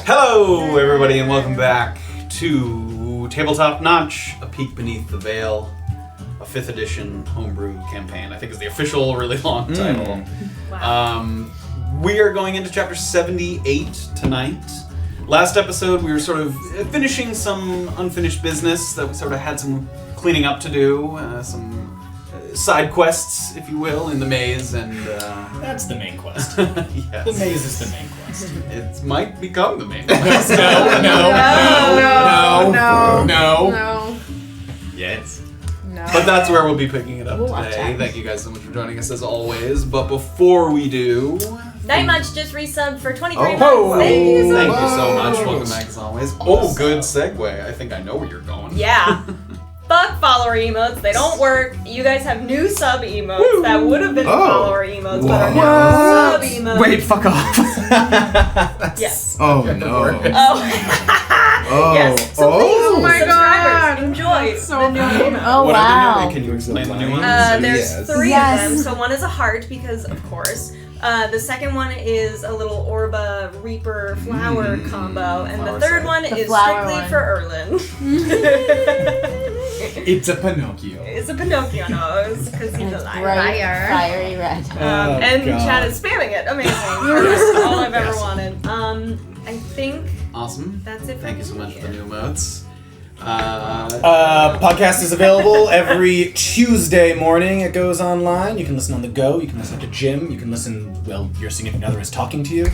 Hello, everybody, and welcome back to Tabletop Notch, a peek beneath the veil, a 5th edition homebrew campaign. I think is the official, really long title. Wow. We are going into chapter 78 tonight. Last episode, we were sort of finishing some unfinished business that we sort of had some cleaning up to do, some side quests, if you will, in the maze, and that's the main quest. Yes. The maze is the main quest. It might become the main quest. No. Yes. No. But that's where we'll be picking it up We'll watch today. out. Thank you guys so much for joining us as always. But before we do, Night Munch just resubbed for 23 months. Oh, Thank you so much. much. Welcome back as always. Oh, good segue. I think I know where you're going. Yeah. Fuck follower emotes. They don't work. You guys have new sub emotes that would have been follower emotes, but are now sub emotes. Wait, fuck off. Yes. Oh no. Oh. Yes. So please, my subscribers, God. enjoy So the new good. emotes. Oh, What wow. are the new? Can you explain the new ones? There's 3 Yes. of them. So one is a heart because, of course. The second one is a little Orba Reaper flower combo, and Flower the third side. one The is flower strictly one. for Erland. It's a Pinocchio. It's a Pinocchio nose because he's a liar. Bright, fiery red. And God. Chad is spamming it. Amazing. That's all I've ever wanted. I think Awesome. that's it for Thank me. you so much for the new emotes. Podcast is available every Tuesday morning. It goes online. You can listen on the go. You can listen at the gym. You can listen while your significant other is talking to you.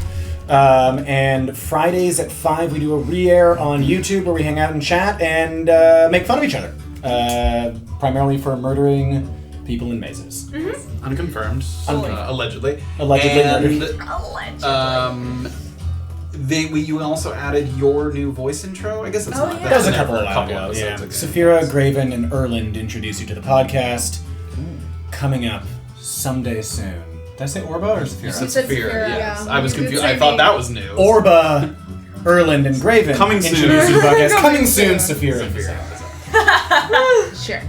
And Fridays at 5, we do a re-air on YouTube where we hang out and chat and make fun of each other. Primarily for murdering people in mazes. Unconfirmed. Allegedly. Allegedly And, murdered. Allegedly. You also added your new voice intro. I guess that's Oh, not. yeah. That was a that's couple never of ago. Yeah. episodes ago. Safira, Graven, and Erland introduce you to the podcast. Coming up someday soon. Did I say Orba or Safira? You said said Safira, Safira, yes. yeah. I was You did confused. say I thought me. that was new. Orba, Erland, and Graven Coming soon. introduce you to the podcast. Coming soon, soon. Safira. Sure.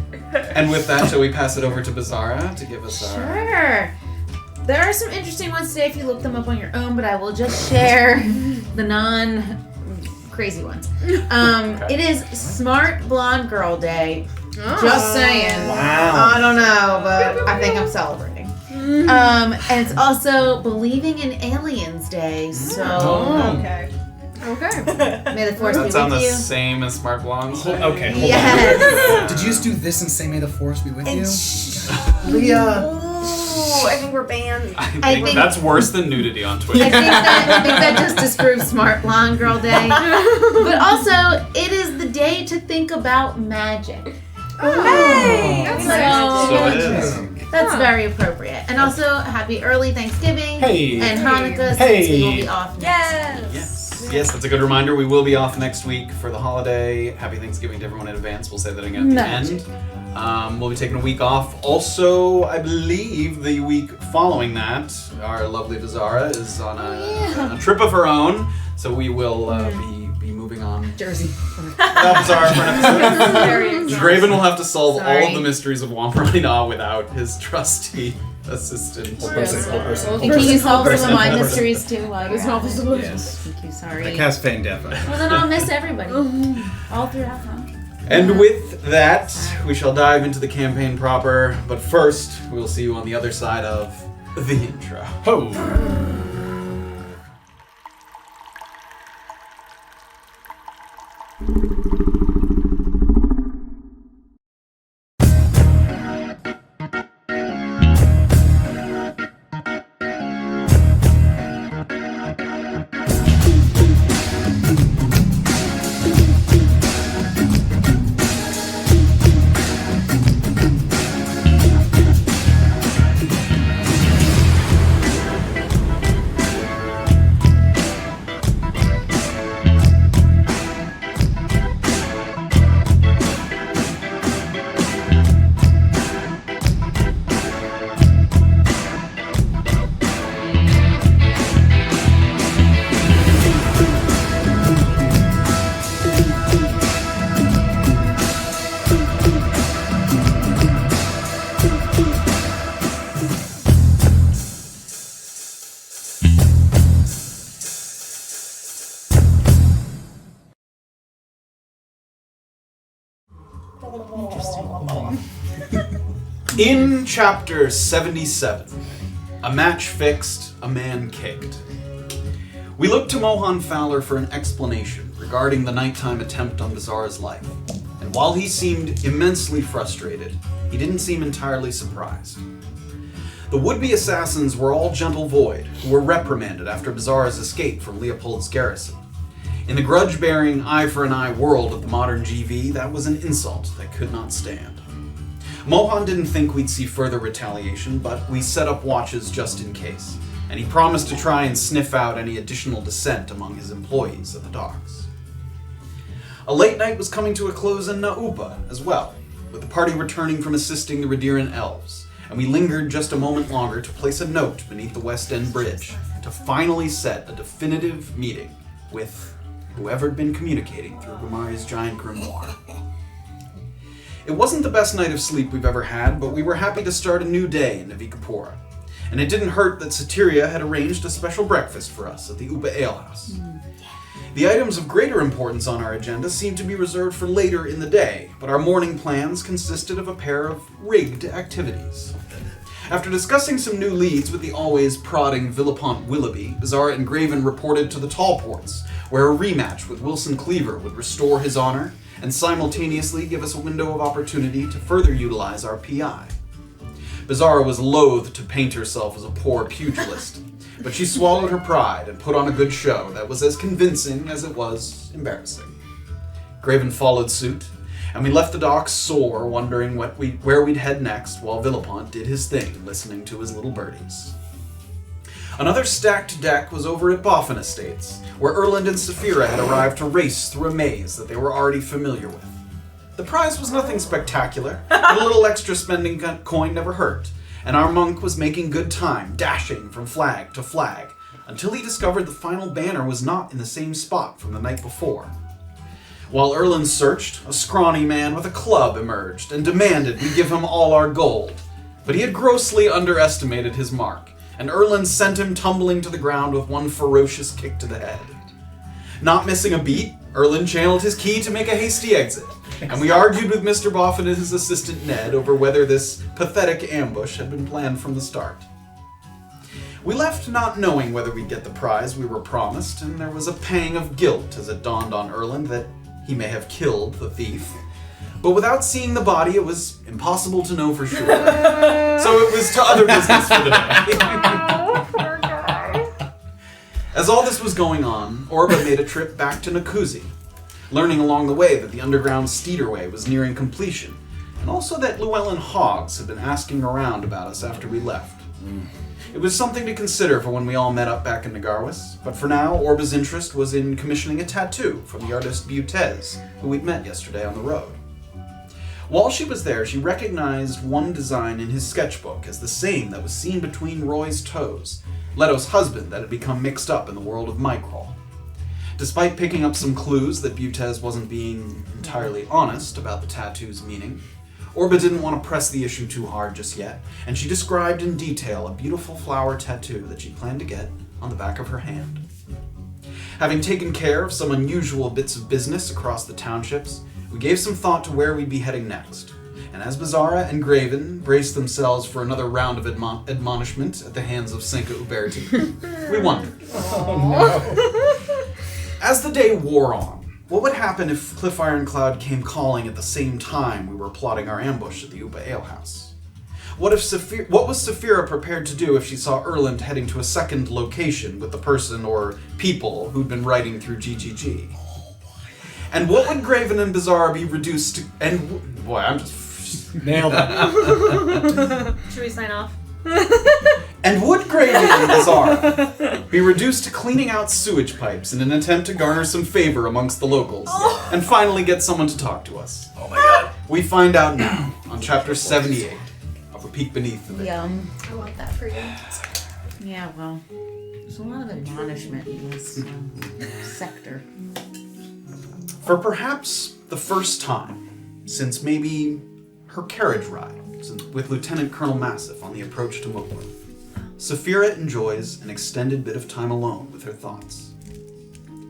And with that, shall we pass it over to Beezaura to give us our... Sure. There are some interesting ones today if you look them up on your own, but I will just share the non-crazy ones. It is Smart Blonde Girl Day. Just saying. Wow. I don't know, but I think I'm celebrating. And it's also Believing in Aliens Day, so Okay. may the force be That's on the with you. same as Smart Blondes. Okay, hold Yes. on. Did you just do this and say may the force be with you? Leah. Ooh, I think we're banned. I I think think- that's worse than nudity on I Twitter. think that just disproves Smart Blonde Girl Day. But also, it is the day to think about magic. Hey! So- So it is. That's very appropriate. And also, happy early Thanksgiving Hey. and Hanukkah Hey. since we will be off next. Yes, that's a good reminder. We will be off next week for the holiday. Happy Thanksgiving to everyone in advance. We'll say that again at the end. We'll be taking a week off. Also, I believe the week following that, our lovely Beezaura is on a trip of her own. So we will be moving on. Jersey. Beezaura for an episode. Very exciting. Graven will have to solve all Sorry. of the mysteries of Wamparina without his trusty assistant. Whole person. And can you solve some of my Person. mysteries too while you're at it? Yes. Thank you, sorry. I cast Feign Death on it. Well, then I'll miss everybody. All throughout time. And with that, we shall dive into the campaign proper. But first, we will see you on the other side of the intro. Ho. In chapter 77, a match fixed, a man kicked. We looked to Mohan Fowler for an explanation regarding the nighttime attempt on Beezaura's life, and while he seemed immensely frustrated, he didn't seem entirely surprised. The would-be assassins were all gentle void, who were reprimanded after Beezaura's escape from Leopold's garrison. In the grudge-bearing, eye-for-an-eye world of the modern GV, that was an insult that could not stand. Mohan didn't think we'd see further retaliation, but we set up watches just in case, and he promised to try and sniff out any additional dissent among his employees at the docks. A late night was coming to a close in Naupa as well, with the party returning from assisting the Radiran elves, and we lingered just a moment longer to place a note beneath the West End Bridge to finally set a definitive meeting with whoever had been communicating through Gumari's giant grimoire. It wasn't the best night of sleep we've ever had, but we were happy to start a new day in Navikapura. And it didn't hurt that Soteria had arranged a special breakfast for us at the Upa Alehouse. The items of greater importance on our agenda seemed to be reserved for later in the day, but our morning plans consisted of a pair of rigged activities. After discussing some new leads with the always prodding Villapont Willoughby, Beezaura and Graven reported to the Tall Ports, where a rematch with Wilson Cleaver would restore his honor and simultaneously give us a window of opportunity to further utilize our PI. Beezaura was loath to paint herself as a poor pugilist, but she swallowed her pride and put on a good show that was as convincing as it was embarrassing. Graven followed suit, and we left the docks sore, wondering where we'd head next, while Villapont did his thing, listening to his little birdies. Another stacked deck was over at Boffin Estates, where Erland and Safira had arrived to race through a maze that they were already familiar with. The prize was nothing spectacular, but a little extra spending coin never hurt, and our monk was making good time, dashing from flag to flag, until he discovered the final banner was not in the same spot from the night before. While Erland searched, a scrawny man with a club emerged and demanded we give him all our gold, but he had grossly underestimated his mark, and Erland sent him tumbling to the ground with one ferocious kick to the head. Not missing a beat, Erland channeled his key to make a hasty exit, and we argued with Mr. Boffin and his assistant Ned over whether this pathetic ambush had been planned from the start. We left not knowing whether we'd get the prize we were promised, and there was a pang of guilt as it dawned on Erland that he may have killed the thief. But without seeing the body, it was impossible to know for sure. So it was to other business for the day. As all this was going on, Orba made a trip back to Nakuzi, learning along the way that the underground Steederway was nearing completion, and also that Llewellyn Hoggs had been asking around about us after we left. It was something to consider for when we all met up back in Nagarwis, but for now, Orba's interest was in commissioning a tattoo from the artist Butez, who we'd met yesterday on the road. While she was there, she recognized one design in his sketchbook as the same that was seen between Roy's toes, Leto's husband that had become mixed up in the world of Mycrawl. Despite picking up some clues that Butez wasn't being entirely honest about the tattoo's meaning, Orba didn't want to press the issue too hard just yet, and she described in detail a beautiful flower tattoo that she planned to get on the back of her hand. Having taken care of some unusual bits of business across the townships, we gave some thought to where we'd be heading next, and as Beezaura and Graven braced themselves for another round of admonishment at the hands of Senka Uberti, we wondered. As the day wore on, what would happen if Cliff Ironcloud came calling at the same time we were plotting our ambush at the Upa Alehouse? What was Safira prepared to do if she saw Erland heading to a second location with the person or people who'd been writing through GGG? And what would Graven and Beezaura be reduced to? And boy, I'm just Nailed it. Should we sign off? And would Graven and Beezaura be reduced to cleaning out sewage pipes in an attempt to garner some favor amongst the locals and finally get someone to talk to us? Oh my god. We find out now on chapter 78 of A Peek Beneath the Veil. Yum. I want that for you. Yeah, well, there's a lot of admonishment in this sector. For perhaps the first time since maybe her carriage ride with Lieutenant Colonel Massif on the approach to Mokwa, Safira enjoys an extended bit of time alone with her thoughts.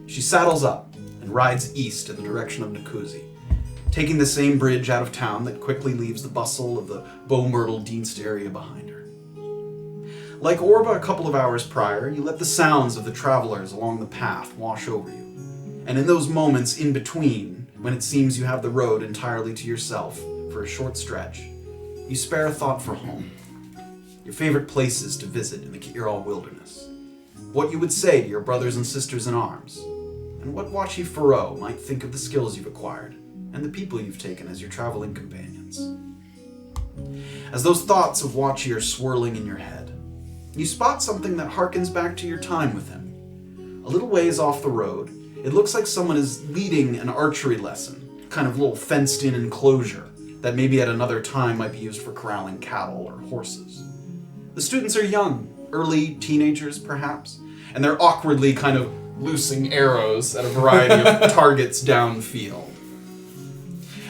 She saddles up and rides east in the direction of Nakuzi, taking the same bridge out of town that quickly leaves the bustle of the Bow Myrtle Dienst area behind her. Like Orba a couple of hours prior, you let the sounds of the travelers along the path wash over you. And in those moments in between, when it seems you have the road entirely to yourself for a short stretch, you spare a thought for home. Your favorite places to visit in the Ki'Iral wilderness. What you would say to your brothers and sisters in arms. And what Wachi Faro might think of the skills you've acquired and the people you've taken as your traveling companions. As those thoughts of Wachi are swirling in your head, you spot something that harkens back to your time with him. A little ways off the road, it looks like someone is leading an archery lesson, kind of little fenced-in enclosure that maybe at another time might be used for corralling cattle or horses. The students are young, early teenagers perhaps, and they're awkwardly kind of loosing arrows at a variety of targets downfield.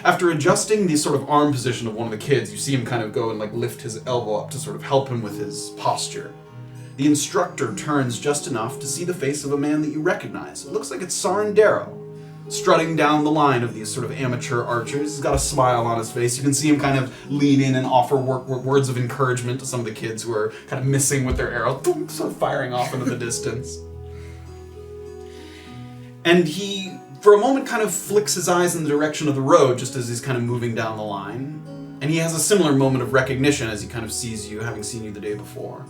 After adjusting the sort of arm position of one of the kids, you see him kind of go and lift his elbow up to sort of help him with his posture. The instructor turns just enough to see the face of a man that you recognize. It looks like it's Sarin Darrow, strutting down the line of these sort of amateur archers. He's got a smile on his face. You can see him kind of lean in and offer words of encouragement to some of the kids who are kind of missing with their arrow, sort of firing off into the distance. And he, for a moment, kind of flicks his eyes in the direction of the road just as he's kind of moving down the line. And he has a similar moment of recognition as he kind of sees you, having seen you the day before.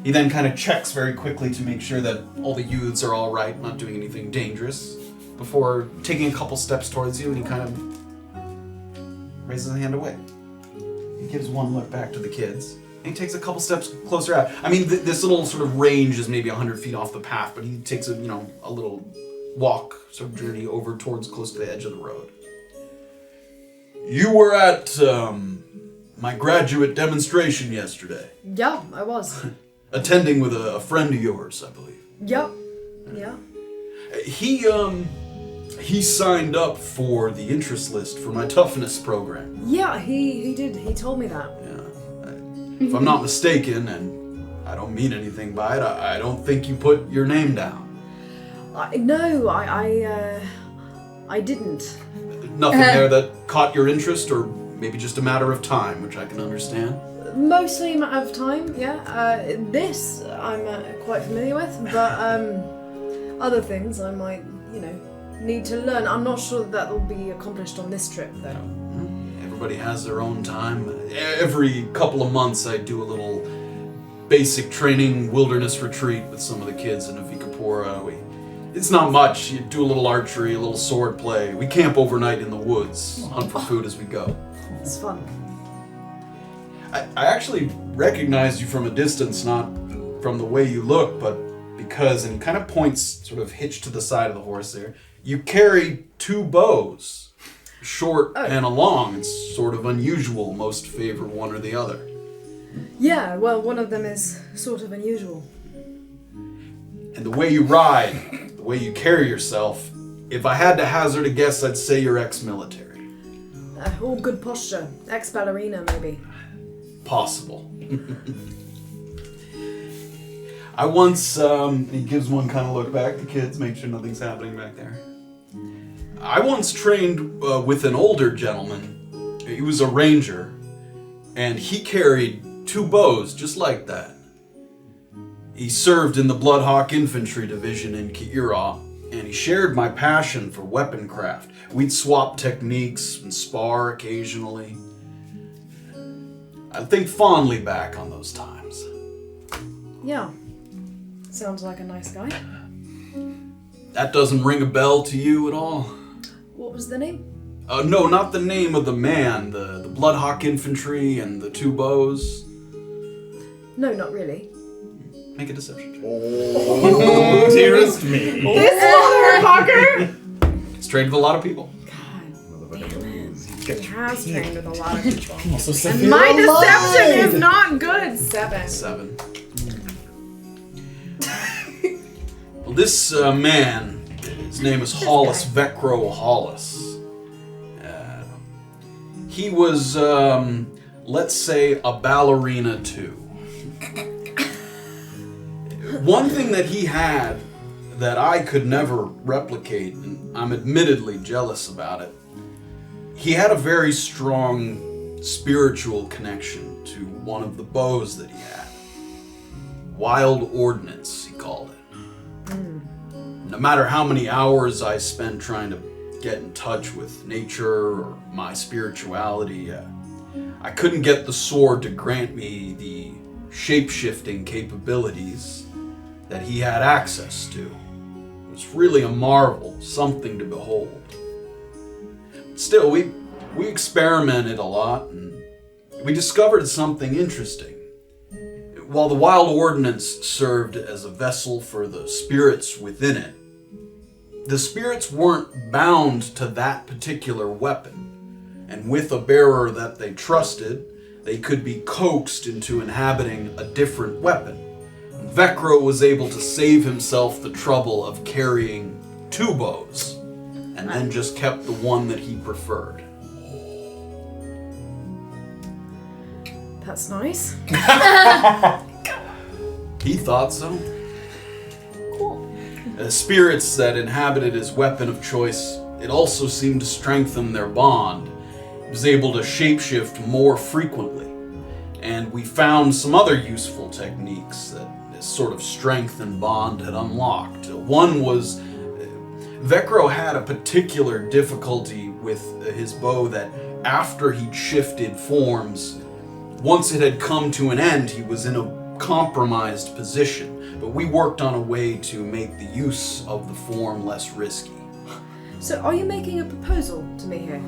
He then kind of checks very quickly to make sure that all the youths are all right, not doing anything dangerous, before taking a couple steps towards you, and he kind of raises a hand away. He gives one look back to the kids, and he takes a couple steps closer out. I mean, this little sort of range is maybe 100 feet off the path, but he takes a little walk, sort of journey over towards close to the edge of the road. You were at my graduate demonstration yesterday. Yeah, I was. Attending with a friend of yours, I believe. Yep. Yeah. He signed up for the interest list for my toughness program. Yeah, he did. He told me that. Yeah. If I'm not mistaken, and I don't mean anything by it, I don't think you put your name down. No, I didn't. Nothing there that caught your interest, or maybe just a matter of time, which I can understand. Mostly a matter of time, yeah. This I'm quite familiar with, but other things I might, need to learn. I'm not sure that will be accomplished on this trip, though. Everybody has their own time. Every couple of months I do a little basic training wilderness retreat with some of the kids in Avikapura. It's not much. You do a little archery, a little sword play. We camp overnight in the woods, hunt for food as we go. It's fun. I actually recognized you from a distance, not from the way you look, but because, and he kind of points sort of hitched to the side of the horse there, you carry two bows, short and a long. It's sort of unusual. Most favor one or the other. Yeah, well, one of them is sort of unusual. And the way you ride, the way you carry yourself, if I had to hazard a guess, I'd say you're ex-military. All good posture. Ex-ballerina, maybe. Possible. I once, he gives one kind of look back to kids, make sure nothing's happening back there. I once trained with an older gentleman. He was a ranger, and he carried two bows just like that. He served in the Bloodhawk Infantry Division in Ki'Iral, and he shared my passion for weapon craft. We'd swap techniques and spar occasionally. I think fondly back on those times. Yeah. Sounds like a nice guy. That doesn't ring a bell to you at all? What was the name? No, not the name of the man. The Bloodhawk Infantry and the two bows. No, not really. Make a deception check. Oh, dearest me. This motherfucker! It's trained with a lot of people. He has trained with a lot of people. Also, And Safira my deception lied. is not good. 7. 7. Well, this man, his name is Hollis Vecro Hollis. He was, let's say, a ballerina too. One thing that he had that I could never replicate, and I'm admittedly jealous about it, he had a very strong spiritual connection to one of the bows that he had. Wild Ordnance, he called it. No matter how many hours I spent trying to get in touch with nature or my spirituality, I couldn't get the sword to grant me the shape-shifting capabilities that he had access to. It was really a marvel, something to behold. Still, we experimented a lot, and we discovered something interesting. While the Wild Ordnance served as a vessel for the spirits within it, the spirits weren't bound to that particular weapon, and with a bearer that they trusted, they could be coaxed into inhabiting a different weapon. Vecro was able to save himself the trouble of carrying 2 bows, and then just kept the one that he preferred. That's nice. He thought so. Cool. The spirits that inhabited his weapon of choice, it also seemed to strengthen their bond. He was able to shapeshift more frequently, and we found some other useful techniques that this sort of strength and bond had unlocked. One was Vecro had a particular difficulty with his bow that after he'd shifted forms, once it had come to an end, he was in a compromised position. But we worked on a way to make the use of the form less risky. So are you making a proposal to me here?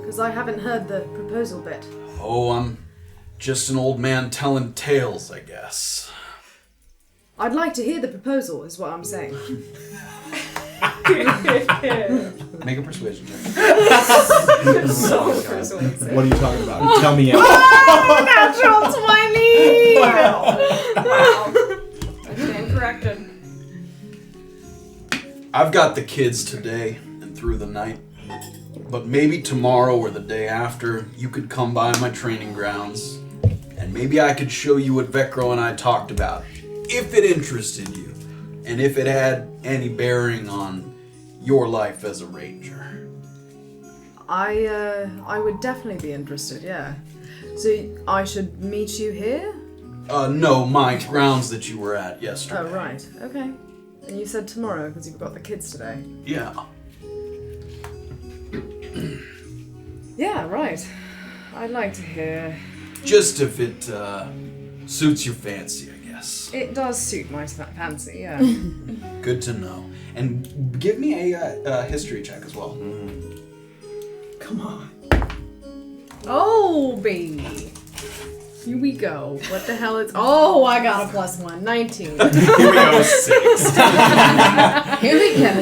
Because I haven't heard the proposal bit. Oh, I'm just an old man telling tales, I guess. I'd like to hear the proposal, is what I'm saying. Make a persuasion check. So persuasive. What are you talking about? Tell me. Natural 20! Wow. I stand corrected. I've got the kids today and through the night, but maybe tomorrow or the day after, you could come by my training grounds, and maybe I could show you what Vecro and I talked about, if it interested you, and if it had any bearing on your life as a ranger. I would definitely be interested, yeah. So I should meet you here? No, my grounds that you were at yesterday. Oh, right. Okay. And you said tomorrow because you've got the kids today. Yeah. Yeah, right. I'd like to hear. Just if it suits your fancy, I guess. It does suit my fancy, yeah. Good to know. And give me a history check as well. Come on. Oh, baby. Here we go. What the hell is... Oh, I got a +1. 19. Here we go, 6. Here we go.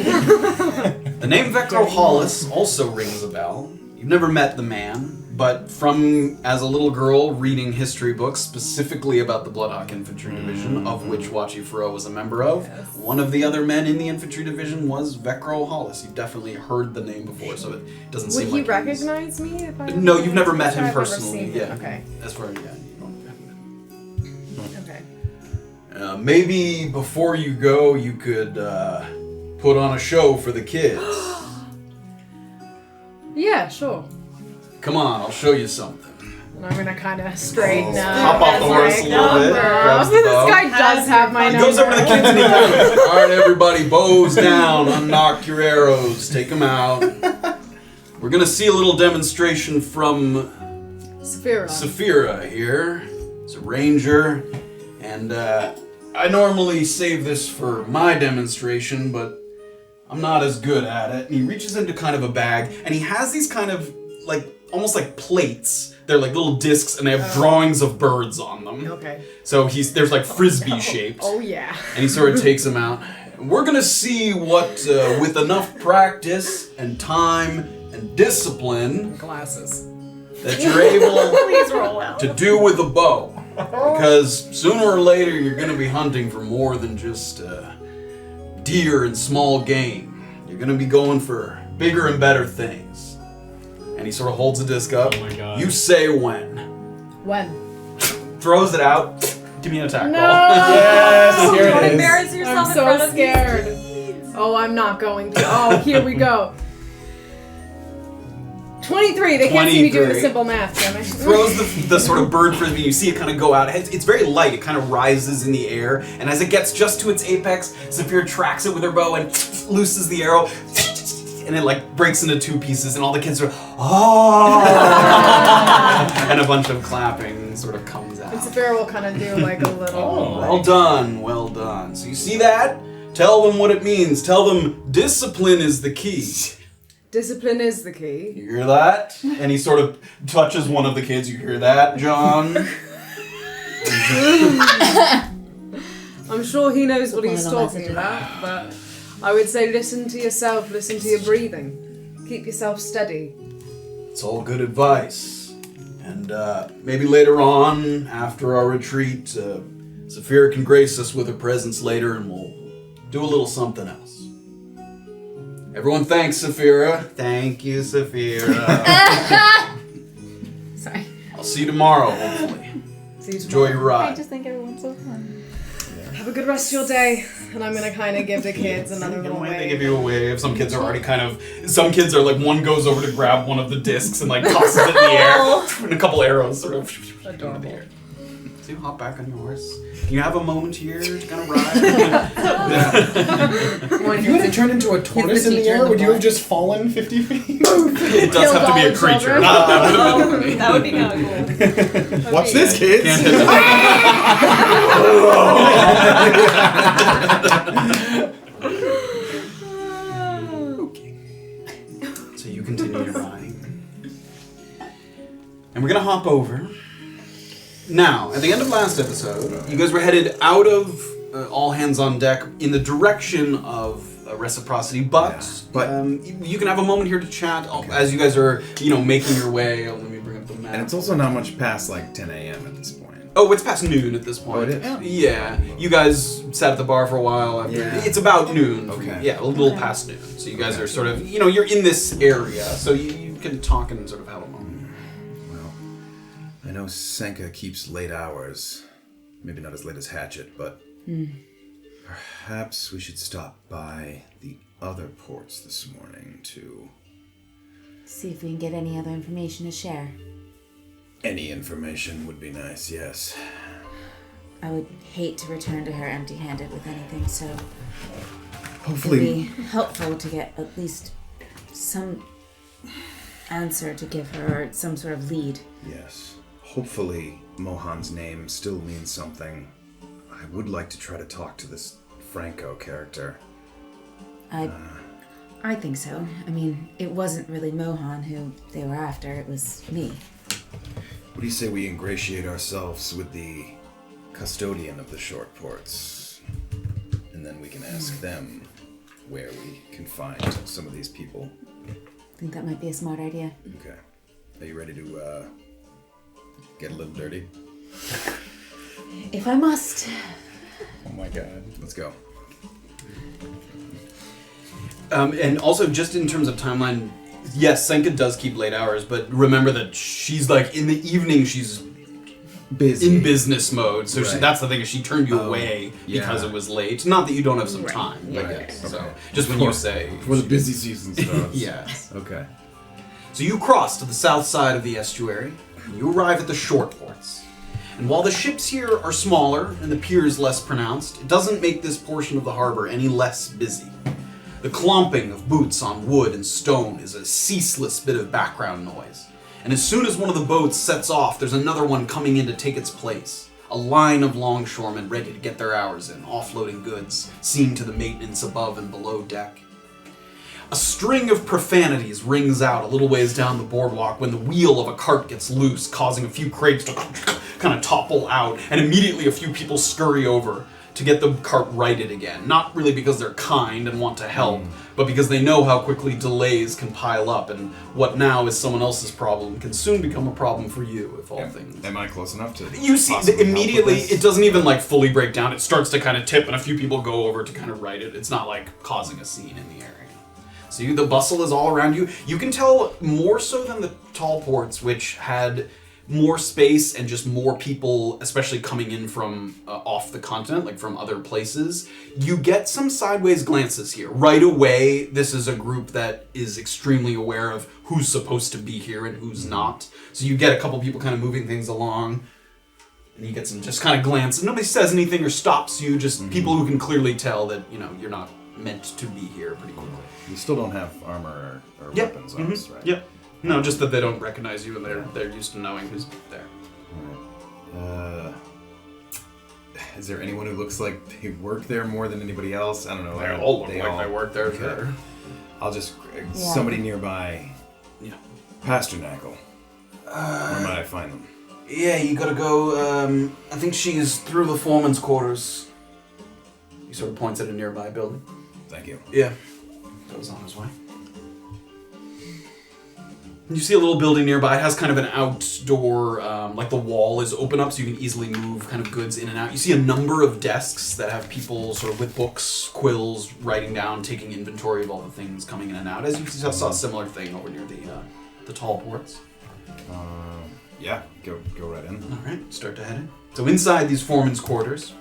The name Vecro Hollis also rings a bell. You've never met the man, but from as a little girl reading history books specifically about the Bloodhawk Infantry Division, of which Wachi Furo was a member of, one of the other men in the infantry division was Vecro Hollis. You've definitely heard the name before, so it doesn't seem like Would he recognize me if I... No, you've never met him I've never personally. seen Yeah. him. Okay. As far as you don't. Okay. Maybe before you go, you could put on a show for the kids. Yeah, sure. Come on, I'll show you something. And I'm gonna kind of straighten up. Hop off the horse a little bit. grabs the This bow. guy does have my He number. goes over to the kids and he goes, all right, everybody, bows down, unnock your arrows, take them out. We're going to see a little demonstration from Safira here. It's a ranger, and I normally save this for my demonstration, but I'm not as good at it. And he reaches into kind of a bag, and he has these kind of, like, almost like plates. They're like little discs, and they have drawings of birds on them. Okay. So there's like frisbee shaped. Oh yeah. And he sort of takes them out. We're gonna see what, with enough practice and time and discipline, Glasses. that you're able Please roll out. to do with a bow. Because sooner or later you're gonna be hunting for more than just deer and small game. You're gonna be going for bigger and better things. And he sort of holds the disc up. Oh my God. You say when. When? Throws it out. Give me an attack roll. Yes, here Don't it is. embarrass yourself I'm in so front of scared. these kids. Oh, I'm not going to. Oh, here we go. 23. They can't see me doing the 23. simple math, damn it. Throws the sort of bird frisbee. You see it kind of go out. It's very light. It kind of rises in the air, and as it gets just to its apex, Safira tracks it with her bow and looses the arrow, and it like breaks into 2 pieces, and all the kids are and a bunch of clapping sort of comes out. And Safira will kind of do like a little. Well done, well done. So you see that? Tell them what it means. Tell them discipline is the key. Discipline is the key. You hear that? And he sort of touches one of the kids. You hear that, John? I'm sure he knows what he's One of talking the about, but I would say listen to yourself, listen to your breathing. Keep yourself steady. It's all good advice. And maybe later on, after our retreat, Safira can grace us with her presence later and we'll do a little something else. Everyone thanks Safira. Thank you, Safira. Sorry. I'll see you tomorrow, hopefully. See you Enjoy your tomorrow. I ride. just think everyone's so fun. Have a good rest of your day. And I'm gonna kind of give the kids another little They wave. give you a wave. Some kids are already some kids are like, one goes over to grab one of the discs and like tosses it in the air. And a couple arrows sort of into the air. So you hop back on your horse. You have a moment here to kind of ride. If you had turned into a tortoise in the teacher air, in the would you have blood. just fallen 50 feet? It does have to be a creature. That would be kind of cool. Watch this, kids. Can't hit them. So you continue your riding. And we're going to hop over. Now, at the end of last episode, you guys were headed out of all hands on deck in the direction of reciprocity, but you can have a moment here to chat as you guys are, making your way. Let me bring up the map. And it's also not much past like 10 a.m. at this point. Oh, it's past noon at this point. Oh, it is? Yeah. You guys sat at the bar for a while. After. Yeah. It's about noon. Okay. Yeah, a little past noon. So you guys are sort of, you're in this area, so you can talk and sort of have a moment. Well, I know Senka keeps late hours. Maybe not as late as Hatchet, but perhaps we should stop by the other ports this morning to... See if we can get any other information to share. Any information would be nice, yes. I would hate to return to her empty-handed with anything, so it would Hopefully... be helpful to get at least some answer to give her, or some sort of lead. Yes. Hopefully Mohan's name still means something. I would like to try to talk to this Franco character. I think so. I mean, it wasn't really Mohan who they were after, it was me. What do you say we ingratiate ourselves with the custodian of the short ports? And then we can ask them where we can find some of these people. I think that might be a smart idea. Okay. Are you ready to get a little dirty? If I must. Oh my god. Let's go. And also, just in terms of timeline, yes, Senka does keep late hours, but remember that she's like, in the evening, she's Busy. in business mode. So Right. that's the thing, is she turned you away because yeah. it was late. Not that you don't have some Right. time, I Right. guess. Okay. So just when you say... Before the busy season starts. Yes. Okay. So you cross to the south side of the estuary, and you arrive at the short ports. And while the ships here are smaller and the piers less pronounced, it doesn't make this portion of the harbor any less busy. The clomping of boots on wood and stone is a ceaseless bit of background noise. And as soon as one of the boats sets off, there's another one coming in to take its place. A line of longshoremen ready to get their hours in, offloading goods, seeing to the maintenance above and below deck. A string of profanities rings out a little ways down the boardwalk when the wheel of a cart gets loose, causing a few crates to kind of topple out, and immediately a few people scurry over to get the cart righted again. Not really because they're kind and want to help, but because they know how quickly delays can pile up, and what now is someone else's problem can soon become a problem for you, if all things. Am I close enough to... You see, possibly help immediately, with this? it doesn't even like fully break down. It starts to kind of tip, and a few people go over to kind of right it. It's not like causing a scene in the area. So the bustle is all around you. You can tell more so than the tall ports, which had more space and just more people, especially coming in from off the continent, like from other places, you get some sideways glances here. Right away, this is a group that is extremely aware of who's supposed to be here and who's not. So you get a couple people kind of moving things along, and you get some just kind of glances. Nobody says anything or stops you, just people who can clearly tell that, you're not meant to be here pretty quickly. You still don't have armor or weapons on us, right? Yep. No, just that they don't recognize you and they're used to knowing who's there. Alright. Is there anyone who looks like they work there more than anybody else? I don't know. They all look like they work there. Sure. I'll just... Somebody nearby. Yeah. Pasternackle. Where might I find them? Yeah, you gotta go, I think she's through the foreman's quarters. He sort of points at a nearby building. Thank you. Yeah. Goes on his way. You see a little building nearby. It has kind of an outdoor, like the wall is open up so you can easily move kind of goods in and out. You see a number of desks that have people sort of with books, quills, writing down, taking inventory of all the things coming in and out. As you saw a similar thing over near the tall ports. Yeah, go right in. All right, start to head in. So inside these foreman's quarters,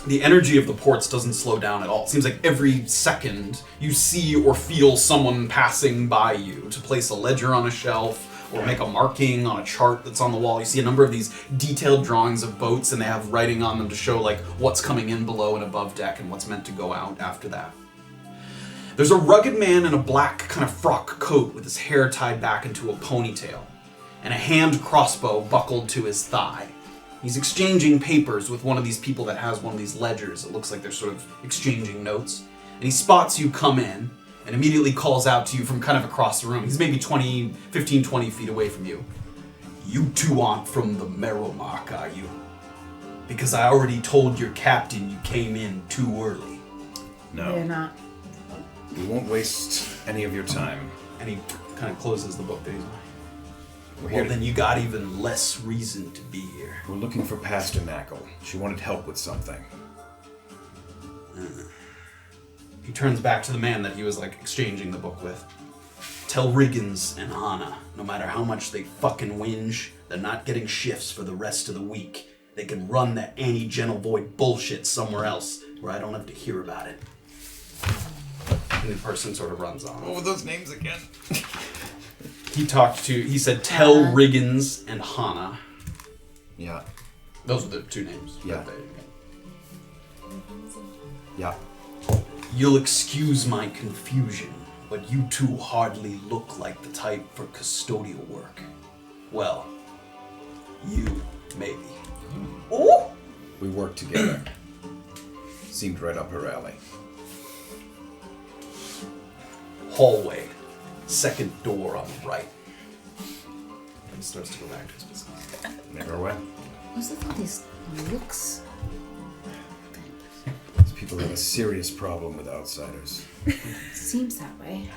the energy of the ports doesn't slow down at all. It seems like every second you see or feel someone passing by you to place a ledger on a shelf or make a marking on a chart that's on the wall. You see a number of these detailed drawings of boats, and they have writing on them to show like what's coming in below and above deck and what's meant to go out after that. There's a rugged man in a black kind of frock coat with his hair tied back into a ponytail and a hand crossbow buckled to his thigh. He's exchanging papers with one of these people that has one of these ledgers. It looks like they're sort of exchanging notes. And he spots you come in and immediately calls out to you from kind of across the room. He's maybe 15, 20 feet away from you. You two aren't from the Merrowmark, are you? Because I already told your captain you came in too early. No. They're not. We won't waste any of your time. And he kind of closes the book that he's on. Well, then you got even less reason to be here. We're looking for Pasternackle. She wanted help with something. He turns back to the man that he was like exchanging the book with. Tell Riggins and Hana, no matter how much they fucking whinge, they're not getting shifts for the rest of the week. They can run that Annie Gentle bullshit somewhere else where I don't have to hear about it. And the person sort of runs on. What were those names again? He said, tell Riggins and Hana. Yeah. Those were the two names. Yeah. Yeah. You'll excuse my confusion, but you two hardly look like the type for custodial work. Well, you, maybe. Ooh! We worked together. Seemed right up her alley. Hallway. Second door on the right. And starts to go back to his business. Never away. What's with all these looks? These people have a serious problem with outsiders. Seems that way.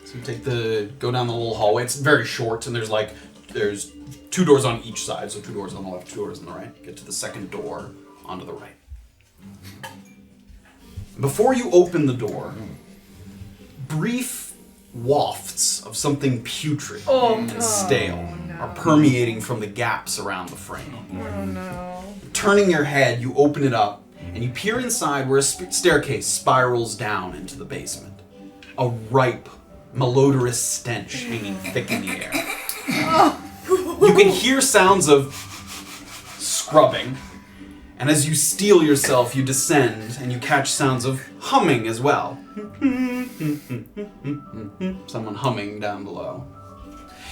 So you go down the little hallway. It's very short, and there's two doors on each side. So 2 doors on the left, 2 doors on the right. You get to the second door onto the right. Before you open the door, brief wafts of something putrid and stale are permeating from the gaps around the frame. Oh no. Turning your head, you open it up, and you peer inside where a staircase spirals down into the basement. A ripe, malodorous stench hanging thick in the air. You can hear sounds of scrubbing, and as you steel yourself, you descend, and you catch sounds of humming as well. Someone humming down below.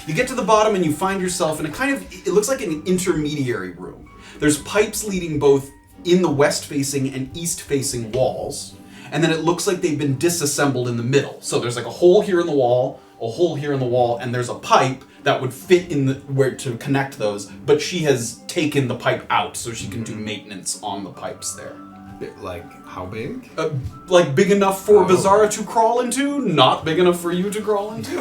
You get to the bottom and you find yourself in it looks like an intermediary room. There's pipes leading both in the west-facing and east-facing walls, and then it looks like they've been disassembled in the middle. So there's like a hole here in the wall, a hole here in the wall, and there's a pipe that would fit in where to connect those, but she has taken the pipe out so she can do maintenance on the pipes there. Like, how big? Like big enough for Beezaura to crawl into, not big enough for you to crawl into.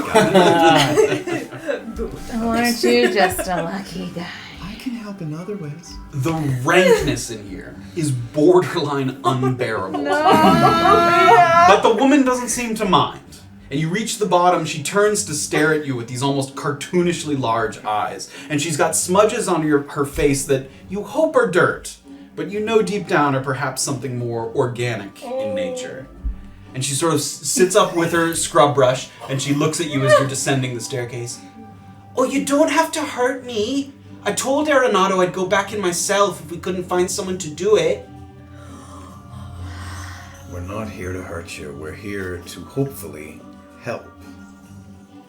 Aren't you just a lucky guy? I can help in other ways. The rankness in here is borderline unbearable. No. But the woman doesn't seem to mind. And you reach the bottom, she turns to stare at you with these almost cartoonishly large eyes. And she's got smudges on her face that you hope are dirt, but you know deep down are perhaps something more organic in nature. And she sort of sits up with her scrub brush, and she looks at you as you're descending the staircase. Oh, you don't have to hurt me. I told Arenado I'd go back in myself if we couldn't find someone to do it. We're not here to hurt you. We're here to hopefully help.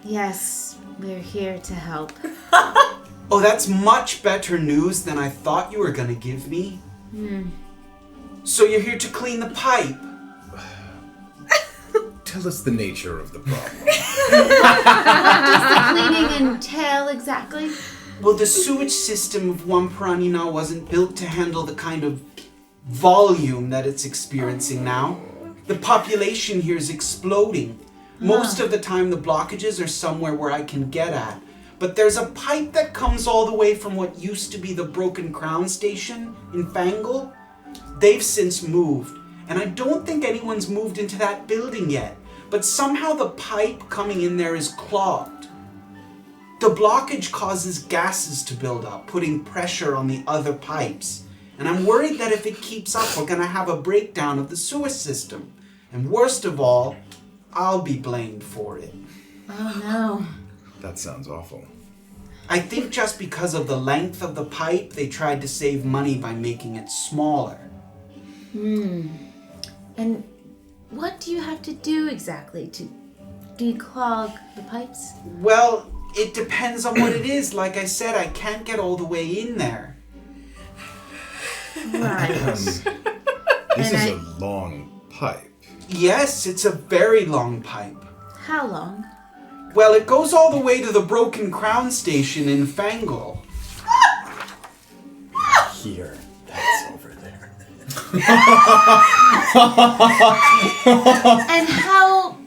Yes, we're here to help. Oh, that's much better news than I thought you were going to give me. So you're here to clean the pipe? Tell us the nature of the problem. What does the cleaning entail exactly? Well, the sewage system of Wampiranina wasn't built to handle the kind of volume that it's experiencing now. The population here is exploding. Most of the time the blockages are somewhere where I can get at. But there's a pipe that comes all the way from what used to be the Broken Crown station in Fangle. They've since moved, and I don't think anyone's moved into that building yet. But somehow the pipe coming in there is clogged. The blockage causes gases to build up, putting pressure on the other pipes. And I'm worried that if it keeps up, we're going to have a breakdown of the sewer system. And worst of all, I'll be blamed for it. Oh no. That sounds awful. I think just because of the length of the pipe, they tried to save money by making it smaller. And what do you have to do exactly to declog the pipes? Well, it depends on what it is. Like I said, I can't get all the way in there. Right. This is a long pipe. Yes, it's a very long pipe. How long? Well, it goes all the way to the Broken Crown station in Fangle. Here. That's over there. And how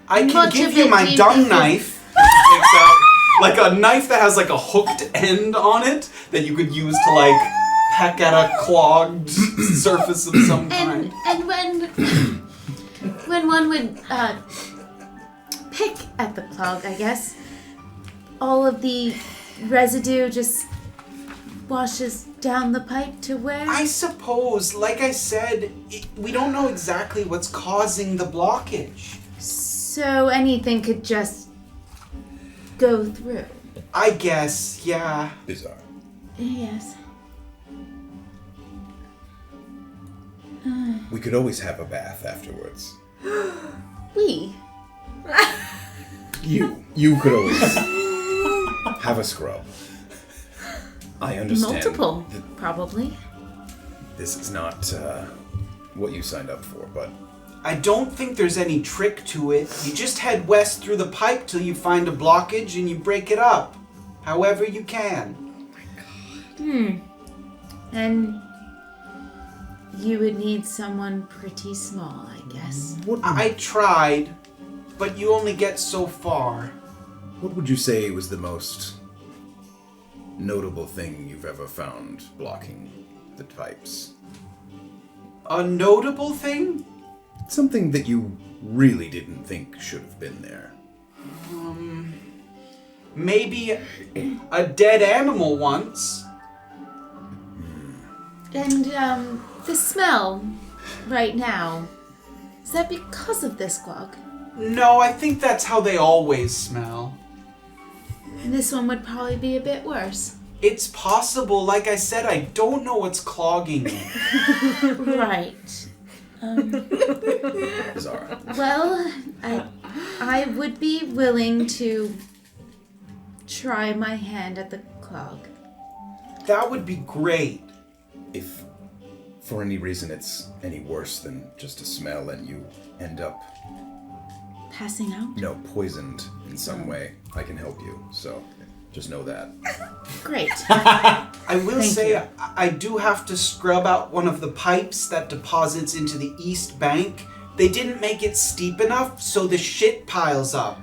I can much give of you it my do you dung think knife. It's like a knife that has like a hooked end on it that you could use to like peck at a clogged surface of some kind. and when one would pick at the clog, I guess, all of the residue just washes down the pipe to where? I suppose, like I said, we don't know exactly what's causing the blockage. So anything could just go through. I guess, yeah. Bizarre. Yes. We could always have a bath afterwards. We? You could always have a scrub. I understand. Multiple, that probably. this is not what you signed up for, but I don't think there's any trick to it. You just head west through the pipe till you find a blockage and you break it up. However you can. And you would need someone pretty small, I guess. I tried, but you only get so far. what would you say was the most notable thing you've ever found blocking the pipes? A notable thing? Something that you really didn't think should have been there. Maybe a dead animal once. And, the smell right now, is that because of this clog? No, I think that's how they always smell. And this one would probably be a bit worse. It's possible. Like I said, I don't know what's clogging it. Right. Bizarre. Well, I would be willing to try my hand at the clog. That would be great. If for any reason it's any worse than just a smell and you end up, Passing out? poisoned in some way, I can help you. So just know that. Great. I will Thank say you. I do have to scrub out one of the pipes that deposits into the east bank. They didn't make it steep enough, so the shit piles up.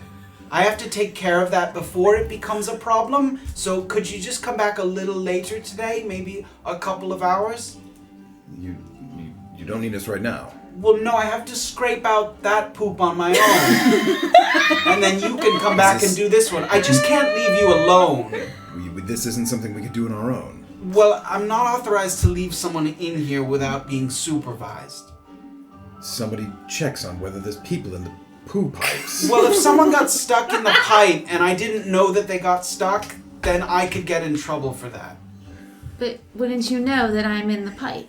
I have to take care of that before it becomes a problem. So could you just come back a little later today, maybe a couple of hours? You don't need us right now. Well, no, I have to scrape out that poop on my own. And then you can come back and do this one. I just can't leave you alone. This isn't something we could do on our own. Well, I'm not authorized to leave someone in here without being supervised. Somebody checks on whether there's people in the poo pipes. Well, if someone got stuck in the pipe and I didn't know that they got stuck, then I could get in trouble for that. But wouldn't you know that I'm in the pipe?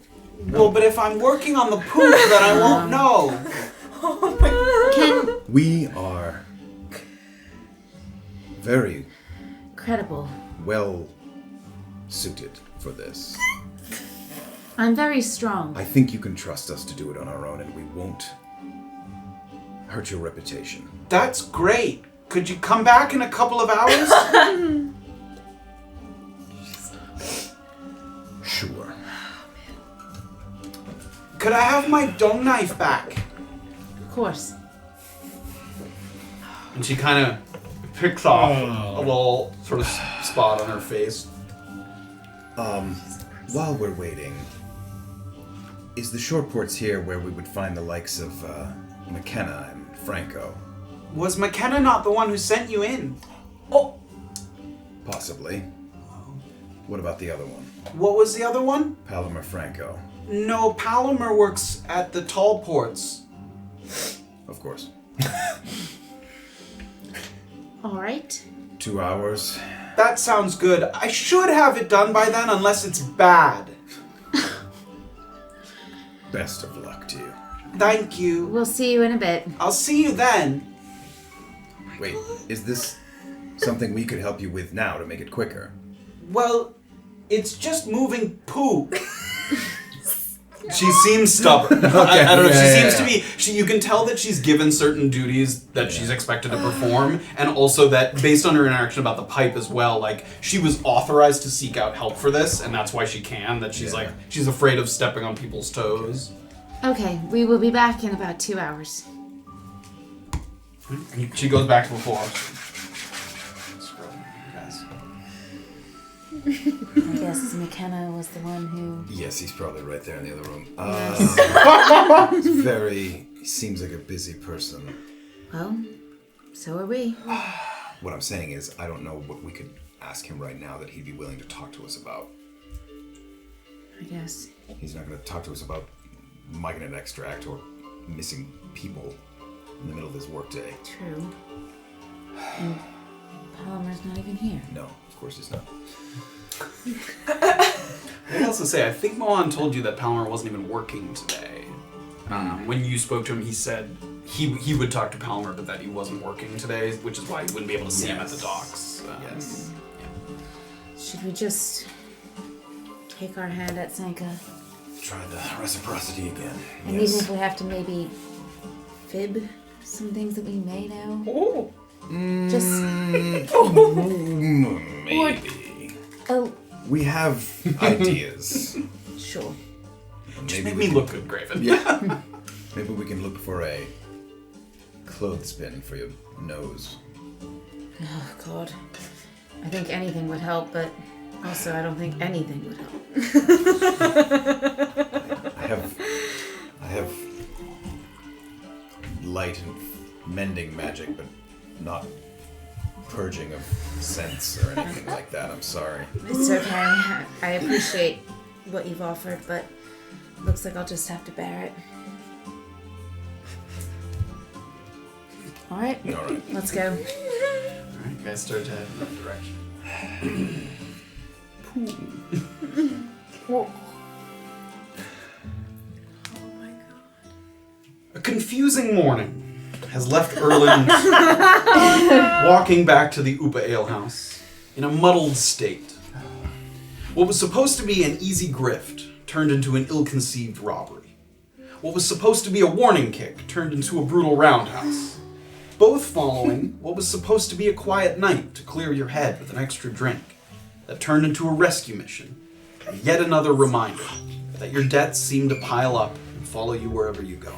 Well, but if I'm working on the poop, then I won't know. We are very credible. Well suited for this. I'm very strong. I think you can trust us to do it on our own and we won't hurt your reputation. That's great. Could you come back in a couple of hours? Sure. Could I have my dung knife back? Of course. And she kind of picks off a little sort of spot on her face. While we're waiting, is the short ports here where we would find the likes of McKenna and Franco? Was McKenna not the one who sent you in? Oh! Possibly. What about the other one? What was the other one? Palomar Franco. No, Palomar works at the tall ports. Of course. All right. 2 hours. That sounds good. I should have it done by then unless it's bad. Best of luck to you. Thank you. We'll see you in a bit. I'll see you then. Wait, is this something we could help you with now to make it quicker? Well, it's just moving poo. She seems stubborn. I don't know. She seems to be. You can tell that she's given certain duties that she's expected to perform, and also that based on her interaction about the pipe as well, like she was authorized to seek out help for this, and that's why she can. That she's like she's afraid of stepping on people's toes. Okay, we will be back in about 2 hours. And she goes back to the floor. I guess McKenna was the one who... Yes, he's probably right there in the other room. He seems like a busy person. Well, so are we. What I'm saying is, I don't know what we could ask him right now that he'd be willing to talk to us about. I guess. He's not going to talk to us about magnet extract or missing people in the middle of his workday. True. And Palomar's not even here. No, of course he's not. I also say, I think Mohan told you that Palomar wasn't even working today. When you spoke to him, he said he would talk to Palomar, but that he wasn't working today, which is why you wouldn't be able to see him at the docks. Yes. Yeah. Should we just take our hand at Sanka? Try the reciprocity again. And even if we have to maybe fib some things that we may know? Ooh. Just... Maybe. Oh. We have ideas. Sure. Just make me look good, Graven. Yeah. Maybe we can look for a clothespin for your nose. Oh, God. I think anything would help, but also I don't think anything would help. I have light and mending magic, but not purging of scents or anything like that. I'm sorry. It's okay. I appreciate what you've offered, but looks like I'll just have to bear it. All right. Let's go. Alright, you guys start to head in that direction. Whoa. A confusing morning has left Erland walking back to the Upa Ale House in a muddled state. What was supposed to be an easy grift turned into an ill-conceived robbery. What was supposed to be a warning kick turned into a brutal roundhouse. Both following what was supposed to be a quiet night to clear your head with an extra drink that turned into a rescue mission. And yet another reminder that your debts seem to pile up and follow you wherever you go.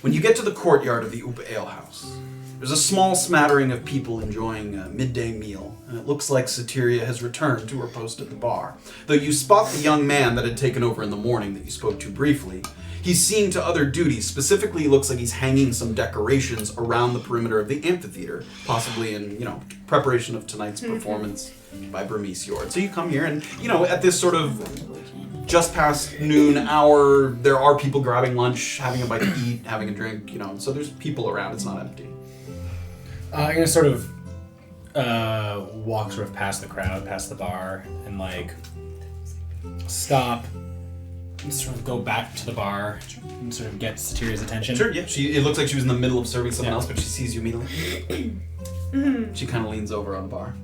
When you get to the courtyard of the Upa Ale House, there's a small smattering of people enjoying a midday meal, and it looks like Soteria has returned to her post at the bar. Though you spot the young man that had taken over in the morning that you spoke to briefly, he's seen to other duties. Specifically, looks like he's hanging some decorations around the perimeter of the amphitheater, possibly in, preparation of tonight's performance by Burmese Yord. So you come here and, at this sort of just past noon hour, there are people grabbing lunch, having a bite to eat, having a drink, so there's people around. It's not empty. I'm going to sort of walk sort of past the crowd, past the bar, and stop and sort of go back to the bar and sort of get Soteria's attention. Sure, yeah. It looks like she was in the middle of serving someone else, but she sees you immediately. She kind of leans over on the bar.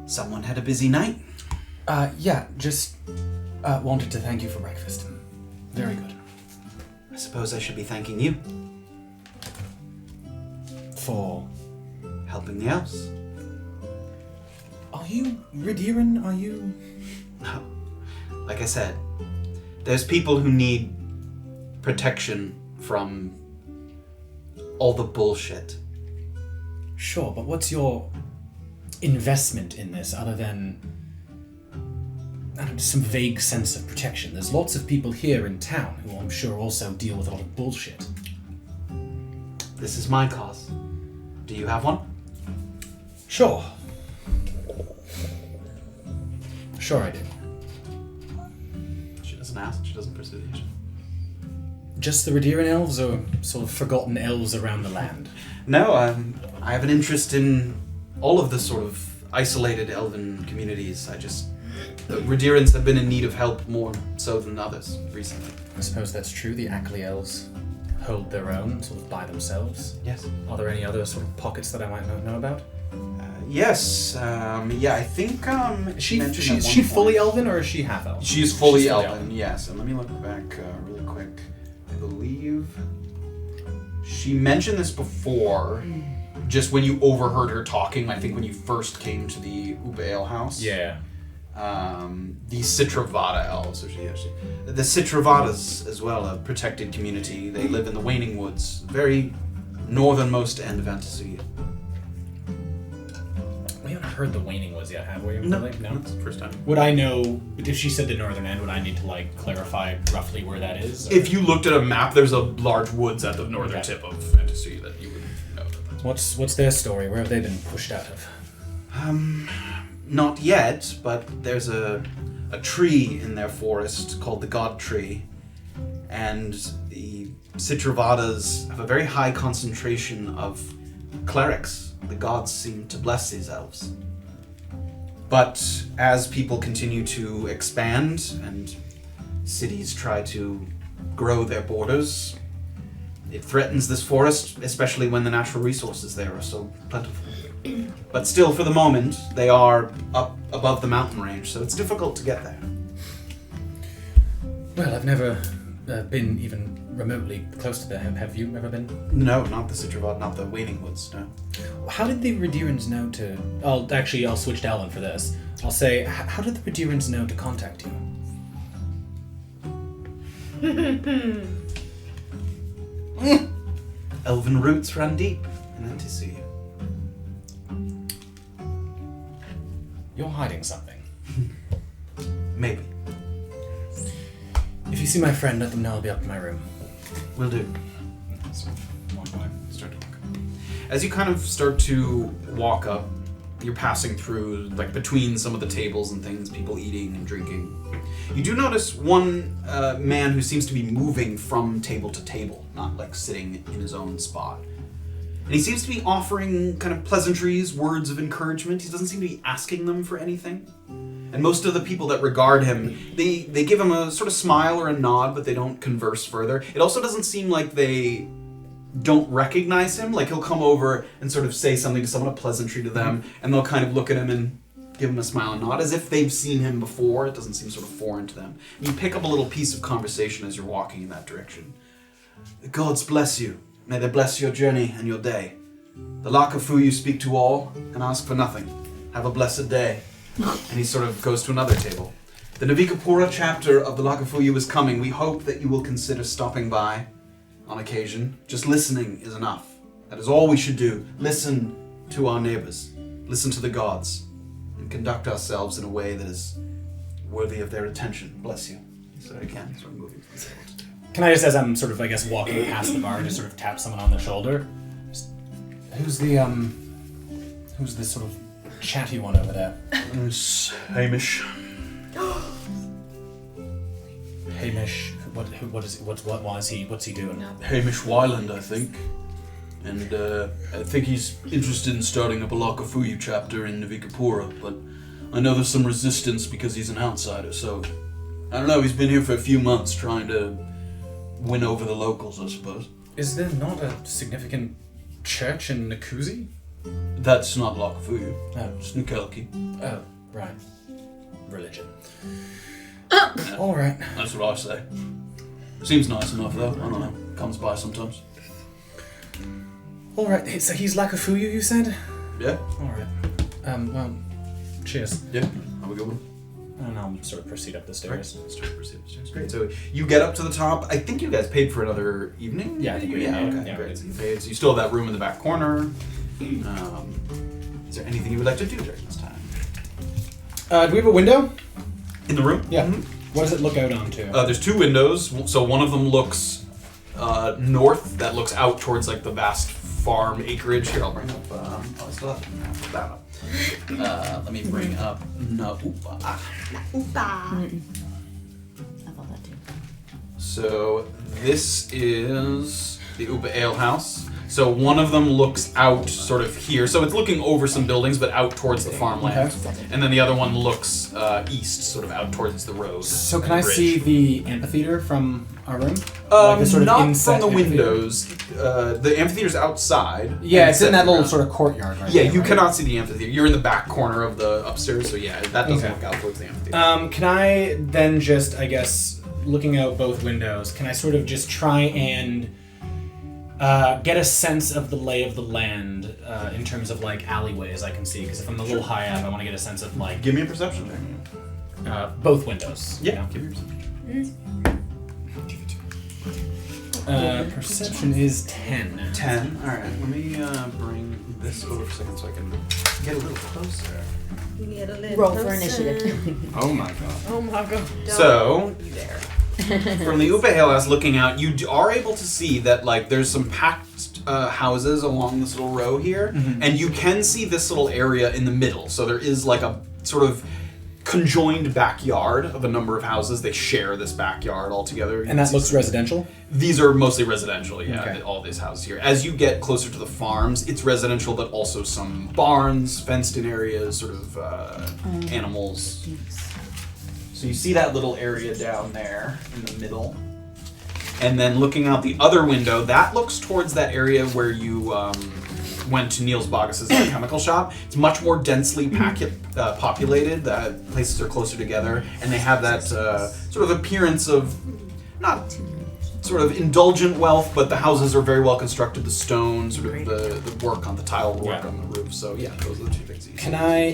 Someone had a busy night? Yeah, just wanted to thank you for breakfast. Very good. I suppose I should be thanking you. For helping the elves. Are you Ridiran? Are you... No. Like I said, there's people who need protection from all the bullshit. Sure, but what's your investment in this other than some vague sense of protection? There's lots of people here in town who I'm sure also deal with a lot of bullshit. This is my cause. Do you have one? Sure. Sure I do. She doesn't ask, she doesn't pursue the issue. Just the Ridiran elves or sort of forgotten elves around the land? No, I have an interest in all of the sort of isolated elven communities. The Ridirans have been in need of help more so than others recently. I suppose that's true. The Ackley elves hold their own, sort of by themselves. Yes. Are there any other sort of pockets that I might not know about? Yes. I think is she fully elven or is she half elven? She's fully elven. Yes. And let me look back really quick. I believe she mentioned this before, just when you overheard her talking. I think when you first came to the Upa Ale House. Yeah. The Citravada elves, the Citravadas as well, a protected community. They live in the Waning Woods, very northernmost end of Antisuya. We haven't heard the Waning Woods yet, have we? No, it's the first time. Would I know, if she said the northern end, would I need to clarify roughly where that is? Or? If you looked at a map, there's a large woods at the northern tip of Antisuya that you would know. What's their story? Where have they been pushed out of? Not yet, but there's a tree in their forest called the God Tree, and the Citravadas have a very high concentration of clerics. The gods seem to bless these elves. But as people continue to expand and cities try to grow their borders, it threatens this forest, especially when the natural resources there are so plentiful. But still, for the moment, they are up above the mountain range, so it's difficult to get there. Well, I've never been even remotely close to them. Have you ever been? No, not the Citravad, not the Waning Woods, no. How did the Ridirans know to... I'll switch to Erland for this. I'll say, how did the Ridirans know to contact you? Elven roots run deep in Antisuya. You're hiding something. Maybe. If you see my friend, let them know I'll be up in my room. Will do. So, walk by. Start to walk up. As you kind of start to walk up, you're passing through, between some of the tables and things, people eating and drinking. You do notice one man who seems to be moving from table to table, not sitting in his own spot. And he seems to be offering kind of pleasantries, words of encouragement. He doesn't seem to be asking them for anything. And most of the people that regard him, they give him a sort of smile or a nod, but they don't converse further. It also doesn't seem like they don't recognize him. He'll come over and sort of say something to someone, a pleasantry to them, and they'll kind of look at him and give him a smile and nod, as if they've seen him before. It doesn't seem sort of foreign to them. You pick up a little piece of conversation as you're walking in that direction. The gods bless you. May they bless your journey and your day. The Lakafu speak to all and ask for nothing. Have a blessed day. And he sort of goes to another table. The Navikapura chapter of the Lakafu is coming. We hope that you will consider stopping by on occasion. Just listening is enough. That is all we should do. Listen to our neighbors. Listen to the gods. And conduct ourselves in a way that is worthy of their attention. Bless you. So again, sort of moving from the table to table. Can I just, as I'm sort of, I guess, walking past the bar, just sort of tap someone on the shoulder? Just, who's this sort of chatty one over there? It's Hamish. Hamish, what's he doing? Hamish Wyland, I think. And I think he's interested in starting up a Lakafuyu chapter in Navikapura, but I know there's some resistance because he's an outsider, so I don't know, he's been here for a few months trying to win over the locals, I suppose. Is there not a significant church in Nakuzi? That's not Lakafuyu. Oh. It's Nukelki. Oh, right. Religion. Alright. That's what I say. Seems nice enough, though. I don't know. Comes by sometimes. Alright, so he's Lakafuyu, you said? Yeah? Alright. Well, cheers. Yeah. Have a good one. And I'll sort of proceed up the stairs. Great. So you get up to the top. I think you guys paid for another evening? Yeah, I think we did. Okay, Yeah. great. So you paid. So you still have that room in the back corner. Is there anything you would like to do during this time? Do we have a window? In the room? Yeah. What does it look out onto? There's two windows. So one of them looks north. That looks out towards like the vast farm acreage. Here, I'll bring up. I still have to put that up. Let me bring up. No. I thought that too. So this is the Upa Ale House. So one of them looks out sort of here. So it's looking over some buildings, but out towards the farmland. Okay. And then the other one looks east, sort of out towards the road. So can and I bridge. see the amphitheater from our room? Like the sort of Not inset from the amphitheater? windows. The amphitheater's outside. Yeah, and it's in set that little around. sort of courtyard right Yeah, there, you right? cannot see the amphitheater. You're in the back corner of the upstairs, so yeah, that doesn't Okay. look out towards the amphitheater. Can I then just, I guess, looking out both windows, can I sort of just try and get a sense of the lay of the land in terms of like alleyways I can see? Because if I'm a little high up, I want to get a sense of like Give me a perception check. both windows. you know? Give me a perception check. Perception is 10. 10. All right, let me bring this over for a second so I can get a little closer. Get a little Roll for closer. initiative. Oh my god. Oh my god. So, You there. from the Upa Ale House looking out, you are able to see that like there's some packed houses along this little row here, and you can see this little area in the middle. So there is like a sort of conjoined backyard of a number of houses. They share this backyard all together. You And can that see looks some- residential? These are mostly residential, yeah, Okay. all these houses here. As you get closer to the farms, it's residential, but also some barns, fenced-in areas, sort of animals. So you see that little area down there in the middle. And then looking out the other window, that looks towards that area where you went to Niels Boggus's chemical shop. It's much more densely populated. The places are closer together, and they have that sort of appearance of not sort of indulgent wealth, but the houses are very well constructed. The stone, sort of the work on the tile work Yeah. on the roof. So yeah, those are the two things. You see. Can I,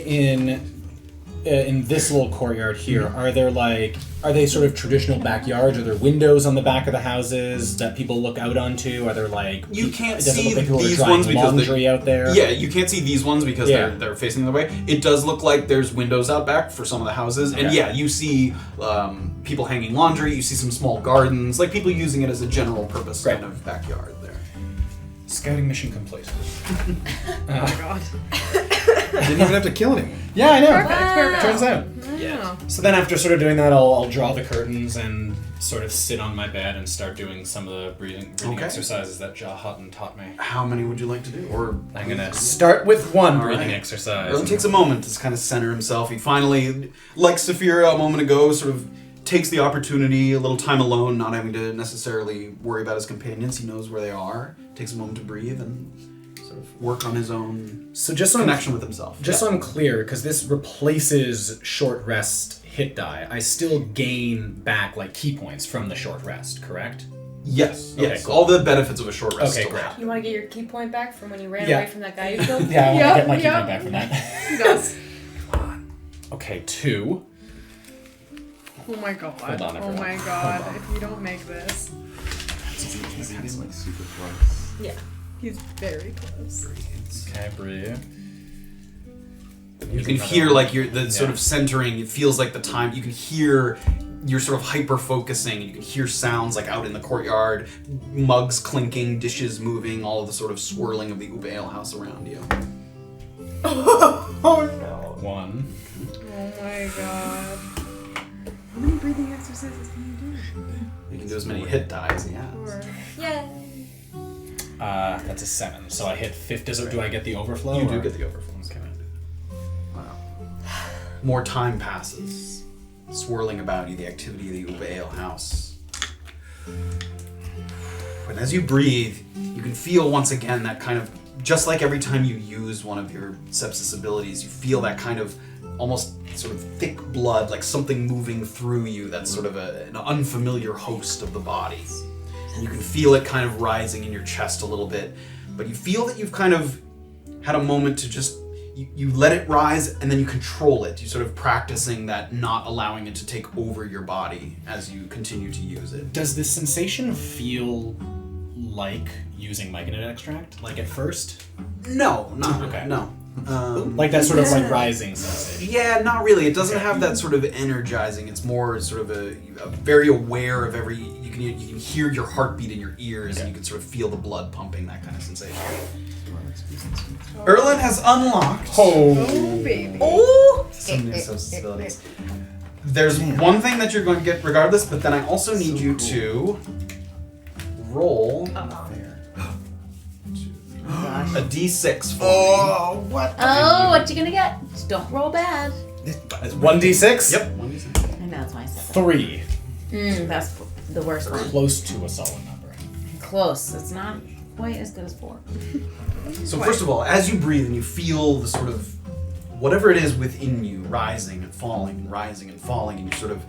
in this little courtyard here, are they sort of traditional backyards? Are there windows on the back of the houses that people look out onto? Are there like You can't does it see look like people are these drying ones because laundry out there? Yeah, you can't see these ones because Yeah. they're facing the other way. It does look like there's windows out back for some of the houses, and Okay. yeah, you see people hanging laundry. You see some small gardens, like people using it as a general purpose Right. kind of backyard there. Scouting mission complete. Oh my god. Didn't even have to kill anyone. Yeah, I know. Perfect. Turns out. Yeah. So then after sort of doing that, I'll draw the curtains and sort of sit on my bed and start doing some of the breathing Okay. exercises that Ja Hutton taught me. How many would you like to do? Or I'm gonna start with one All breathing right. exercise. It only takes a moment to kind of center himself. He finally, like Safira a moment ago, sort of takes the opportunity, a little time alone, not having to necessarily worry about his companions. He knows where they are. Takes a moment to breathe and sort of work on his own So just so connection with himself. so I'm clear, because this replaces short rest hit die, I still gain back like key points from the short rest, correct? Yes, Okay, yes. cool. All the benefits of a short rest Okay, still great. happen. You want to get your key point back from when you ran Yeah. away from that guy you killed? Yeah, I want Yeah, to get my key yeah. point back from that. He does. Okay, 2. Oh my god. Hold on, I oh forgot. my god. If you don't make this. Is he getting like super close? Yeah. He's very close. Okay, Brie. You can hear like the sort of centering. It feels like the time. You can hear you're sort of hyper focusing. You can hear sounds like out in the courtyard, mugs clinking, dishes moving, all of the sort of swirling of the Uba Ale House around you. Oh no. 1. Oh my god. How many breathing exercises can you do? You can do as many hit die as he has. Or Yay. That's a 7. So I hit 50. Do I get the overflow? You do or- get the overflow. Okay. Wow. More time passes, swirling about you, the activity of the Uba Ale House. And as you breathe, you can feel once again that kind of, just like every time you use one of your sepsis abilities, you feel that kind of almost sort of thick blood, like something moving through you that's sort of an unfamiliar host of the body. And you can feel it kind of rising in your chest a little bit, but you feel that you've kind of had a moment to just, you let it rise and then you control it. You're sort of practicing that, not allowing it to take over your body as you continue to use it. Does this sensation feel like using myconid extract? Like at first? No, not Okay. no. Like that sort of like rising sensation? Yeah, not really. It doesn't have that sort of energizing. It's more sort of a very aware of every. You can hear your heartbeat in your ears, and you can sort of feel the blood pumping. That kind of sensation. Erland has unlocked. oh baby. Oh! Some new sepsis abilities. There's one thing that you're going to get regardless, but then I also need you to roll a d6 for me. Oh, what? Oh, what you gonna get? Just don't roll bad. 1d6? Yep. 1d6. I know, that's why I said 3. that. That's the worst one. Close to a solid number. Close. It's not quite as good as 4. So first of all, as you breathe and you feel the sort of whatever it is within you rising and falling, rising and falling, and you sort of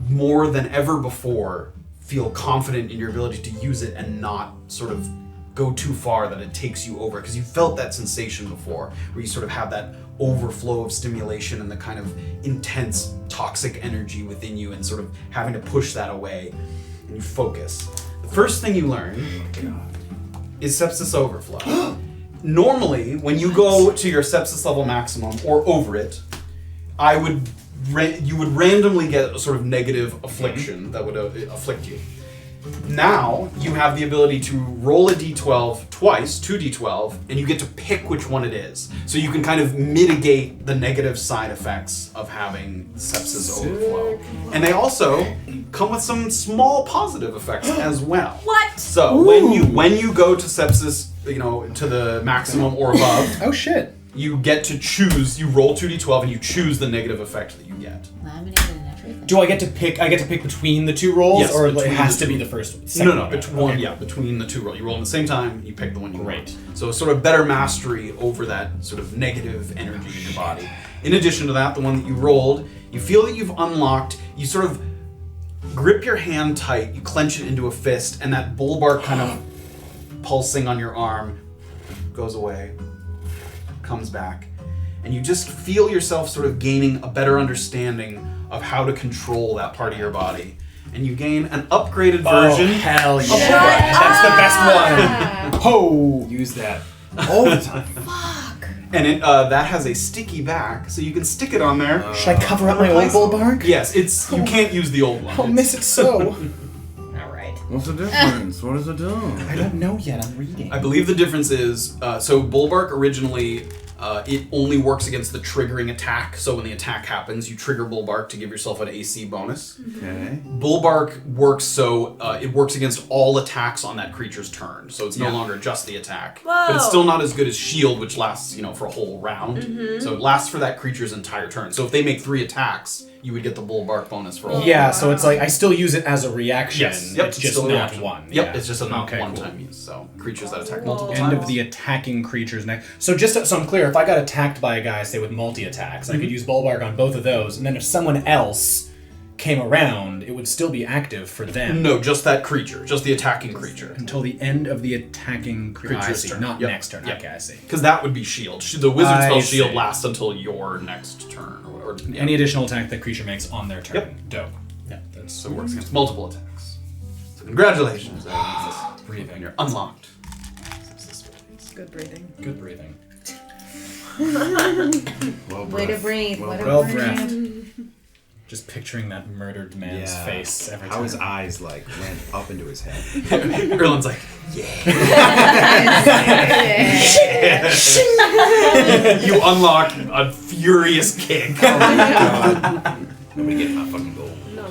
more than ever before feel confident in your ability to use it and not sort of go too far that it takes you over, because you felt that sensation before where you sort of have that overflow of stimulation and the kind of intense toxic energy within you and sort of having to push that away, and you focus. The first thing you learn is Sepsis Overflow. Normally, when you go to your sepsis level maximum or over it, you would randomly get a sort of negative affliction that would afflict you. Now, you have the ability to roll a d12 twice, 2d12, and you get to pick which one it is. So you can kind of mitigate the negative side effects of having sepsis overflow. And they also come with some small positive effects as well. What? So when you go to sepsis, to the maximum or above, Oh shit. you get to choose, you roll 2d12 and you choose the negative effect that you get. Laminated and everything. Do I get to pick? I get to pick between the two rolls, Yes, or it between has the to be two. the first? No, second one? Okay. between the two rolls. You roll at the same time, you pick the one you Great. want. So sort of better mastery over that sort of negative energy in your body. In addition to that, the one that you rolled, you feel that you've unlocked, you sort of grip your hand tight, you clench it into a fist, and that bull bark kind of pulsing on your arm goes away, comes back, and you just feel yourself sort of gaining a better understanding of how to control that part of your body. And you gain an upgraded version. Oh, hell yeah. Shut That's the best one. Ho! Use that all the time. And it that has a sticky back, so you can stick it on there. Should I cover up my old bull bark? Yes, you can't use the old one. I'll miss it so. Alright. What's the difference? What does it do? I don't know yet. I'm reading. I believe the difference is, so Bullbark originally, it only works against the triggering attack. So when the attack happens, you trigger Bullbark to give yourself an AC bonus. Okay. Bullbark works so it works against all attacks on that creature's turn. So it's no longer just the attack. But it's Whoa. still not as good as Shield, which lasts, for a whole round. So it lasts for that creature's entire turn. So if they make 3 attacks, you would get the Bullbark bonus for all. Yeah, so it's like I still use it as a reaction. Yes. Yep. It's just still a not reaction. one. Yep. Yeah. It's just a not Okay, one-time cool. use. So creatures that attack multiple End times. of the attacking creature's neck. So so I'm clear, if I got attacked by a guy, say with multi-attacks, I could use Bullbark on both of those, and then if someone else came around, it would still be active for them. No, just that creature, just the attacking creature. Until the end of the attacking Creature's I see, turn. not Yep. next turn. Yep. Okay, I see. Because that would be shield. The wizard I spell shield see. lasts until your next turn. Or Any additional attack that creature makes on their turn. Yep. Dope. Yeah, that's So it works against multiple attacks. So congratulations. breathing. And you're unlocked. Good breathing. Good breathing. Well Way to breathed. breathe. Well Way to Well breathe. breathed. Just picturing that murdered man's face every time. How his eyes like went up into his head. Erland's like, you unlock a furious kick. I'm gonna get my fucking gold. No.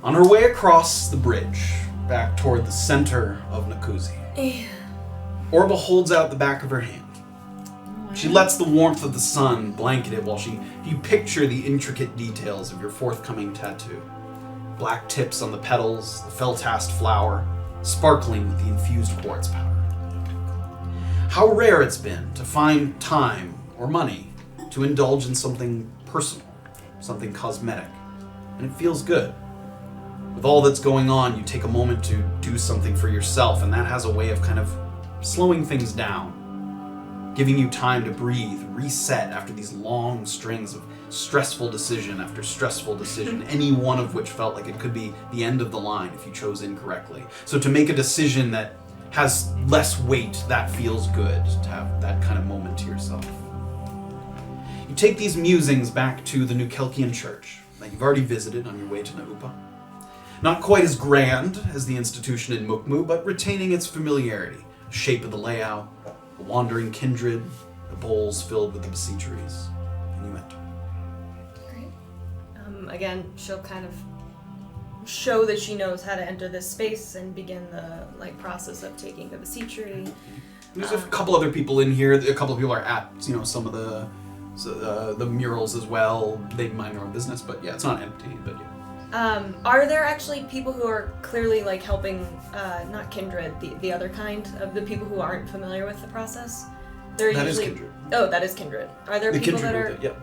On her way across the bridge, back toward the center of Nakuzi, Orba holds out the back of her hand. She lets the warmth of the sun blanket it while you picture the intricate details of your forthcoming tattoo. Black tips on the petals, the feltast flower, sparkling with the infused quartz powder. How rare it's been to find time or money to indulge in something personal, something cosmetic, and it feels good. With all that's going on, you take a moment to do something for yourself, and that has a way of kind of slowing things down, giving you time to breathe, reset after these long strings of stressful decision after stressful decision, any one of which felt like it could be the end of the line if you chose incorrectly. So to make a decision that has less weight, that feels good, to have that kind of moment to yourself. You take these musings back to the New Kelkian church that you've already visited on your way to Naupa. Not quite as grand as the institution in Mukmu, but retaining its familiarity, shape of the layout, the wandering kindred, the bowls filled with the beseecheries, and you enter. Great. Again, she'll kind of show that she knows how to enter this space and begin the process of taking the beseechery. There's a couple other people in here. A couple of people are at some of the murals as well. They mind their own business, but yeah, it's not empty. But yeah. Are there actually people who are clearly helping, not kindred, the other kind of the people who aren't familiar with the process? They're That usually, is kindred. Oh, that is kindred. Are there The people that kindred are with it,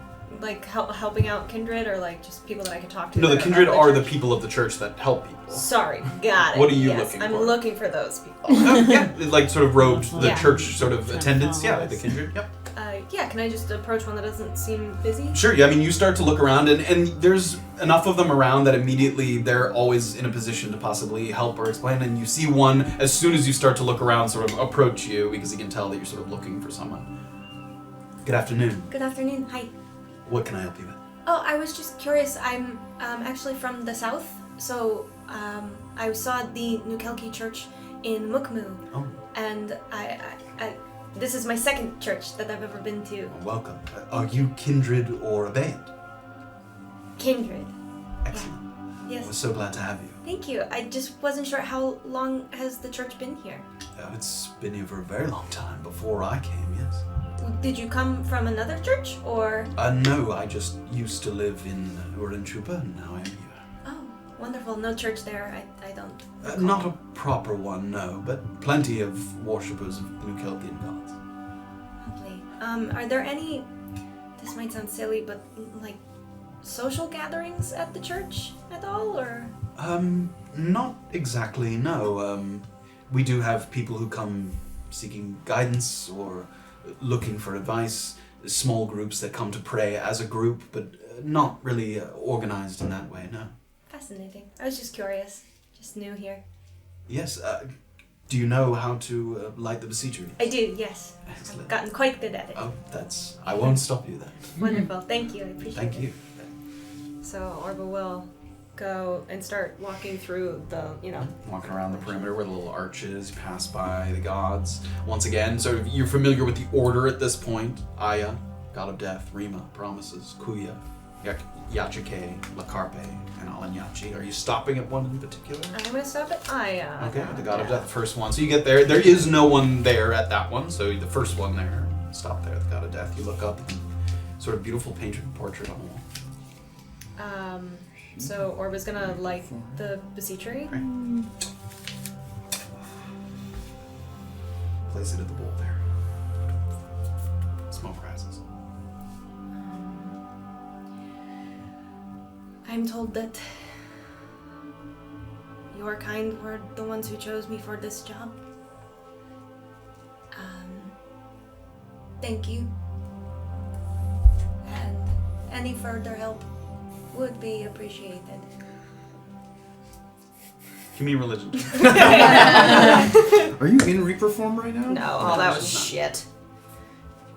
yeah. helping out kindred, or just people that I can talk to? No, the that kindred of are the church? people of the church that help people. Sorry, got it. What are you yes, looking I'm for? looking for those people. Yeah, sort of robed, the Yeah. church sort of attendants. Yeah, the kindred. Yep. Yeah, can I just approach one that doesn't seem busy? Sure, yeah, I mean, you start to look around, and there's enough of them around that immediately they're always in a position to possibly help or explain, and you see one, as soon as you start to look around, sort of approach you, because he can tell that you're sort of looking for someone. Good afternoon. Good afternoon. Hi. What can I help you with? Oh, I was just curious. I'm actually from the south, so I saw the New Kelki church in Mukmu, Oh, and I this is my second church that I've ever been to. welcome. Are you kindred or a band? Kindred. Excellent. We're Yes. so glad to have you. Thank you. I just wasn't sure how long has the church been here. It's been here for a very long time, before I came, yes. Did you come from another church, or? No, I just used to live in Uranchupa, and now I'm here. Oh, wonderful. No church there. I don't. recall. Not a proper one, no, but plenty of worshippers of New Kelkian gods. Lovely. Are there any? This might sound silly, but social gatherings at the church at all, or? Not exactly, no. We do have people who come seeking guidance or looking for advice, small groups that come to pray as a group, but not really organized in that way, no. Fascinating. I was just curious. Just new here. Yes, do you know how to light the beseechery? I do, yes. Excellent. I've gotten quite good at it. Oh, I won't stop you then. Wonderful. Thank you. I appreciate it. Thank you. So Orba will go and start walking through the, Walking around the perimeter where the little arches, you pass by the gods. Once again, sort of, you're familiar with the order at this point. Aya, god of death, Rima, promises, Kuya, Yachike, Lacarpe, and Alanyachi. Are you stopping at one in particular? I'm going to stop at Aya. Okay, the god of death, first one. So you get there. There is no one there at that one, so the first one there. Stop there, the god of death. You look up, sort of beautiful painted portrait on the wall. So Orba's going to light the beseechery. Place it at the bowl there. Smoke rises. I'm told that your kind were the ones who chose me for this job. Thank you. And any further help would be appreciated. Give me religion. Are you in Reaper form right now? No, all that was she's not. shit.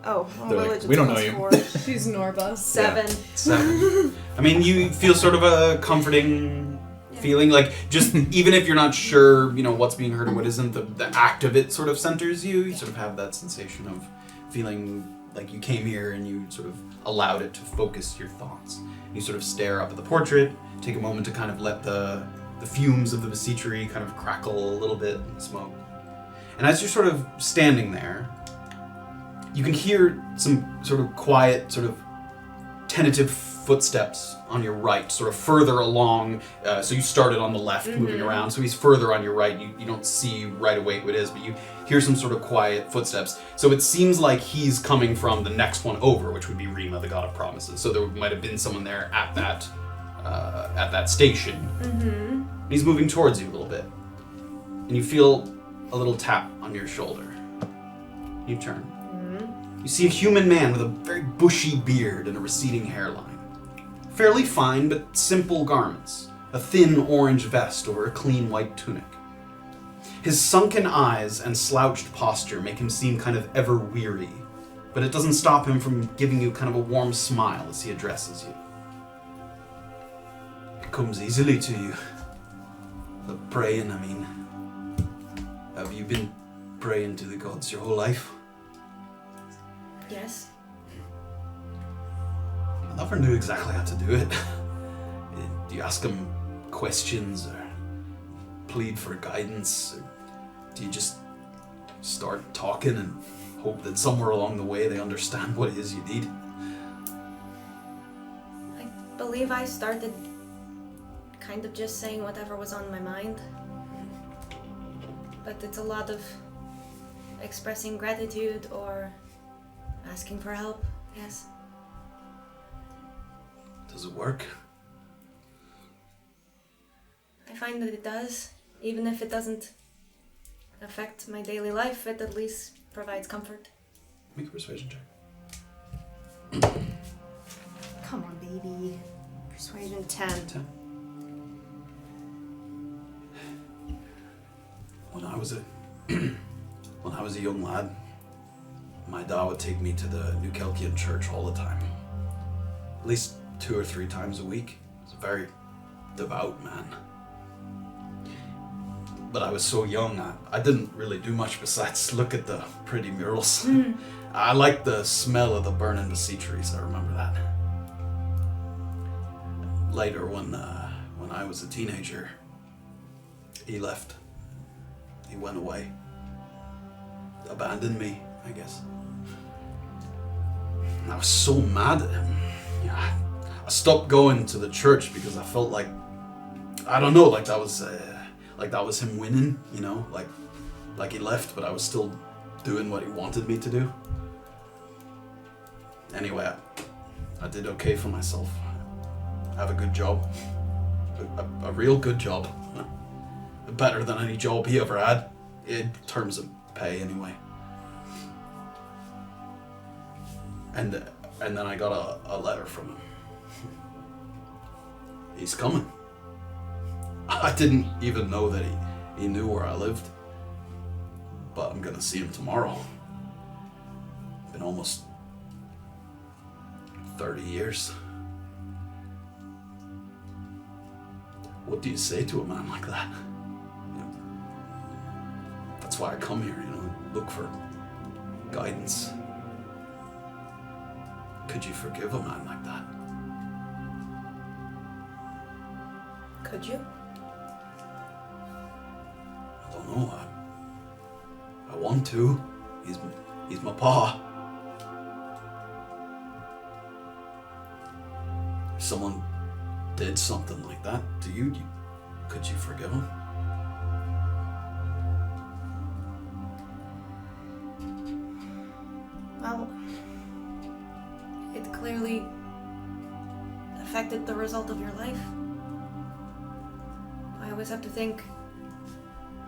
Oh, They're like, religion's "We don't know plus you." 4. She's Norba. 7. 7. I mean, you feel sort of a comforting feeling, like just even if you're not sure, what's being heard or what isn't, the act of it sort of centers you. You sort of have that sensation of feeling like you came here and you sort of allowed it to focus your thoughts. You sort of stare up at the portrait, take a moment to kind of let the fumes of the beseachery kind of crackle a little bit and smoke. And as you're sort of standing there, you can hear some sort of quiet, sort of tentative footsteps on your right, sort of further along. So you started on the left, moving around. So he's further on your right. You don't see right away who it is, but you hear some sort of quiet footsteps. So it seems like he's coming from the next one over, which would be Rima, the god of promises. So there might have been someone there at that station. Mm-hmm. He's moving towards you a little bit, and you feel a little tap on your shoulder. You turn. You see a human man with a very bushy beard and a receding hairline. Fairly fine but simple garments, a thin orange vest over a clean white tunic. His sunken eyes and slouched posture make him seem kind of ever weary, but it doesn't stop him from giving you kind of a warm smile as he addresses you. It comes easily to you. The praying, I mean. Have you been praying to the gods your whole life? Yes. I never knew exactly how to do it. Do you ask them questions or plead for guidance? Or do you just start talking and hope that somewhere along the way they understand what it is you need? I believe I started kind of just saying whatever was on my mind. But it's a lot of expressing gratitude or asking for help, yes. Does it work? I find that it does. Even if it doesn't affect my daily life, it at least provides comfort. Make a persuasion check. Come on, baby. Persuasion 10. 10. When I was a young lad, my dad would take me to the New Kelkian church all the time. At least 2 or 3 times a week. He's a very devout man. But I was so young, I didn't really do much besides look at the pretty murals. I liked the smell of the burning beseacheries, I remember that. Later, when I was a teenager, he left. He went away. Abandoned me, I guess. And I was so mad at him. Yeah, I stopped going to the church because I felt like, I don't know, like that was him winning, like he left, but I was still doing what he wanted me to do. Anyway, I did okay for myself. I have a good job, a real good job, better than any job he ever had, in terms of pay anyway. And then I got a letter from him. He's coming. I didn't even know that he knew where I lived. But I'm gonna see him tomorrow. Been almost 30 years. What do you say to a man like that? That's why I come here, look for guidance. Could you forgive a man like that? Could you? I don't know. I want to. He's my pa. If someone did something like that to you, could you forgive him? Well, it clearly affected the result of your life. I always have to think,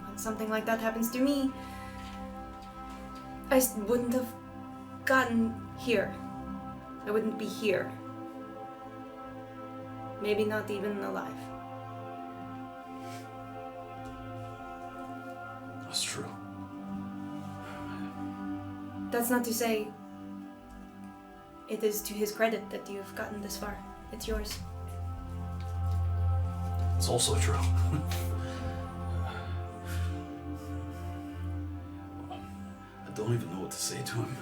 when something like that happens to me, I wouldn't have gotten here. I wouldn't be here. Maybe not even alive. That's not to say it is to his credit that you've gotten this far. It's yours. It's also true. I don't even know what to say to him.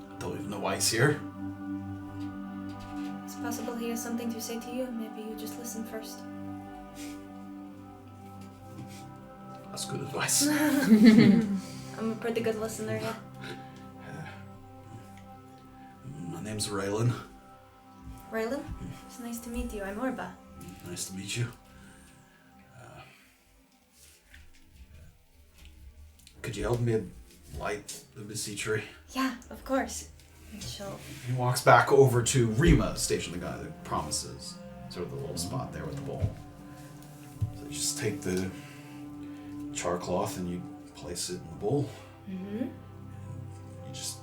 I don't even know why he's here. It's possible he has something to say to you. Maybe you just listen first. That's good advice. I'm a pretty good listener, yeah. My name's Raylan. Raylan? It's nice to meet you. I'm Orba. Nice to meet you. Could you help me light the beseechery? Yeah, of course. She'll... He walks back over to Rima, station the guy that promises. Sort of the little spot there with the bowl. So you just take the char cloth and you place it in the bowl. Mm-hmm. You just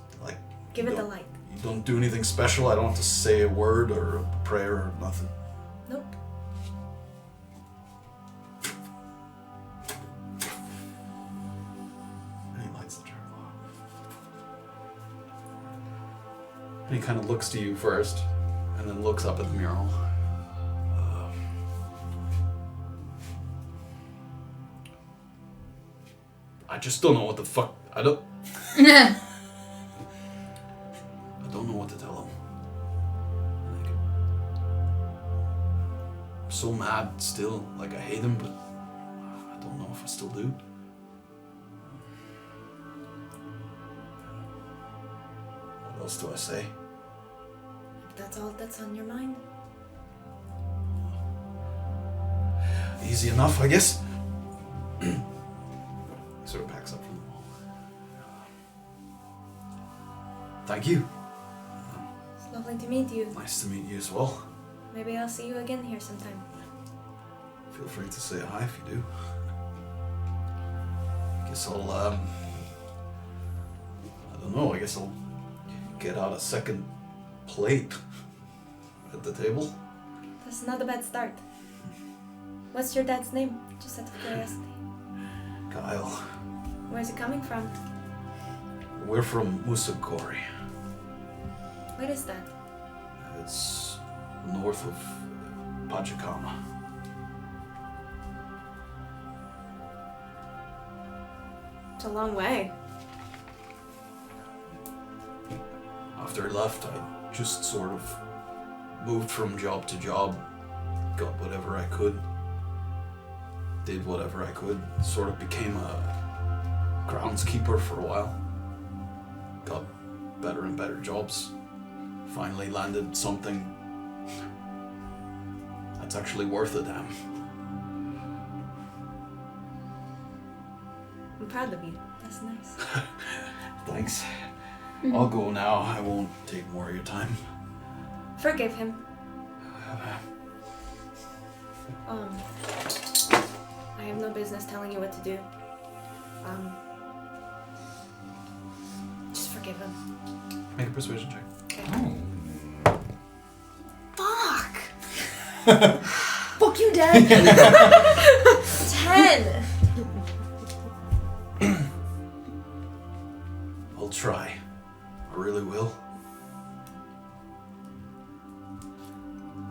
Give it the light. You don't do anything special. I don't have to say a word or a prayer or nothing. Nope. And he lights the char cloth. And he kind of looks to you first, and then looks up at the mural. I just don't know what the fuck. I don't know what to tell him. I'm so mad still. I hate him, but I don't know if I still do. What else do I say? That's all that's on your mind. Easy enough, I guess. Sort of backs up from the wall. Thank you. It's lovely to meet you. Nice to meet you as well. Maybe I'll see you again here sometime. Feel free to say hi if you do. I guess I'll, I don't know, I guess I'll get out a second plate at the table. That's not a bad start. What's your dad's name? Just out of curiosity. Kyle. Where's it coming from? We're from Musagori. Where is that? It's north of Pachacama. It's a long way. After I left, I just sort of moved from job to job, got whatever I could, did whatever I could, sort of became a groundskeeper for a while, got better and better jobs, finally landed something that's actually worth a damn. I'm proud of you. That's nice. Thanks. I'll go now. I won't take more of your time. Forgive him. I have no business telling you what to do. Just forgive him. Make a persuasion check. Okay. Fuck! Fuck you, Dad! 10! I'll try. I really will.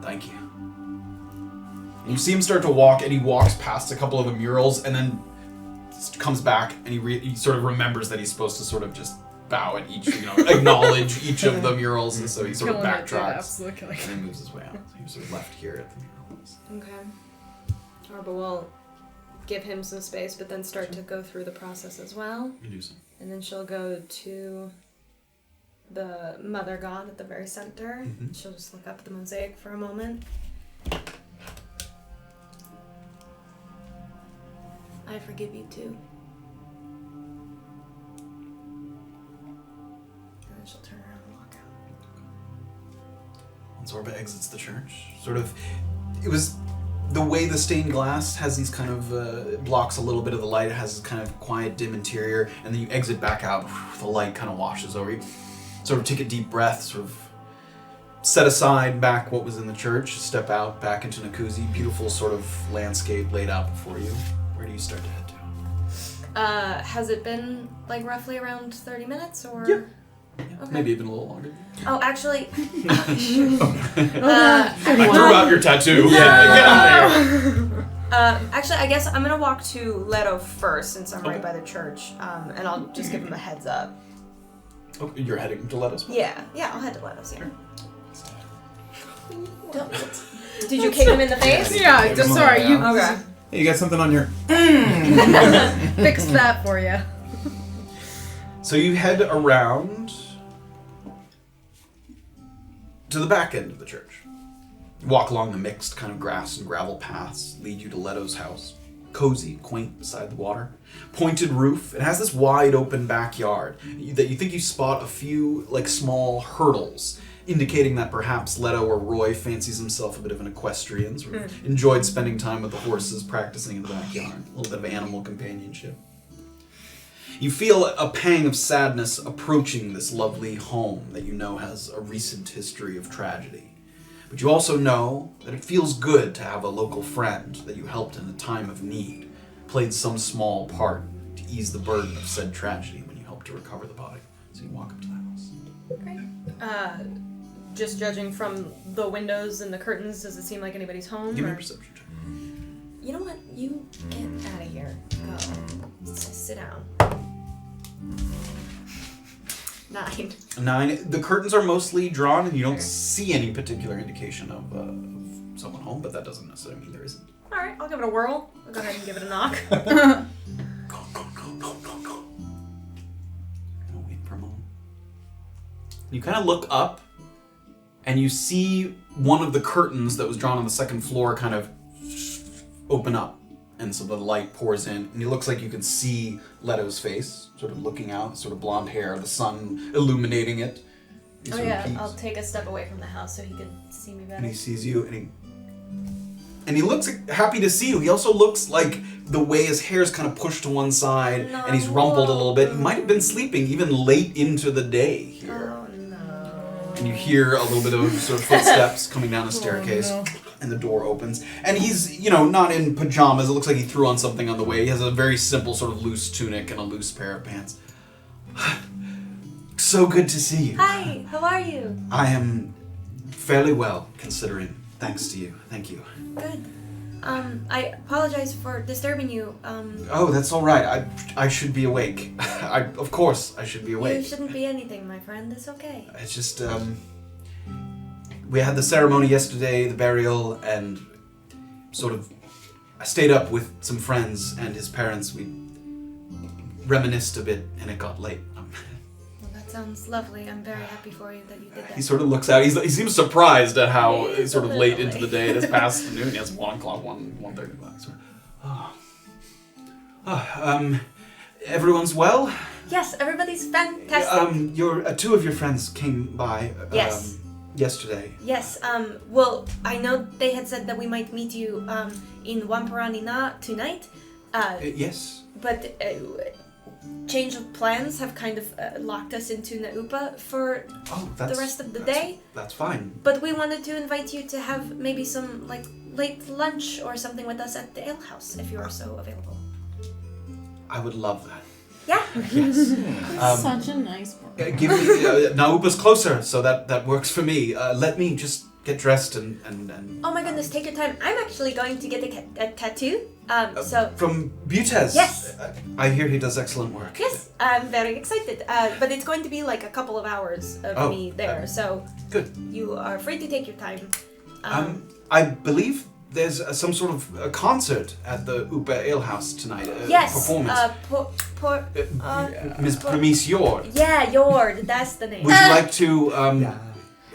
Thank you. And you see him start to walk, and he walks past a couple of the murals, and then comes back, and he sort of remembers that he's supposed to sort of just bow at each, acknowledge each of the murals, and so he sort of backtracks, absolutely. and then moves his way out. So he was sort of left here at the murals. Okay. Orba will give him some space, but then start to go through the process as well. You do so. And then she'll go to the mother god at the very center. Mhm. She'll just look up at the mosaic for a moment. I forgive you too. And then she'll turn around and walk out. Once Orba exits the church, it was the way the stained glass has these kind of blocks a little bit of the light. It has this kind of quiet, dim interior, and then you exit back out. The light kind of washes over you. Sort of take a deep breath, sort of set aside back what was in the church, step out back into Nakuzi. Beautiful sort of landscape laid out before you. Where do you start to head to? Has it been like roughly around 30 minutes or? Yeah. Okay. Maybe even a little longer. Oh, actually. I threw out your tattoo. No. Yeah, get out there. Actually, I guess I'm gonna walk to Leto first since I'm right by the church, and I'll just give him a heads up. Okay, you're heading to Leto's. Yeah, I'll head to Leto's here. Did you kick him in the face? Yeah, sorry, you Okay. Hey, you got something on your... fixed that for you. So you head around to the back end of the church. You walk along the mixed kind of grass and gravel paths, lead you to Leto's house. Cozy, quaint, beside the water. Pointed roof. It has this wide open backyard that you think you spot a few like small hurdles, indicating that perhaps Leto or Roy fancies himself a bit of an equestrian, sort of enjoyed spending time with the horses, practicing in the backyard. A little bit of animal companionship. You feel a pang of sadness approaching this lovely home that you know has a recent history of tragedy. But you also know that it feels good to have a local friend that you helped in a time of need, played some small part to ease the burden of said tragedy when you helped to recover the body. So you walk up to the house. Great. Just judging from the windows and the curtains, does it seem like anybody's home? Give me a or- perception check. You know what? You get out of here. Go. Sit down. 9. 9. The curtains are mostly drawn and you don't see any particular indication of someone home, but that doesn't necessarily mean there isn't. All right, I'll give it a whirl. I'll go ahead and give it a knock. Go. Wait for a moment. You kind of look up and you see one of the curtains that was drawn on the second floor kind of open up. And so the light pours in, and it looks like you can see Leto's face, sort of looking out, sort of blonde hair, the sun illuminating it. He sort of peeks, I'll take a step away from the house so he can see me and better. he sees you, and he looks happy to see you. He also looks like the way his hair's kind of pushed to one side, and he's rumpled a little bit. He might have been sleeping even late into the day here. Oh no. And you hear a little bit of sort of footsteps coming down a staircase. And the door opens. And he's, not in pajamas. It looks like he threw on something on the way. He has a very simple sort of loose tunic and a loose pair of pants. So good to see you. Hi, how are you? I am fairly well, considering. Thanks to you. Thank you. Good. I apologize for disturbing you. Oh, that's all right. I should be awake. Of course, I should be awake. You shouldn't be anything, my friend. It's okay. It's just, we had the ceremony yesterday, the burial, and I stayed up with some friends and his parents. We reminisced a bit, and it got late. Well, that sounds lovely. I'm very happy for you that you did that. He sort of looks out. He seems surprised at how sort of late into the day it is past noon. He has 1 o'clock, 1:30 o'clock. Everyone's well? Yes, everybody's fantastic. Two of your friends came by. Yes. Yesterday. Yes, well, I know they had said that we might meet you, in Wamparani tonight. Yes. But, change of plans have kind of locked us into Naupa for the rest of the day. That's fine. But we wanted to invite you to have maybe some, late lunch or something with us at the ale house, if you are so available. I would love that. Yeah? Yes. Such a nice word. Give me Naupa's closer, so that works for me. Let me just get dressed and. Oh my goodness, take your time. I'm actually going to get a tattoo. So. From Butez. Yes. I hear he does excellent work. Yes, I'm very excited. But it's going to be like a couple of hours of me there, so. Good. You are free to take your time. I believe there's some sort of a concert at the Upa Ale House tonight. Yes. Performance. Ms. Por- Premise Yord. Yeah, Yord. That's the name. Would you like to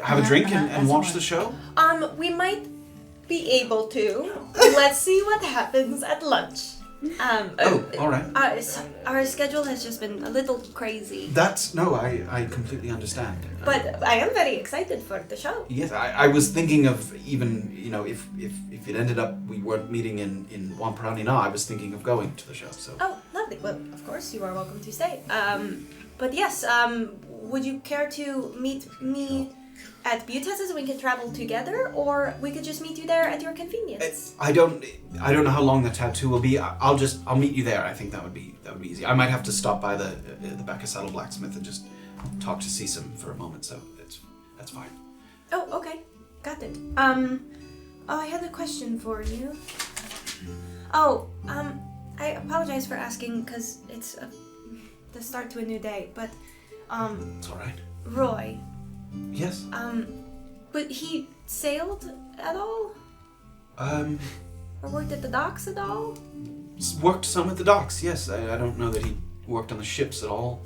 have a drink and that's watch all the show? We might be able to. Let's see what happens at lunch. All right. Our schedule has just been a little crazy. I completely understand. But I am very excited for the show. Yes, I was thinking of even, if it ended up we weren't meeting in Wamparani, I was thinking of going to the show, so. Oh, lovely. Well, of course, you are welcome to stay. But yes, would you care to meet me at Butez's and we can travel together, or we could just meet you there at your convenience. I don't know how long the tattoo will be. I'll meet you there. I think that would be easy. I might have to stop by the back of Saddle Blacksmith and just talk to Seesum for a moment. So that's fine. Oh, okay, got it. I had a question for you. Oh, I apologize for asking because it's the start to a new day, but It's all right. Roy. Yes. But he sailed at all? Or worked at the docks at all? Worked some at the docks. Yes. I don't know that he worked on the ships at all.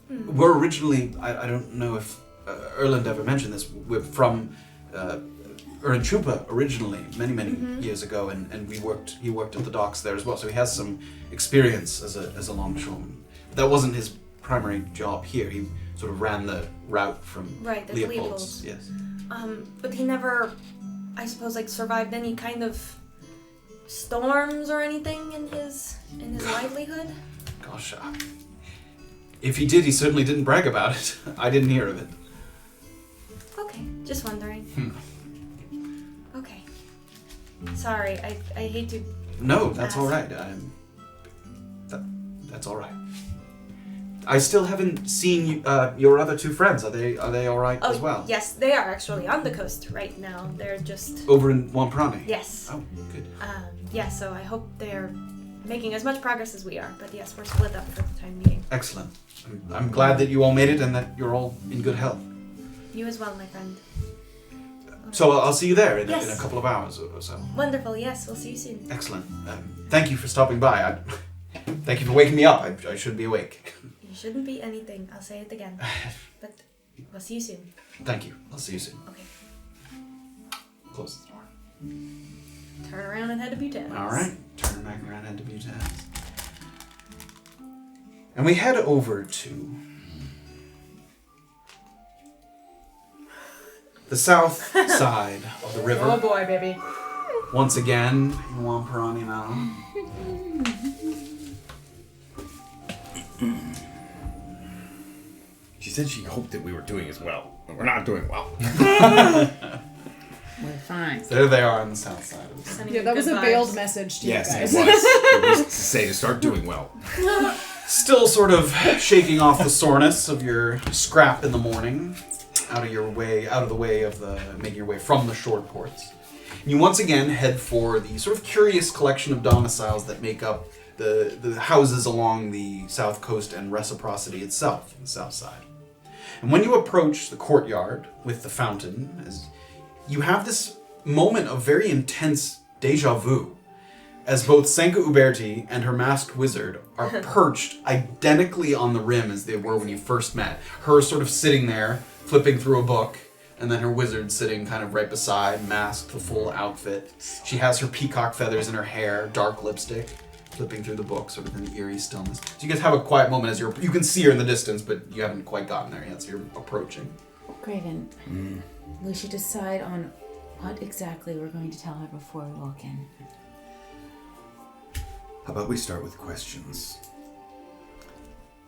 We're originally. I don't know if Erland ever mentioned this. We're from Ernchupa originally, many years ago, and he worked at the docks there as well. So he has some experience as a longshoreman. But that wasn't his primary job here. He sort of ran the route from Leopold's. Yes. But he never, I suppose, like survived any kind of storms or anything in his livelihood. Gosh, if he did, he certainly didn't brag about it. I didn't hear of it. Okay, just wondering. Okay. Sorry, I hate to. No, that's all right. That's all right. I still haven't seen your other two friends. Are they all right as well? Yes, they are actually on the coast right now. They're just over in Wamprani. Yes. Oh, good. Yeah. So I hope they're making as much progress as we are. But yes, we're split up for the time being. Excellent. I'm glad that you all made it and that you're all in good health. You as well, my friend. So I'll see you there in Yes. a couple of hours or so. Wonderful. Yes, we'll see you soon. Excellent. Thank you for stopping by. Thank you for waking me up. I should be awake. You shouldn't be anything. I'll say it again. But we'll see you soon. Thank you. I'll see you soon. Okay. Close the door. Turn around and head to Butez. All right. Turn back around, head to Butez. And we head over to the south side of the river. Oh boy, baby. Once again, in Wamparani now. She said she hoped that we were doing as well, but we're not doing well. We're fine. There they are on the south side of the river. Yeah, that was a veiled message to Yes, you it guys. was. It was to say to start doing well. Still sort of shaking off the soreness of your scrap in the morning, making your way from the shore ports. And you once again head for the sort of curious collection of domiciles that make up the houses along the south coast and Reciprocity itself, on the south side. And when you approach the courtyard with the fountain, you have this moment of very intense deja vu, as both Senka Uberti and her masked wizard are perched identically on the rim as they were when you first met. Her sort of sitting there, flipping through a book, and then her wizard sitting kind of right beside, masked, the full outfit. She has her peacock feathers in her hair, dark lipstick, flipping through the book, sort of in the eerie stillness. So you guys have a quiet moment as you can see her in the distance, but you haven't quite gotten there yet, so you're approaching. Graven, we should decide on what exactly we're going to tell her before we walk in. How about we start with questions?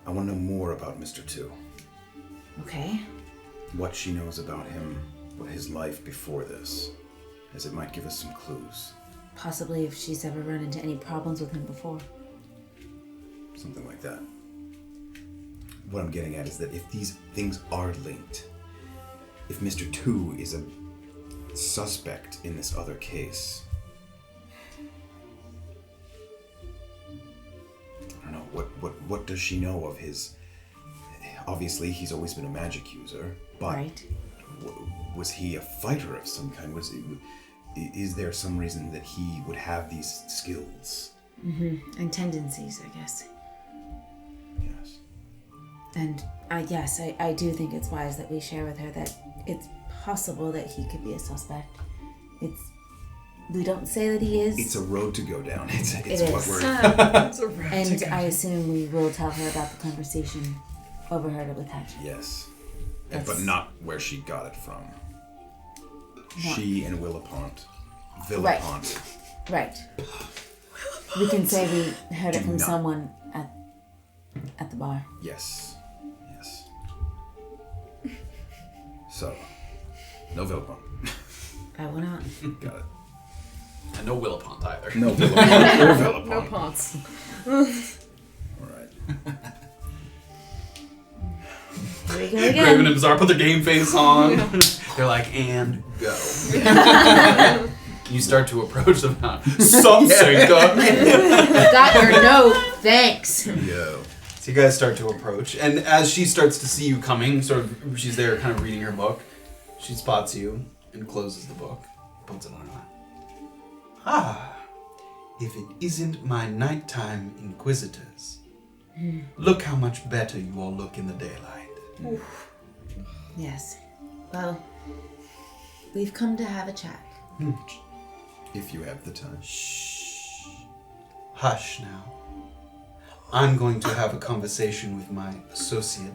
I want to know more about Mr. 2. Okay. What she knows about him, what his life before this, as it might give us some clues. Possibly if she's ever run into any problems with him before. Something like that. What I'm getting at is that if these things are linked, if Mr. 2 is a suspect in this other case, I don't know, what does she know of his... Obviously, he's always been a magic user, but right. Was he a fighter of some kind? Is there some reason that he would have these skills? Mm-hmm. And tendencies, I guess. Yes. And yes, I do think it's wise that we share with her that it's possible that he could be a suspect. We don't say that he is. It's a road to go down. It's It what is. we're... It's a road And to go. I assume we will tell her about the conversation overheard it with Hatchet. Yes. That's- But not where she got it from. Not- She and Villapont. Right. We can say we heard it Do from not. someone at the bar. Yes. So, No Villapont. I will not. Got it. And no Willipont either. No Villapont or Villapont. No parts. Alright. Here we go Graven again. and Beezaura put their game face on. They're like, and go. You start to approach them now. Sup, Senka? Got your note. Thanks. Yo. So you guys start to approach, and as she starts to see you coming, sort of, she's there kind of reading her book, she spots you and closes the book, puts it on her lap. Ah, if it isn't my nighttime inquisitors. Look how much better you all look in the daylight. Yes. Well, we've come to have a chat. If you have the time. Shh. Hush now. I'm going to have a conversation with my associate,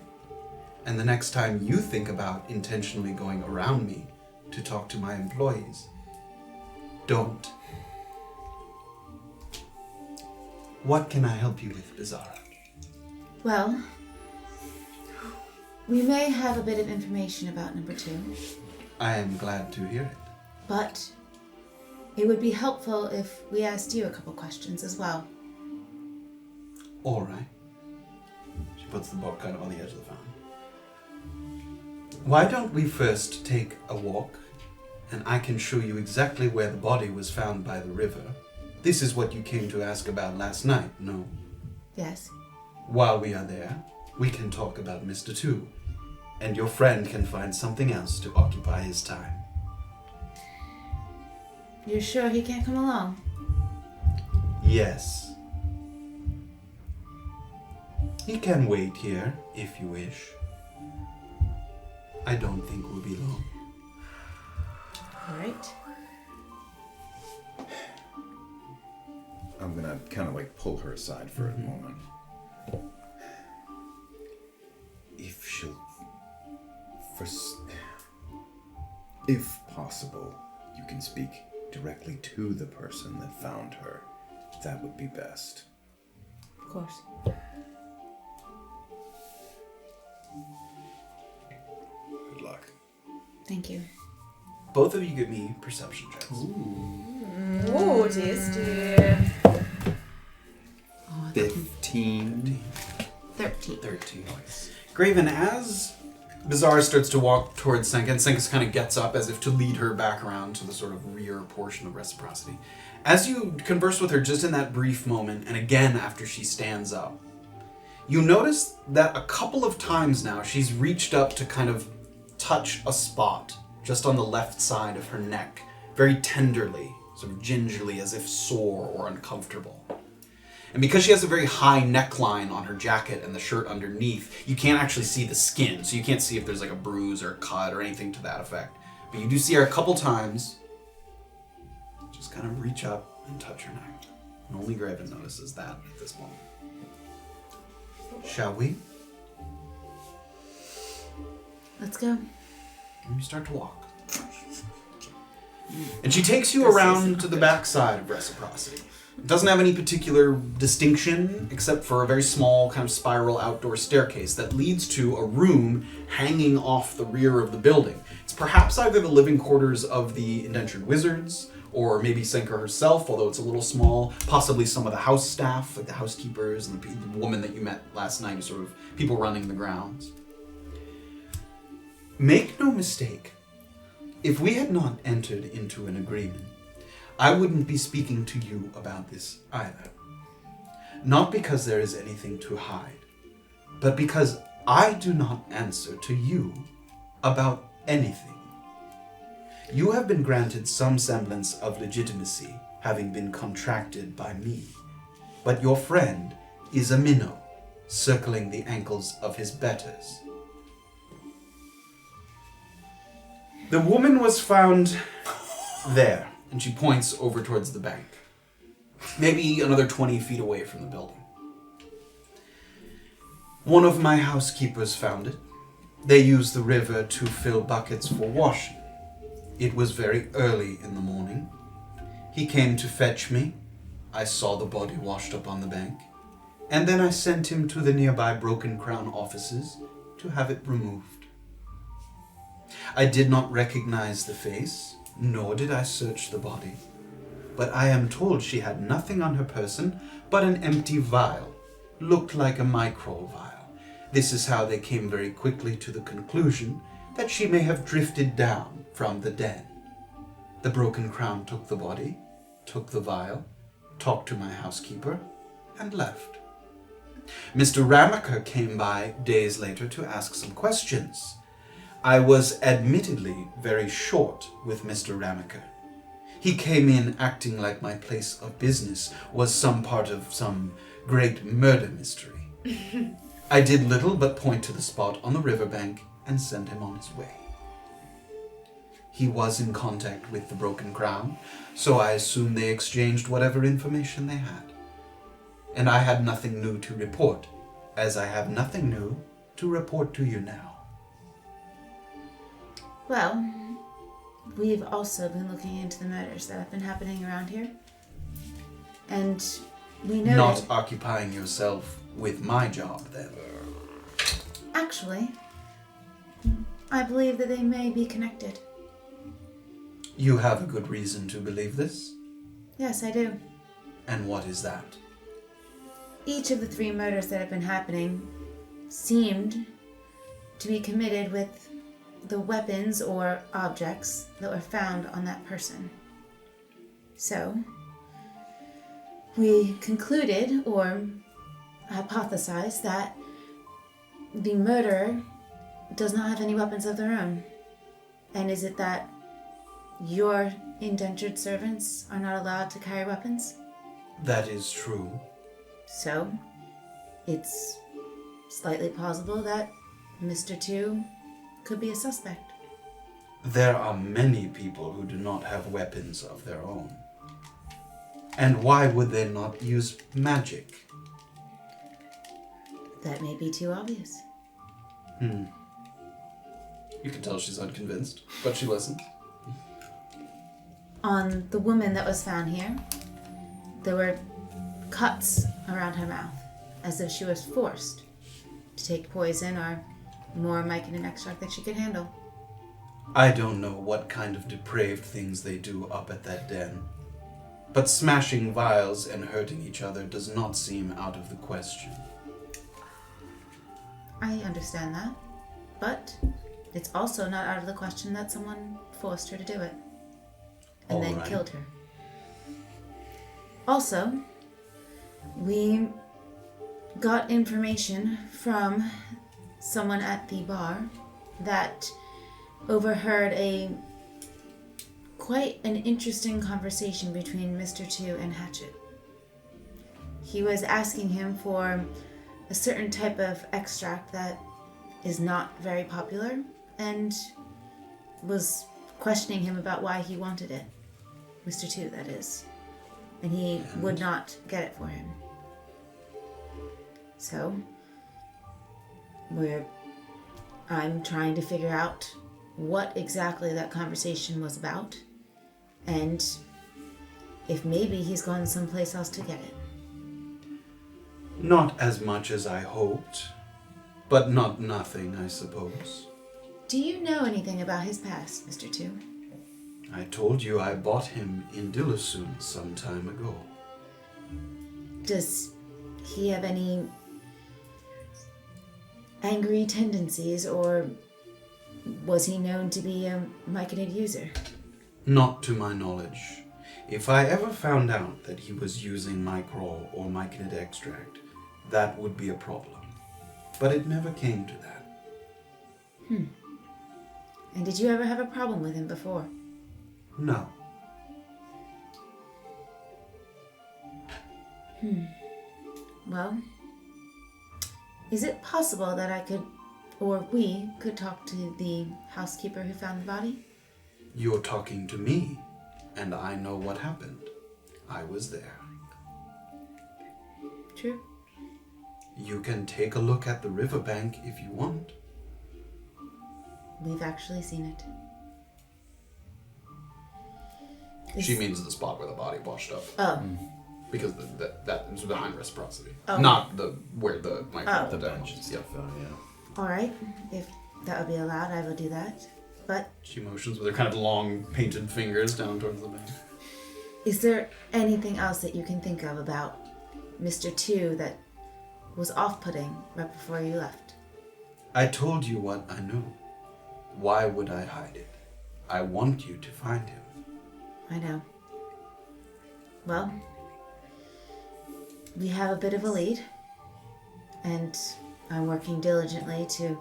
and the next time you think about intentionally going around me to talk to my employees, don't. What can I help you with, Beezaura? Well, we may have a bit of information about number 2, I am glad to hear it. but it would be helpful if we asked you a couple questions as well. All right. She puts the book kind of on the edge of the fountain. Why don't we first take a walk, and I can show you exactly where the body was found by the river. This is what you came to ask about last night, no? Yes. While we are there, we can talk about Mr. 2, and your friend can find something else to occupy his time. You're sure he can't come along? Yes. He can wait here, if you wish. I don't think we'll be long. All right. I'm gonna kind of like pull her aside for a moment. If she'll... If possible, you can speak directly to the person that found her. That would be best. Of course. Good luck. Thank you. Both of you give me perception checks. Ooh, tasty. Oh, 15. 13. 13. Graven, as Beezaura starts to walk towards Senka, and Senka kind of gets up as if to lead her back around to the sort of rear portion of reciprocity. As you converse with her just in that brief moment, and again after she stands up, you notice that a couple of times now she's reached up to kind of touch a spot just on the left side of her neck, very tenderly, sort of gingerly, as if sore or uncomfortable. And because she has a very high neckline on her jacket and the shirt underneath, you can't actually see the skin, so you can't see if there's like a bruise or a cut or anything to that effect. But you do see her a couple times just kind of reach up and touch her neck. And only Graven notices that at this moment. Shall we? Let's go. And you start to walk. And she takes you around to the backside of Reciprocity. It doesn't have any particular distinction except for a very small kind of spiral outdoor staircase that leads to a room hanging off the rear of the building. It's perhaps either the living quarters of the indentured wizards or maybe Senka herself, although it's a little small, possibly some of the house staff, like the housekeepers and the woman that you met last night, sort of people running the grounds. Make no mistake, if we had not entered into an agreement, I wouldn't be speaking to you about this either. Not because there is anything to hide, but because I do not answer to you about anything. You have been granted some semblance of legitimacy, having been contracted by me, but your friend is a minnow, circling the ankles of his betters. The woman was found there, and she points over towards the bank, maybe another 20 feet away from the building. One of my housekeepers found it. They used the river to fill buckets for washing. It was very early in the morning. He came to fetch me. I saw the body washed up on the bank, and then I sent him to the nearby Broken Crown offices to have it removed. I did not recognize the face, nor did I search the body. But I am told she had nothing on her person but an empty vial. Looked like a micro vial. This is how they came very quickly to the conclusion that she may have drifted down from the den. The Broken Crown took the body, took the vial, talked to my housekeeper, and left. Mr. Ramaker came by days later to ask some questions. I was admittedly very short with Mr. Ramaker. He came in acting like my place of business was some part of some great murder mystery. I did little but point to the spot on the riverbank and send him on his way. He was in contact with the Broken Crown, so I assume they exchanged whatever information they had. And I had nothing new to report, as I have nothing new to report to you now. Well, we've also been looking into the murders that have been happening around here. And we know Not occupying yourself with my job, then. Actually, I believe that they may be connected. You have a good reason to believe this? Yes, I do. And what is that? Each of the 3 murders that have been happening seemed to be committed with the weapons or objects that were found on that person. So, we concluded or hypothesized that the murderer does not have any weapons of their own. And is it that your indentured servants are not allowed to carry weapons? That is true. So, it's slightly plausible that Mr. 2 could be a suspect. There are many people who do not have weapons of their own. And why would they not use magic? That may be too obvious. You can tell she's unconvinced, but she listens. On the woman that was found here, there were cuts around her mouth, as if she was forced to take poison or more myconium extract than she could handle. I don't know what kind of depraved things they do up at that den, but smashing vials and hurting each other does not seem out of the question. I understand that, but it's also not out of the question that someone forced her to do it and then killed her. Also, we got information from someone at the bar that overheard quite an interesting conversation between Mr. 2 and Hatchet. He was asking him for a certain type of extract that is not very popular and was questioning him about why he wanted it. Mr. 2, that is. And he would not get it for him. So, I'm trying to figure out what exactly that conversation was about, and if maybe he's gone someplace else to get it. Not as much as I hoped, but not nothing, I suppose. Do you know anything about his past, Mr. 2? I told you I bought him in Dillasoon some time ago. Does he have any angry tendencies, or was he known to be a myconid user? Not to my knowledge. If I ever found out that he was using micro or myconid extract, that would be a problem. But it never came to that. And did you ever have a problem with him before? No. Well, is it possible that I could, or we could talk to the housekeeper who found the body? You're talking to me, and I know what happened. I was there. True. You can take a look at the riverbank if you want. We've actually seen it. She means the spot where the body washed up. Oh. Because that is behind reciprocity. Oh. Not where the Oh. dimensions. Yeah. All right. If that would be allowed, I will do that. But She motions with her kind of long painted fingers down towards the bank. is there anything else that you can think of about Mr. 2 that was off-putting right before you left? I told you what I knew. Why would I hide it? I want you to find him. I know. Well, we have a bit of a lead, and I'm working diligently to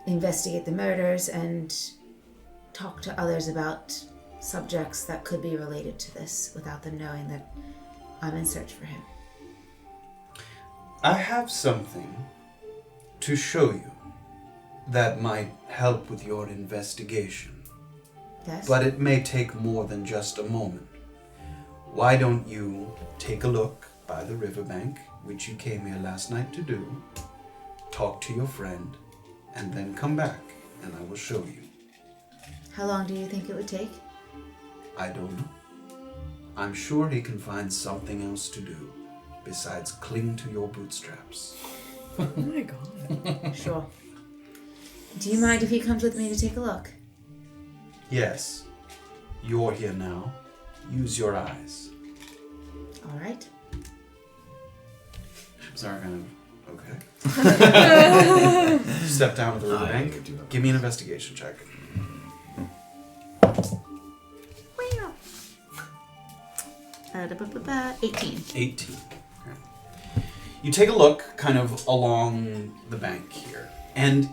investigate the murders and talk to others about subjects that could be related to this without them knowing that I'm in search for him. I have something to show you that might help with your investigation. Yes? But it may take more than just a moment. Why don't you take a look by the riverbank, which you came here last night to do, talk to your friend, and then come back, and I will show you. How long do you think it would take? I don't know. I'm sure he can find something else to do besides cling to your bootstraps. Oh my god. Sure. Do you mind if he comes with me to take a look? Yes, you're here now. Use your eyes. All right. Sorry, kind of. Okay. Step down to the riverbank. Give me an investigation check. 18. 18. Okay. You take a look kind of along the bank here. And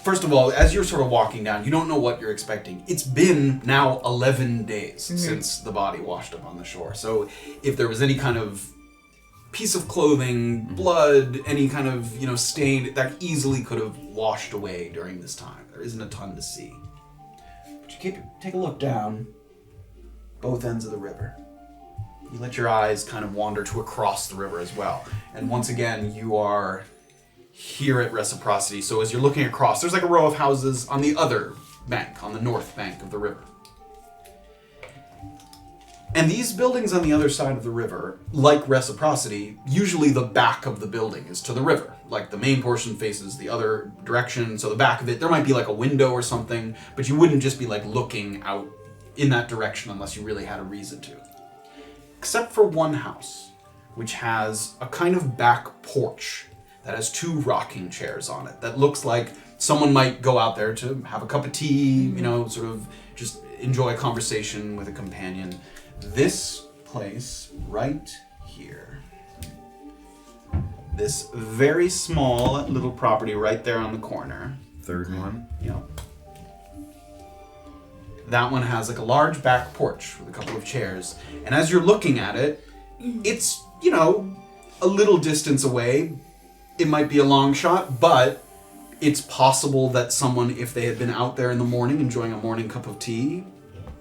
first of all, as you're sort of walking down, you don't know what you're expecting. It's been now 11 days since the body washed up on the shore. So if there was any kind of piece of clothing, blood, any kind of, stain, that easily could have washed away during this time. There isn't a ton to see. But you take a look down both ends of the river. You let your eyes kind of wander to across the river as well. And once again, you are here at Reciprocity. So as you're looking across, there's like a row of houses on the other bank, on the north bank of the river. And these buildings on the other side of the river, like Reciprocity, usually the back of the building is to the river. Like the main portion faces the other direction, so the back of it, there might be like a window or something, but you wouldn't just be like looking out in that direction unless you really had a reason to. Except for one house, which has a kind of back porch that has 2 rocking chairs on it that looks like someone might go out there to have a cup of tea, sort of just enjoy a conversation with a companion. This place right here, this very small little property right there on the corner. Third one. Yep. That one has like a large back porch with a couple of chairs. And as you're looking at it, it's, a little distance away. It might be a long shot, but it's possible that someone, if they had been out there in the morning enjoying a morning cup of tea,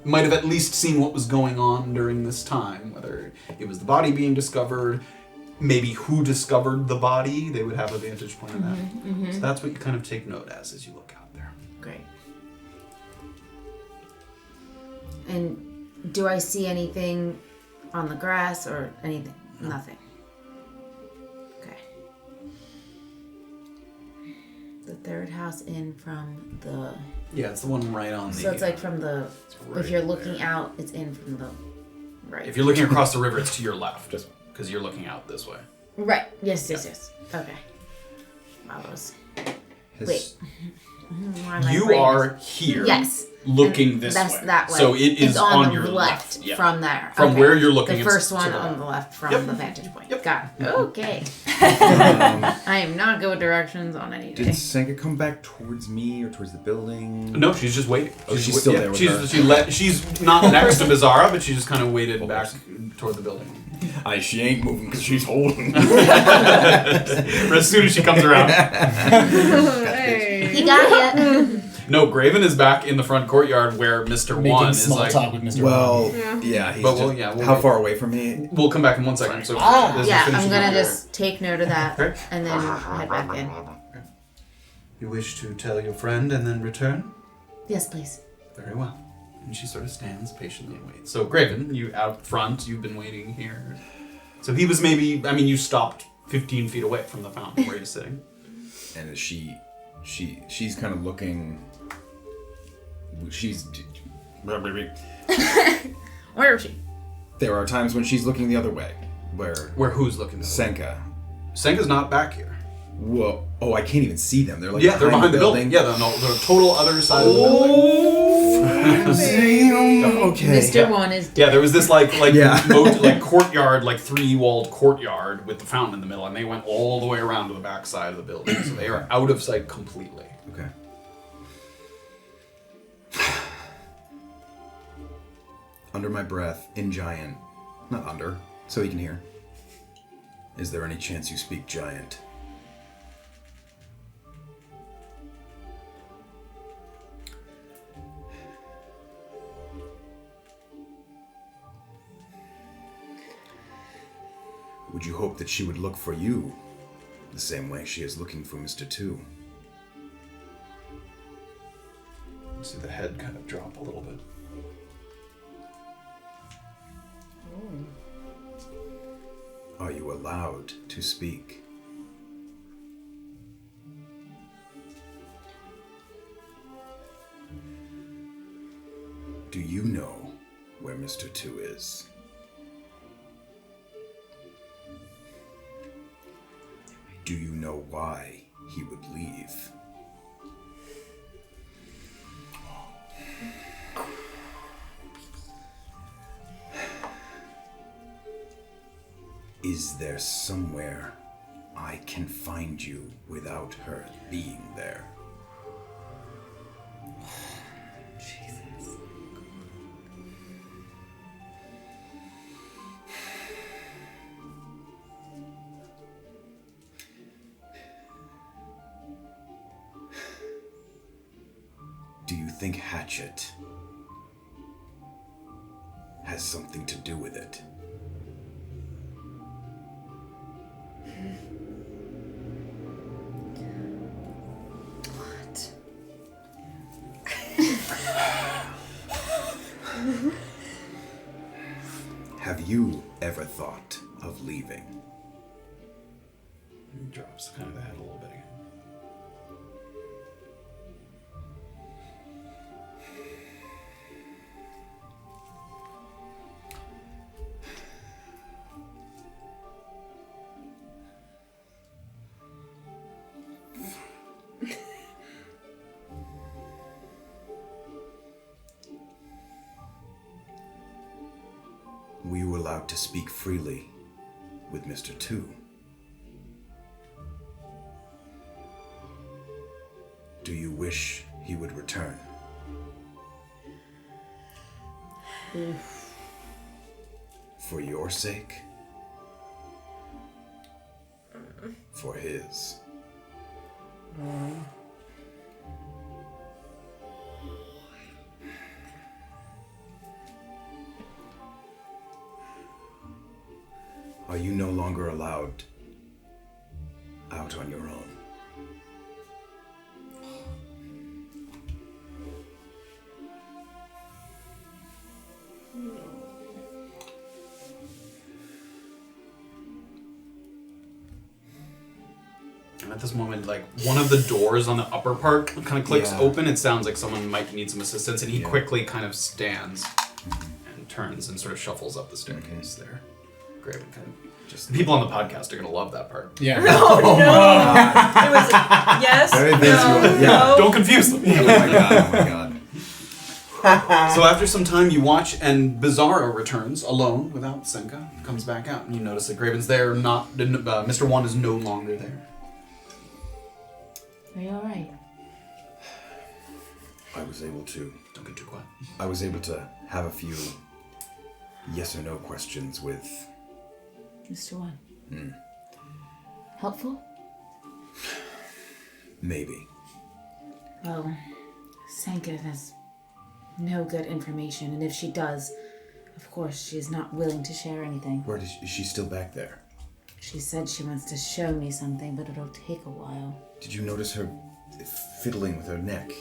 might have at least seen what was going on during this time, whether it was the body being discovered, maybe who discovered the body. They would have a vantage point of that. So that's what you kind of take note as you look out there. Great. And do I see anything on the grass or anything? No. Nothing. Okay. The third house in from the... Yeah, it's the one right on the... So it's like from the... Right if you're looking out, it's in from the right. If you're looking across the river, it's to your left, because you're looking out this way. Right. Yes. Okay. Wow, those... Wait. You are here. Yes. Looking this that's way. that way. So it is it's on your the left yeah. from there. From where you're looking. The first one to on the left from the vantage point. Yep. Got it. Okay. I am not good with directions on any day. Did Senka come back towards me or towards the building? No, she's just waiting. Oh, she's still there with her. She's not next to Beezaura, but she just kind of waited back toward the building. She ain't moving because she's holding. As soon as she comes around. Hey. He got you. No, Graven is back in the front courtyard where Mr. Making One is small like... talk with Mr. Well, One. yeah, he's But just, we'll how wait. far away from me? We'll come back in 1 second. So as Yeah, we finish I'm gonna your- just take note of that Okay. and then head back in. You wish to tell your friend and then return? Yes, please. Very well. And she sort of stands patiently and waits. So, Graven, you out front, you've been waiting here. So he was maybe, you stopped 15 feet away from the fountain where he's sitting. And she's kind of looking she's. Where is she? There are times when she's looking the other way. Where who's looking? Senka. Senka's not back here. Whoa! Oh, I can't even see them. They're like Yeah, they're behind the building. Yeah, they're the total other side of the building. Okay. Mr. One is dead. Yeah, there was this like Yeah. courtyard, like 3-walled courtyard with the fountain in the middle, and they went all the way around to the back side of the building, so they are out of sight completely. Okay. Under my breath, in giant, not under, so he can hear. Is there any chance you speak giant? Would you hope that she would look for you the same way she is looking for Mr. 2? You see the head kind of drop a little bit. Are you allowed to speak? Do you know where Mr. 2 is? Do you know why he would leave? Is there somewhere I can find you without her being there? Jesus. Do you think Hatchet has something to do with it? What? Have you ever thought of leaving? He drops kind of the head a little bit again. Were you allowed to speak freely with Mr. 2? Do you wish he would return? For your sake? For his? Are you no longer allowed out on your own? And at this moment, like, one of the doors on the upper part kind of clicks Yeah. open. It sounds like someone might need some assistance, and he Yeah. quickly kind of stands and turns and sort of shuffles up the staircase there. Graven kind of. Just The people on the podcast are going to love that part. Yeah. Oh, no. It was yes, Very no, visual, yeah. no. Don't confuse them. Oh my god, oh my god. So after some time, you watch, and Beezaura returns alone without Senka. Comes back out, and you notice that Graven's there. Not Mr. 1 is no longer there. Are you alright? I was able to have a few yes or no questions with... Mr. One. Helpful? Maybe. Well, Senka has no good information, and if she does, of course, she is not willing to share anything. Is she still back there? She said she wants to show me something, but it'll take a while. Did you notice her fiddling with her neck?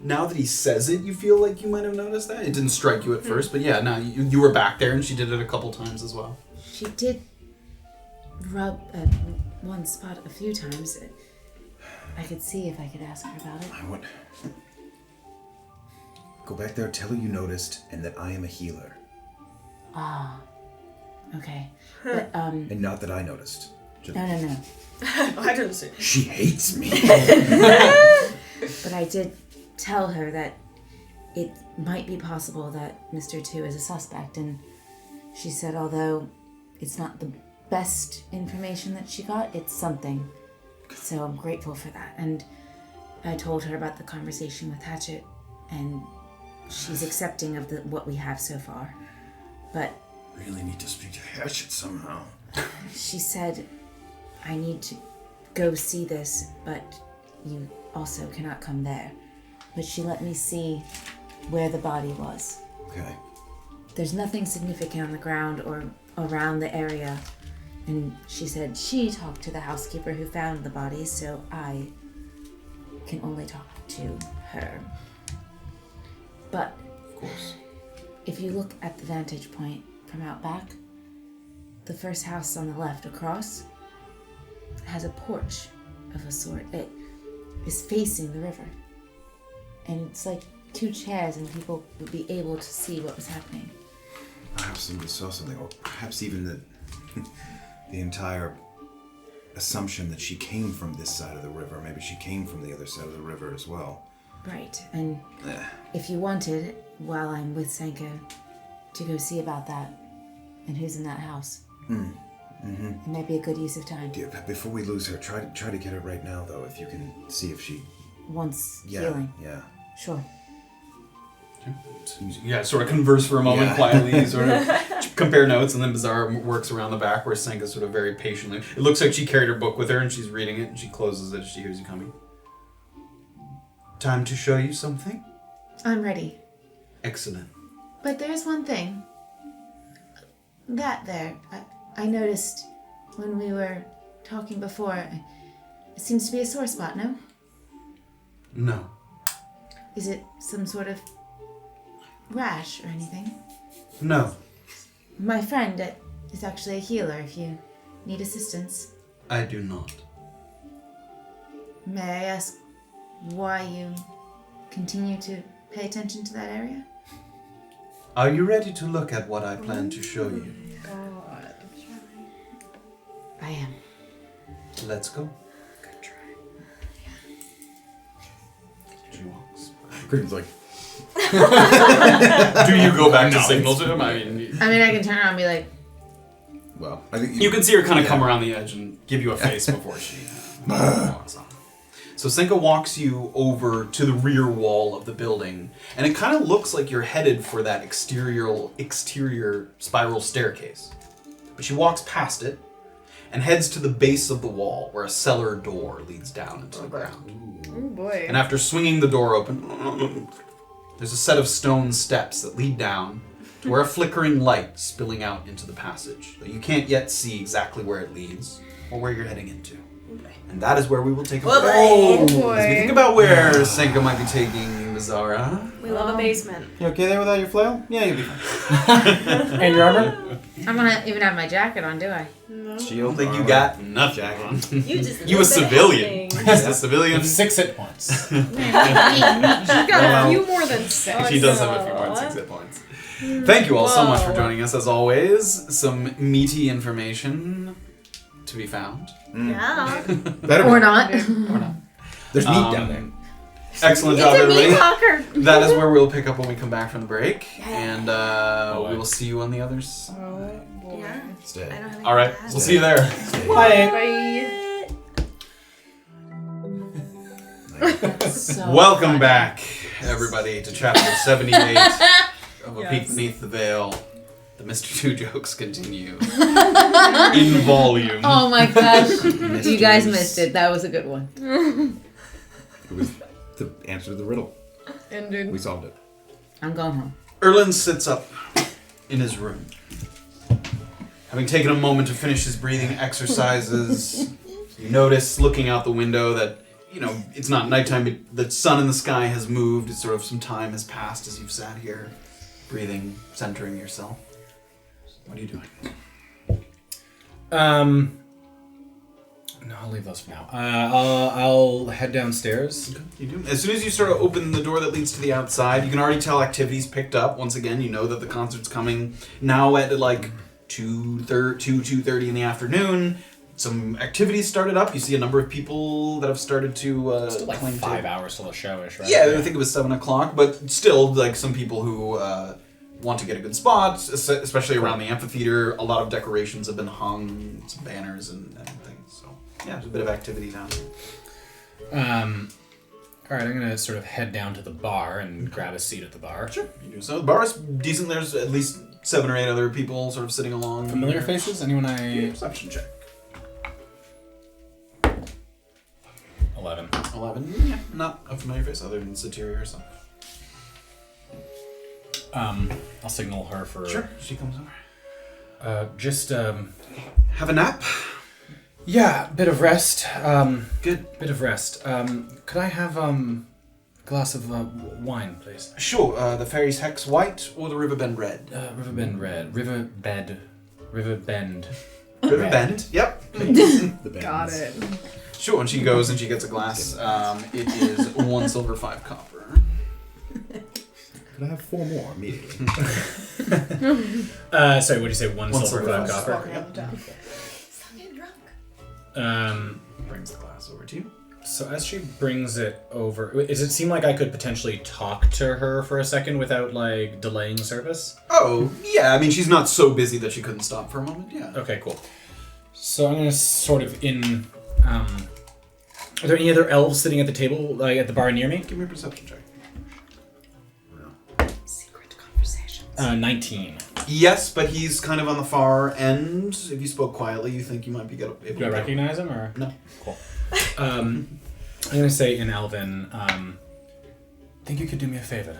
Now that he says it, you feel like you might have noticed that. It didn't strike you at first, but yeah, now you were back there, and she did it a couple times as well. She did rub at one spot a few times. I could see if I could ask her about it. Go back there, tell her you noticed, and that I am a healer. Ah. Okay. But, And not that I noticed. no. I didn't see. She hates me. But I did tell her that it might be possible that Mr. 2 is a suspect, and she said although it's not the best information that she got, it's something. So I'm grateful for that. And I told her about the conversation with Hatchet, and she's accepting of what we have so far. But Really need to speak to Hatchet somehow. she said, I need to go see this, but you also cannot come there. But she let me see where the body was. Okay. There's nothing significant on the ground or around the area. And she said she talked to the housekeeper who found the bodies, so I can only talk to her. But Of course. if you look at the vantage point from out back, the first house on the left across has a porch of a sort. It is facing the river. And it's like 2 chairs and people would be able to see what was happening. Perhaps somebody saw something, or perhaps even the entire assumption that she came from this side of the river. Maybe she came from the other side of the river as well. Right, and if you wanted, while I'm with Senko, to go see about that and who's in that house, it might be a good use of time. Yeah, before we lose her, try to get her right now, though, if you can see if she... Wants healing. Yeah. Sure. Yeah, sort of converse for a moment Yeah. quietly, sort of compare notes, and then Beezaura works around the back where Senka sort of very patiently. It looks like she carried her book with her and she's reading it, and she closes it as she hears you coming. Time to show you something? I'm ready. Excellent. But there's one thing. That there, I noticed when we were talking before, it seems to be a sore spot, no? No. Is it some sort of rash or anything? No. My friend is actually a healer if you need assistance. I do not. May I ask why you continue to pay attention to that area? Are you ready to look at what I plan to show you? I am. Let's go. Good try. She walks. Green's like, Do you go back to signal to him? I mean, I can turn around and be like, Well, I think you can see her kind of come around the edge and give you a face before she walks on. So Senka walks you over to the rear wall of the building, and it kind of looks like you're headed for that exterior spiral staircase. But she walks past it and heads to the base of the wall where a cellar door leads down into the ground. Oh boy. And after swinging the door open, there's a set of stone steps that lead down to where a flickering light spilling out into the passage. Though you can't yet see exactly where it leads or where you're heading into. And that is where we will take a break. Oh As we boy. think about where Senka might be taking Beezaura. We love a basement. you okay there without your flail? Yeah, you'll be fine. And your armor? I'm gonna even have my jacket on, do I? No. I don't think you got nothing on. You just You a civilian. thing. Just a civilian. 6 hit points. She's got a few more than 6. She does have a few more than 6 hit points. Thank you all so much for joining us. As always, some meaty information to be found. Yeah. Better Or not. There's meat down there. Excellent It's job, a meat everybody. talker. That is where we'll pick up when we come back from the break, and we will see you on the other side. Oh boy. Yeah. Stay. I don't have anything All right, to add. we'll see you there. Bye. So Welcome funny. back, everybody, to chapter 78 of A Peek Beneath the Veil. The Mr. 2 jokes continue in volume. Oh my gosh. You guys missed it. That was a good one. It was the answer to the riddle. Ended. We solved it. I'm going home. Erland sits up in his room. Having taken a moment to finish his breathing exercises, you notice, looking out the window, that, you know, it's not nighttime, but the sun in the sky has moved. It's sort of some time has passed as you've sat here, breathing, centering yourself. What are you doing? No, I'll leave those for now. I'll head downstairs. Okay, you do. As soon as you sort of open the door that leads to the outside, you can already tell activity's picked up. Once again, you know that the concert's coming now at like 2:30 in the afternoon. Some activities started up. You see a number of people that have started to Still like cling to- 5 hours till the show-ish, right? Yeah, I think it was 7 o'clock, but still, like, some people who want to get a good spot, especially around the amphitheater. A lot of decorations have been hung, some banners and things. So, yeah, there's a bit of activity down here. Alright, I'm gonna sort of head down to the bar and grab a seat at the bar. Sure, you do so. The bar is decent. There's at least 7 or 8 other people sort of sitting along. Familiar faces? Anyone Perception check. 11. 11. Yeah, not a familiar face other than Satiri herself. I'll signal her for... Sure, she comes over. Have a nap? Yeah, bit of rest. Good. Bit of rest. Could I have a glass of wine, please? Sure, the Fairy's Hex White or the Riverbend Red? Riverbend Red. Riverbend. Riverbend, yep. The bands. Got it. Sure, and she goes and she gets a glass. It is 1 silver, 5 copper. Could I have 4 more immediately? Sorry, what did you say? 1 silver, 5 copper? Yep. Stop getting drunk. Brings the glass over to you. So as she brings it over, does it seem like I could potentially talk to her for a second without, like, delaying service? Oh, yeah, I mean, she's not so busy that she couldn't stop for a moment, yeah. Okay, cool. So I'm gonna sort of are there any other elves sitting at the table, like at the bar near me? Give me a perception check. Secret conversations. 19. Yes, but he's kind of on the far end. If you spoke quietly, you think you might be able to... Do I recognize him, or? No. Cool. I'm gonna say in Elven, think you could do me a favor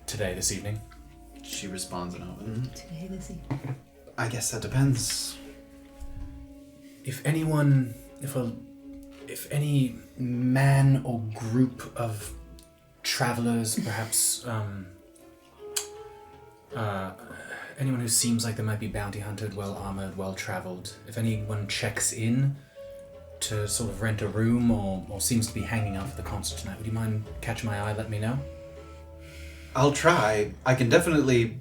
today, this evening? She responds in Elven. Today, this evening. I guess that depends. If any man or group of travelers, perhaps, anyone who seems like they might be bounty hunted, well armored, well traveled, if anyone checks in to sort of rent a room or seems to be hanging out for the concert tonight, would you mind catching my eye, let me know? I'll try. I can definitely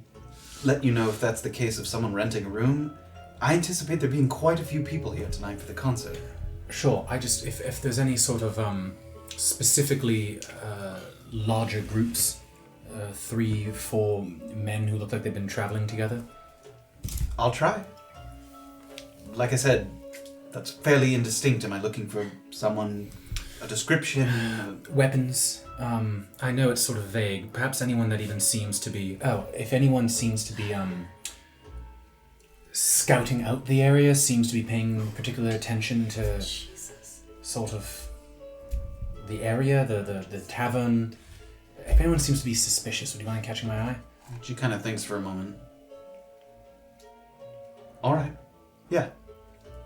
let you know if that's the case of someone renting a room. I anticipate there being quite a few people here tonight for the concert. Sure, if there's any sort of specifically larger groups, 3, 4 men who look like they've been traveling together. I'll try. Like I said, that's fairly indistinct. Am I looking for someone, a description? Weapons. I know it's sort of vague. Perhaps anyone that even seems to be... Oh, if anyone seems to be scouting out the area, seems to be paying particular attention to sort of the area, the tavern. If anyone seems to be suspicious, would you mind catching my eye? She kind of thinks for a moment. All right. Yeah.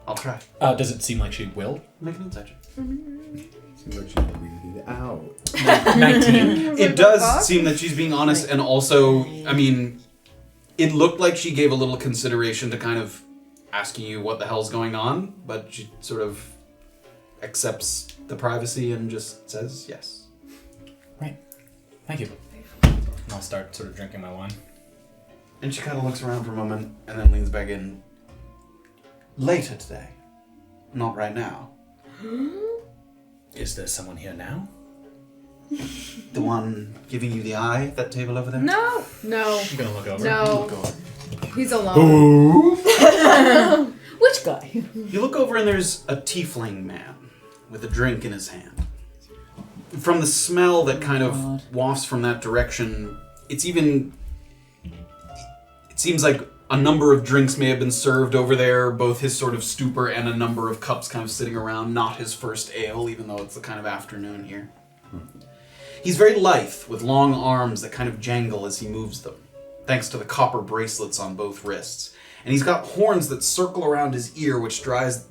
I'll try. Does it seem like she will? Make an insight check. Seems like she's really out. 19. It does seem that she's being honest, and also, I mean, it looked like she gave a little consideration to kind of asking you what the hell's going on, but she sort of accepts the privacy and just says yes. Right. Thank you. And I'll start sort of drinking my wine. And she kind of looks around for a moment and then leans back in. Later today. Not right now. Is there someone here now? The one giving you the eye at that table over there? No. I'm gonna look over. No. Go on. He's alone. Which guy? You look over and there's a tiefling man with a drink in his hand. From the smell that kind of wafts from that direction, it seems like a number of drinks may have been served over there, both his sort of stupor and a number of cups kind of sitting around, not his first ale, even though it's the kind of afternoon here. He's very lithe, with long arms that kind of jangle as he moves them, thanks to the copper bracelets on both wrists. And he's got horns that circle around his ear, which draws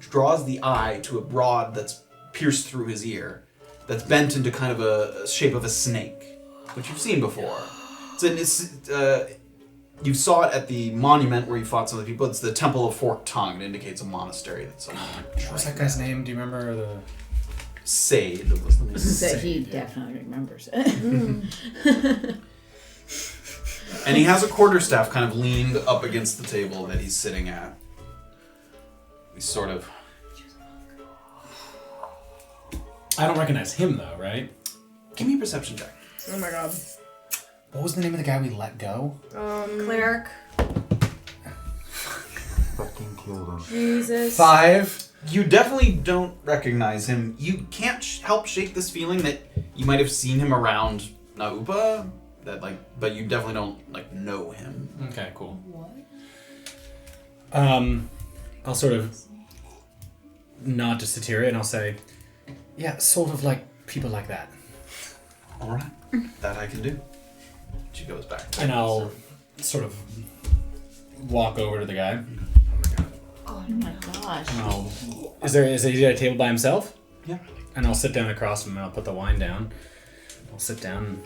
the eye to a rod that's pierced through his ear, that's bent into kind of a shape of a snake, which you've seen before. You saw it at the monument where you fought some of the people. It's the Temple of Forked Tongue. It indicates a monastery that someone. What was that guy's name? Do you remember the? Sade was the name. So he definitely remembers it. And he has a quarterstaff kind of leaned up against the table that he's sitting at. He's sort of. I don't recognize him though, right? Give me a perception check. Oh my god. What was the name of the guy we let go? Cleric. Fucking killed him. Jesus. 5. You definitely don't recognize him. You can't help shake this feeling that you might have seen him around Naupa. But you definitely don't know him. Okay, cool. I'll sort of nod to Satyria and I'll say, yeah, sort of like people like that. All right, that I can do. She goes back. And I'll sort of walk over to the guy. Oh my gosh. And is he at a table by himself? Yeah. And I'll sit down across from him and I'll put the wine down. I'll sit down and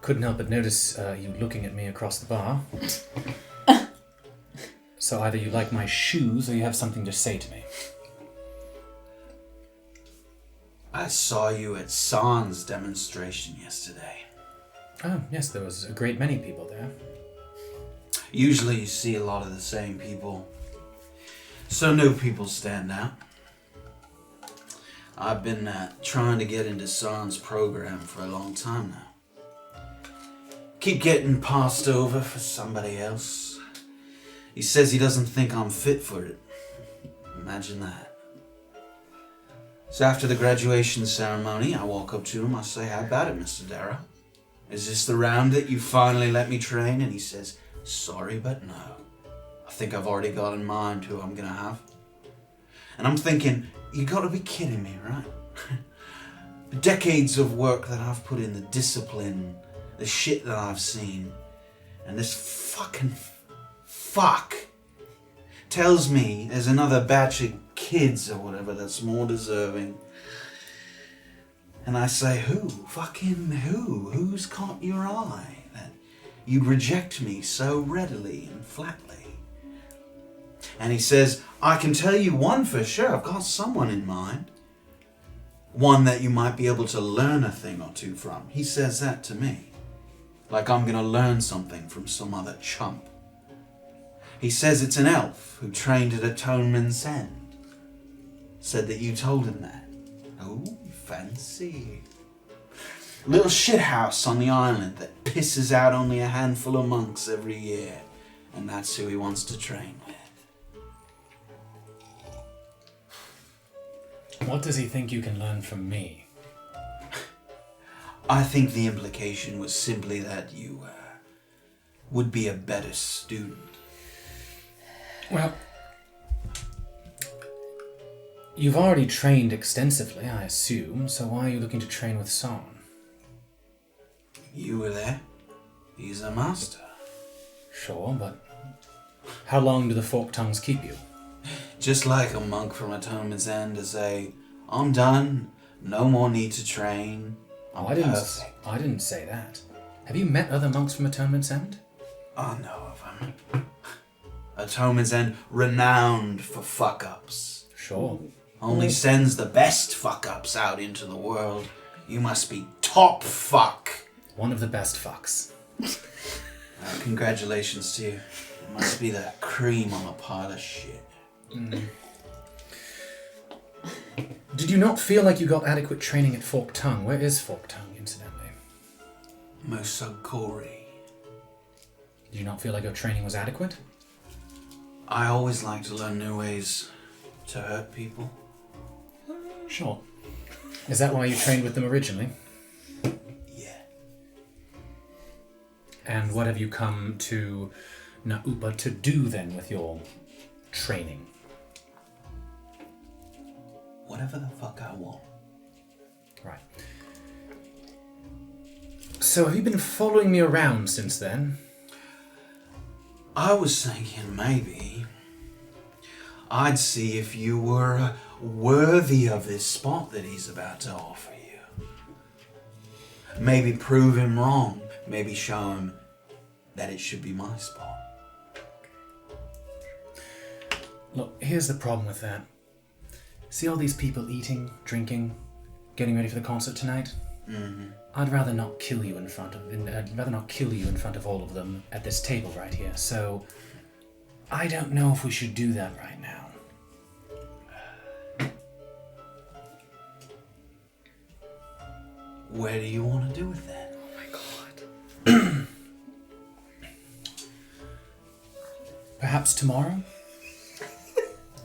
couldn't help but notice you looking at me across the bar. So either you like my shoes or you have something to say to me. I saw you at San's demonstration yesterday. Oh, yes, there was a great many people there. Usually you see a lot of the same people. So new people stand out. I've been trying to get into San's program for a long time now. Keep getting passed over for somebody else. He says he doesn't think I'm fit for it. Imagine that. So after the graduation ceremony, I walk up to him, I say, "How about it, Mr. Darrow? Is this the round that you finally let me train?" And he says, "Sorry, but no. I think I've already got in mind who I'm gonna have." And I'm thinking, you gotta be kidding me, right? The decades of work that I've put in, the discipline, the shit that I've seen, and this fucking fuck tells me there's another batch of kids or whatever that's more deserving. And I say, who? Fucking who? Who's caught your eye that you'd reject me so readily and flatly? And he says, I can tell you one for sure. I've got someone in mind. One that you might be able to learn a thing or two from. He says that to me. Like I'm gonna learn something from some other chump. He says it's an elf who trained at Atonement's End. Said that you told him that. Oh, fancy. Little shithouse on the island that pisses out only a handful of monks every year. And that's who he wants to train with. What does he think you can learn from me? I think the implication was simply that you would be a better student. Well, you've already trained extensively, I assume, so why are you looking to train with Son? You were there. He's a master. Sure, but how long do the forked tongues keep you? Just like a monk from Atonement's End to say, I'm done, no more need to train. I'm perfect. I didn't say that. Have you met other monks from Atonement's End? I know of them. Atonement's End, renowned for fuck-ups. Sure. Only sends the best fuck-ups out into the world. You must be top fuck. One of the best fucks. Congratulations to you. You must be the cream on a pile of shit. Did you not feel like you got adequate training at Forked Tongue? Where is Forked Tongue, incidentally? Mosokori. Did you not feel like your training was adequate? I always like to learn new ways to hurt people. Sure. Is that why you trained with them originally? Yeah. And what have you come to Naupa to do then with your training? Whatever the fuck I want. Right. So have you been following me around since then? I was thinking maybe I'd see if you were worthy of this spot that he's about to offer you. maybe prove him wrong. Maybe show him that it should be my spot. Look, here's the problem with that. See all these people eating, drinking, getting ready for the concert tonight? Mm-hmm. I'd rather not kill you in front of all of them at this table right here. So I don't know if we should do that right now. Where do you want to do it then? Oh my god. Perhaps tomorrow?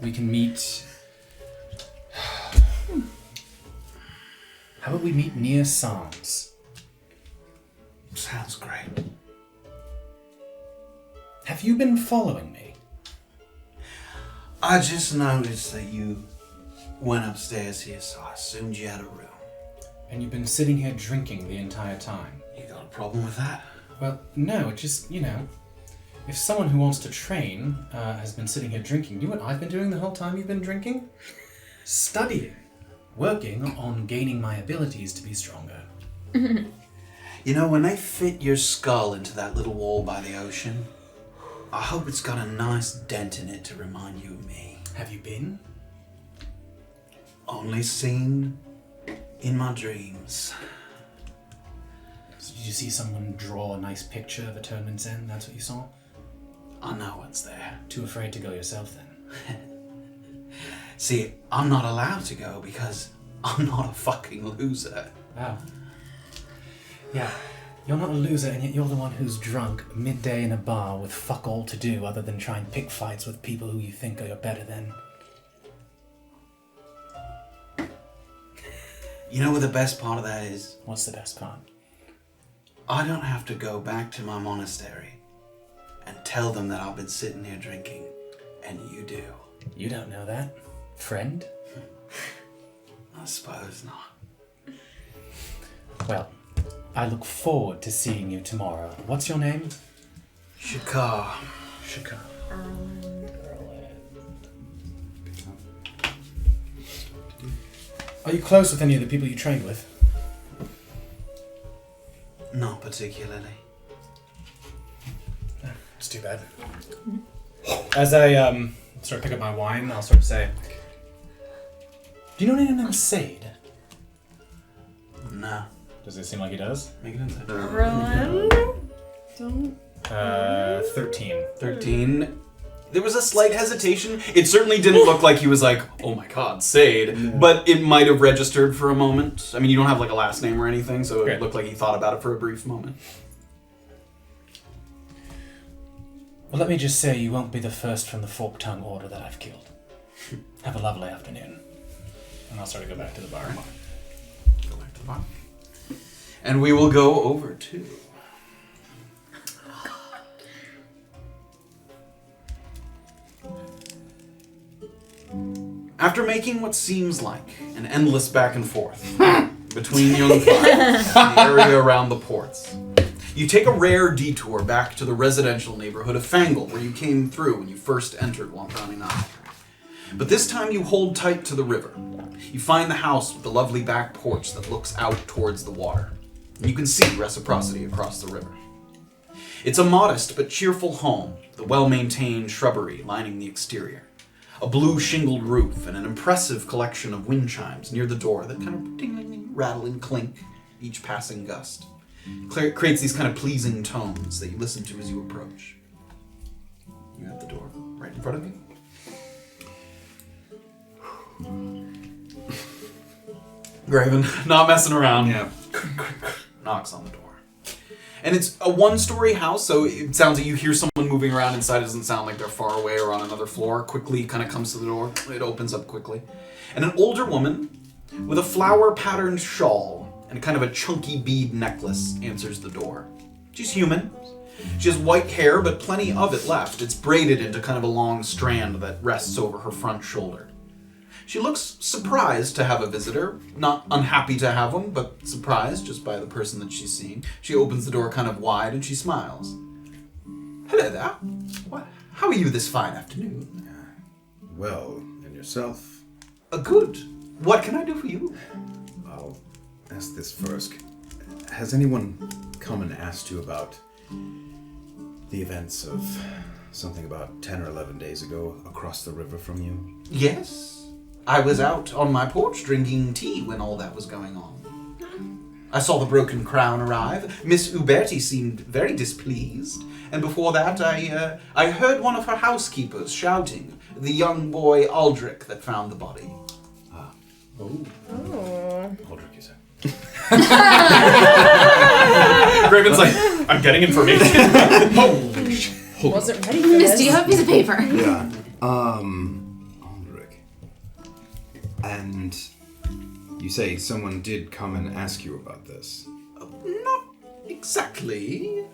We can meet... How about we meet near Sans? Sounds great. Have you been following me? I just noticed that you went upstairs here, so I assumed you had a room. And you've been sitting here drinking the entire time? You got a problem with that? Well, no, just, if someone who wants to train has been sitting here drinking, you know what I've been doing the whole time you've been drinking? Studying. Working on gaining my abilities to be stronger. You know, when they fit your skull into that little wall by the ocean, I hope it's got a nice dent in it to remind you of me. Have you been? Only seen in my dreams. So did you see someone draw a nice picture of a tournament's end? That's what you saw? I know what's there. Too afraid to go yourself then? See, I'm not allowed to go because I'm not a fucking loser. Wow. Yeah, you're not a loser, and yet you're the one who's drunk midday in a bar with fuck all to do other than try and pick fights with people who you think are better than. You know what the best part of that is? What's the best part? I don't have to go back to my monastery and tell them that I've been sitting here drinking, and you do. You don't know that, friend? I suppose not. Well, I look forward to seeing you tomorrow. What's your name? Shakar. Shakar. Are you close with any of the people you trained with? Not particularly. It's too bad. As I sort of pick up my wine, I'll sort of say, do you know anyone named Sade? No. Does it seem like he does? Make it inside. Erland? Don't. 13. 13. There was a slight hesitation. It certainly didn't look like he was like, oh my god, Sade. But it might have registered for a moment. I mean, you don't have like a last name or anything, so it looked like he thought about it for a brief moment. Well, let me just say you won't be the first from the Fork-Tongue Order that I've killed. Have a lovely afternoon. And I'll sort of go back to the bar. Go back to the bar. And we will go over to... After making what seems like an endless back and forth between young fires and the area around the ports, you take a rare detour back to the residential neighborhood of Fangle, where you came through when you first entered Wampani Night. But this time you hold tight to the river. You find the house with the lovely back porch that looks out towards the water. You can see reciprocity across the river. It's a modest but cheerful home, the well-maintained shrubbery lining the exterior. A blue shingled roof and an impressive collection of wind chimes near the door that kind of ding, rattle, and clink each passing gust. Creates these kind of pleasing tones that you listen to as you approach. You have the door right in front of you. Graven, not messing around. Yeah. Knocks on the door. And it's a one-story house, so it sounds like you hear someone moving around inside. It doesn't sound like they're far away or on another floor. Quickly kind of comes to the door. It opens up quickly. And an older woman with a flower-patterned shawl and kind of a chunky bead necklace answers the door. She's human. She has white hair, but plenty of it left. It's braided into kind of a long strand that rests over her front shoulder. She looks surprised to have a visitor, not unhappy to have one, but surprised just by the person that she's seeing. She opens the door kind of wide and she smiles. Hello there. What? How are you this fine afternoon? Well, and yourself? Good. What can I do for you? I'll ask this first. has anyone come and asked you about the events of something about 10 or 11 days ago across the river from you? Yes. I was out on my porch drinking tea when all that was going on. I saw the broken crown arrive. Miss Uberti seemed very displeased. And before that, I heard one of her housekeepers shouting, the young boy Aldrich that found the body. Oh. Aldrich, you said. Raven's like, I'm getting information. Holy shit. Wasn't ready for Miss, this. do you have a piece of paper? Yeah. Aldrich. And you say someone did come and ask you about this? Not exactly.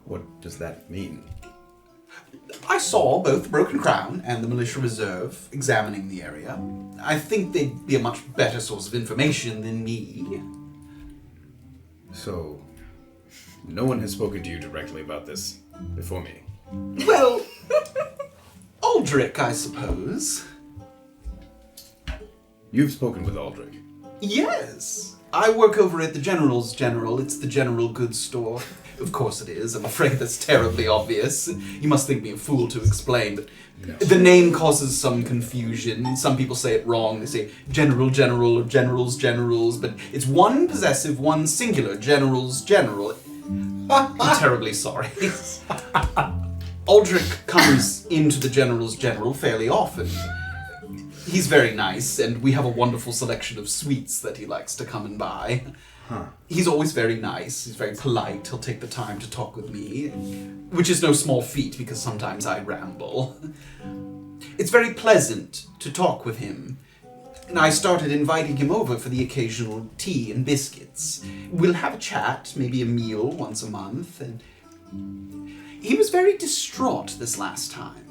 What does that mean? I saw both the Broken Crown and the Militia Reserve examining the area. I think they'd be a much better source of information than me. So, no one has spoken to you directly about this before me? Well, Aldrich, I suppose. You've spoken with Aldrich? Yes. I work over at the General's General. It's the general goods store. Of course it is. I'm afraid that's terribly obvious. You must think me a fool to explain, but the name causes some confusion. Some people say it wrong. They say General General or Generals Generals, but it's one possessive, one singular. Generals General. I'm terribly sorry. Aldrich comes into the General's General fairly often. He's very nice, and we have a wonderful selection of sweets that he likes to come and buy. Huh. He's always very nice, he's very polite, he'll take the time to talk with me, which is no small feat because sometimes I ramble. It's very pleasant to talk with him, and I started inviting him over for the occasional tea and biscuits. We'll have a chat, maybe a meal once a month, and he was very distraught this last time.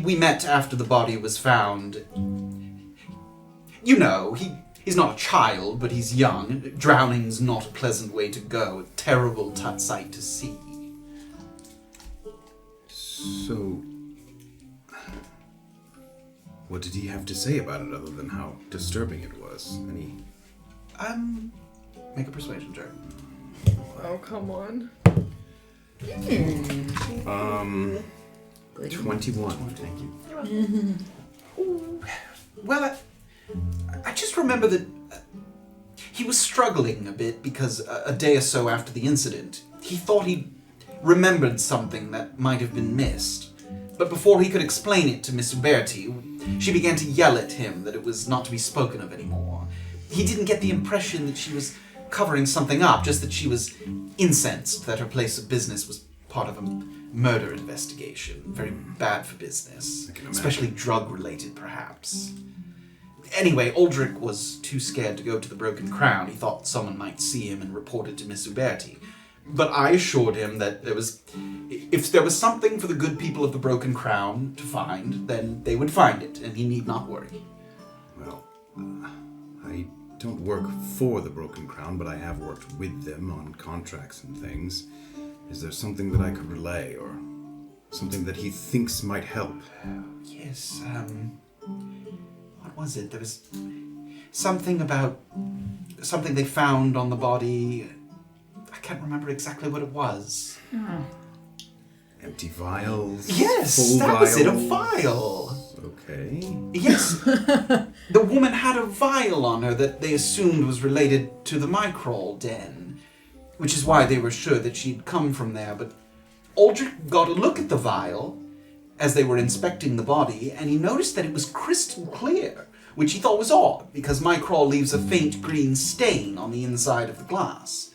We met after the body was found. You know, he's not a child, but he's young. Drowning's not a pleasant way to go. A terrible sight to see. So, what did he have to say about it other than how disturbing it was? Any... Make a persuasion check. Oh, come on. 21. Thank you. Well, I just remember that he was struggling a bit because a day or so after the incident, he thought he remembered something that might have been missed. But before he could explain it to Miss Uberti, she began to yell at him that it was not to be spoken of anymore. He didn't get the impression that she was covering something up, just that she was incensed that her place of business was part of a murder investigation. Very bad for business, especially drug-related, perhaps. Anyway, Aldrich was too scared to go to the Broken Crown. He thought someone might see him and report it to Miss Uberti. But I assured him that if there was something for the good people of the Broken Crown to find, then they would find it, and he need not worry. Well, I don't work for the Broken Crown, but I have worked with them on contracts and things. Is there something that I could relay, or something that he thinks might help? Yes, what was it? There was something about something they found on the body. I can't remember exactly what it was. Empty vials? Yes, full that was it, a vials? vial. Okay. Yes, the woman had a vial on her that they assumed was related to the MacLeod den, which is why they were sure that she'd come from there. But Aldrich got a look at the vial as they were inspecting the body, and he noticed that it was crystal clear, which he thought was odd, because MacLeod leaves a faint green stain on the inside of the glass.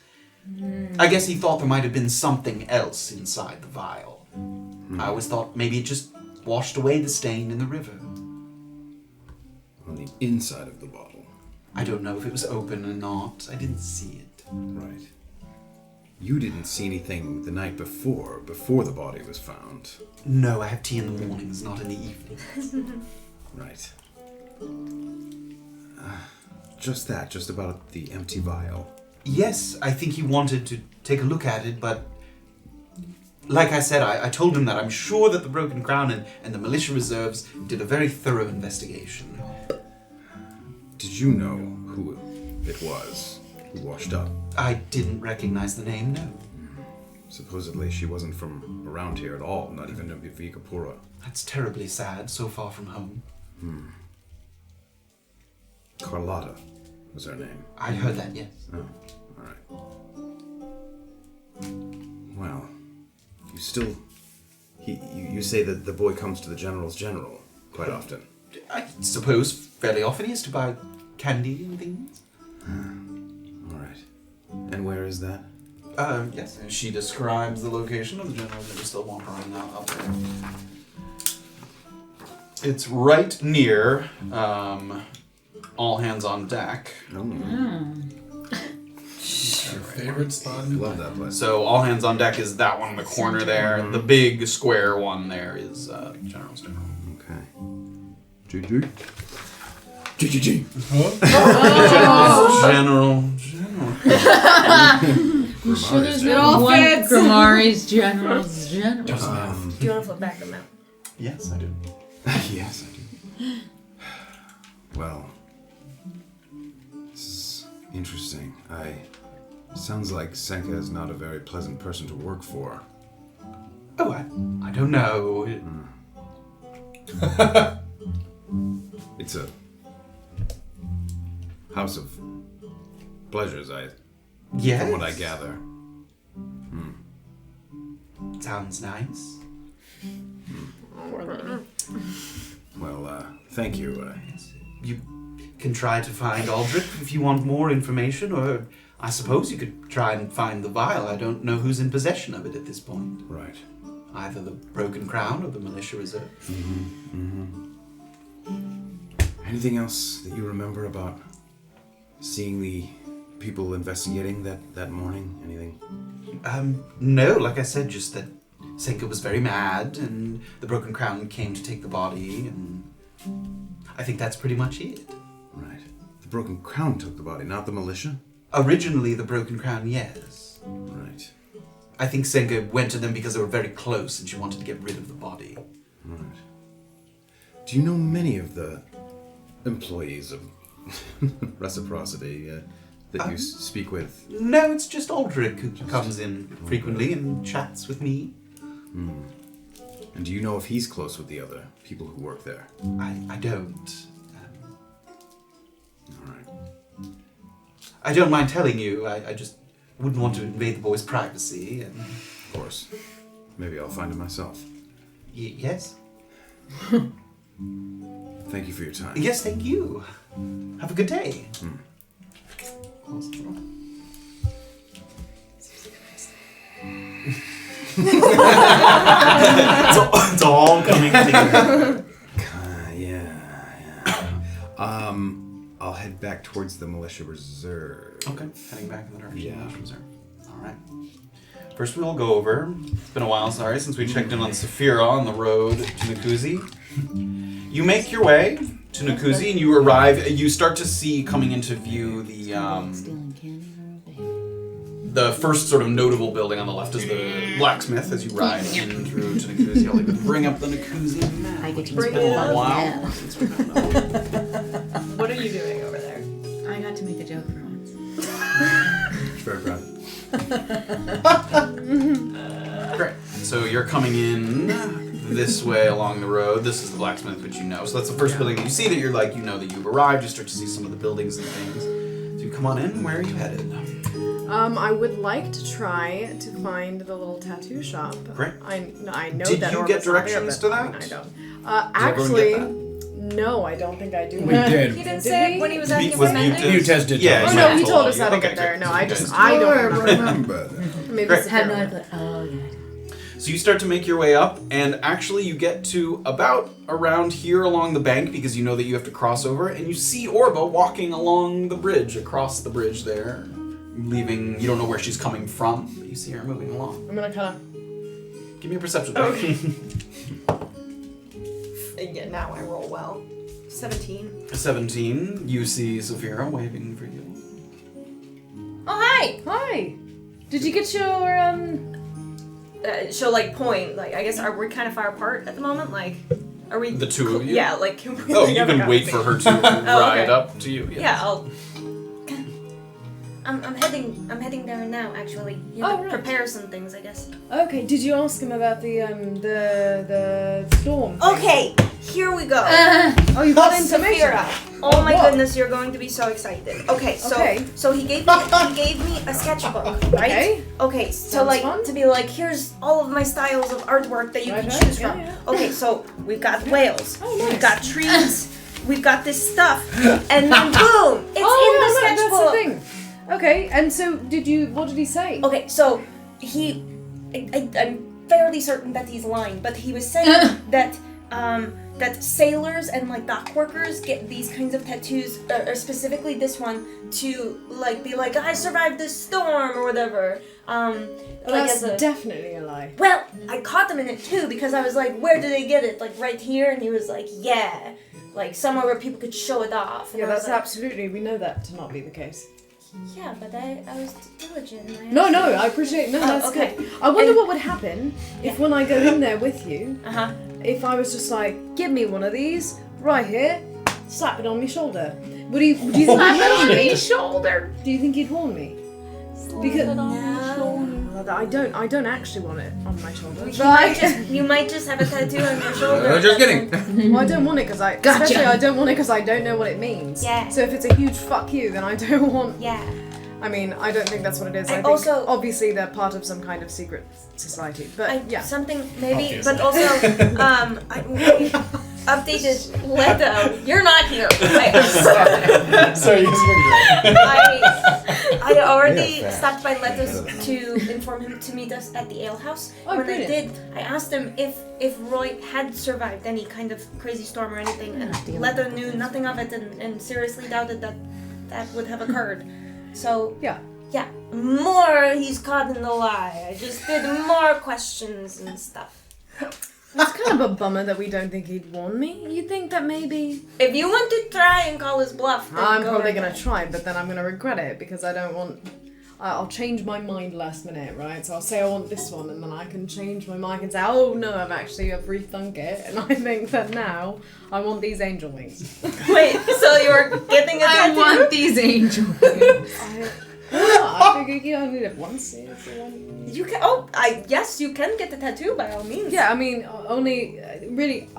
I guess he thought there might have been something else inside the vial. I always thought maybe it just washed away the stain in the river. On the inside of the bottle? I don't know if it was open or not. I didn't see it. Right. You didn't see anything the night before the body was found? No, I have tea in the mornings, not in the evenings. Right. Just about the empty vial. Yes, I think he wanted to take a look at it, but like I said, I told him that I'm sure that the Broken Crown and the Militia Reserves did a very thorough investigation. Did you know who it was who washed up? I didn't recognize the name, no. Supposedly she wasn't from around here at all, not even in Vikapura. That's terribly sad, so far from home. Carlotta was her name. I heard that, yes. Oh, alright. Well, you still... You say that the boy comes to the General's General quite often. I suppose fairly often he has to buy candy and things. Alright. And where is that? Yes. She describes the location of the General's General. Still wandering out up there. It's right near All Hands on Deck. No. Your favorite spot? Love that place. So All Hands on Deck is that one in the corner there. The big square one there is General's General. Okay. GG. GG. General. You sure there's It all one fits. Grimari's General's General? Do you want to flip back the map? Yes, I do. Yes, I do. Well, this is interesting. Sounds like Senka is not a very pleasant person to work for. Oh, I don't know. It's a house of pleasures, Yes. from what I gather. Sounds nice. Well, thank you. You can try to find Aldrich if you want more information, or I suppose you could try and find the vial. I don't know who's in possession of it at this point. Right. Either the Broken Crown or the Militia Reserve. Anything else that you remember about seeing the people investigating that morning? Anything? No, like I said, just that Senka was very mad, and the Broken Crown came to take the body, and I think that's pretty much it. Right. The Broken Crown took the body, not the militia? Originally, the Broken Crown, yes. Right. I think Senka went to them because they were very close, and she wanted to get rid of the body. Right. Do you know many of the employees of Reciprocity that you speak with? No, it's just Aldrich who comes in frequently and chats with me. And do you know if he's close with the other people who work there? I don't. All right. I don't mind telling you. I just wouldn't want to invade the boy's privacy. And Of course. Maybe I'll find it myself. yes. Thank you for your time. Yes, thank you. Have a good day. It's all coming together. Yeah. I'll head back towards the Militia Reserve. Okay, heading back in the direction of Yeah. the Reserve. All right. First, we'll go over. It's been a while, sorry, since we checked in on Safira on the road to Nakuzi. You make your way to Nakuzi, and you arrive. You start to see coming into view Stealing candy from the first sort of notable building on the left is the Blacksmith. As you ride in through to Nakuzi, I'll even bring up the Nakuzi map. I get to Bring spend it a up. Wow. Yeah. What are you doing over there? I got to make a joke for once. Very proud. Great. So you're coming in this way along the road. This is the Blacksmith, which you know. So that's the first building that you see that you're like, you know that you've arrived. You start to see some of the buildings and things. So you come on in. Where are you headed? I would like to try to find the little tattoo shop. Great. I know Did that you Orba's get not there, directions but to that? I mean, I don't. everyone Actually, get no, I don't think I do. We did. He didn't Did say we? when he was Was asking Mute for mending? You tested. Yeah, Oh you no, might he have told told us how to you. get Okay, there. good. No, So I you just guys- I don't remember. remember. Maybe Great. Had no Safira. idea. Oh, yeah. So you start to make your way up, and actually you get to about around here along the bank because you know that you have to cross over, and you see Orba walking along the bridge, across the bridge there, leaving. You don't know where she's coming from, but you see her moving along. I'm gonna kind Give me a perception check. Yeah, now I roll well. 17. 17. You see Safira waving for you. Oh, hi! of. Hi. Did you get your She'll like point. Like I guess we're kind of far apart at the moment. Like Are we The two of you? Yeah, like can we Oh, you can wait for her to ride up to you. Yes. Yeah, I'll I'm heading there now. Actually, Oh, right. Prepare some things, I guess. Okay, did you ask him about the storm? Okay, here we go. Oh, you got information. Safira. Oh my What? goodness, you're going to be so excited. Okay, Okay. so he gave me a sketchbook, right? Okay. Okay, so Sounds like fun. to be like, here's all of my styles of artwork that you can Right, choose yeah, from. yeah. Okay, so we've got whales, Oh, nice. we've got trees, we've got this stuff, and then boom, it's in the right, sketchbook. that's the thing. Okay, and so what did he say? Okay, so I'm fairly certain that he's lying, but he was saying that that sailors and like dock workers get these kinds of tattoos, or specifically this one, to like be like, I survived this storm or whatever. Well, Like that's as a, definitely a lie. well, I caught them in it too because I was like, where did they get it? Like right here, and he was like, yeah, like somewhere where people could show it off. And Yeah, I was that's like, absolutely. We know that to not be the case. Yeah, but I was diligent. And No, I appreciate. No, that's okay. good. I wonder And- what would happen if when I go in there with you, Uh-huh. if I was just like, give me one of these right here, slap it on my shoulder. Would he? Do you think Slap he'd it warn on me? his shoulder. Do you think he'd warn me? Because No. I don't actually want it on my shoulder. You might just have a tattoo on your shoulder. Just kidding. Well, I don't want it because Gotcha. especially I don't want it because I don't know what it means. Yeah. So if it's a huge fuck you, then I don't want. Yeah. I mean, I don't think that's what it is. I I think also- obviously they're part of some kind of secret society. But yeah. Something maybe, Obviously. but also, I updated Leto. You're not here. Sorry, I already Yeah, fair. stopped by Leto's to inform him to meet us at the ale house. Oh, when brilliant. I did, I asked him if Roy had survived any kind of crazy storm or anything, and Leto knew nothing of it and seriously doubted that would have occurred. So Yeah. yeah, more he's caught in the lie. I just did more questions and stuff. It's kind of a bummer that we don't think he'd warn me. You think that maybe If you want to try and call his bluff, then I'm go probably ahead. gonna try, but then I'm gonna regret it because I don't want. I'll change my mind last minute, right? So I'll say I want this one, and then I can change my mind and say, oh no, I've rethunk it, and I think that now I want these angel wings. Wait, so you're getting a I tattoo? want these angels. I figured you only live once. It's the one. You can. Yes, you can get the tattoo by all means. Yeah, I mean, only really.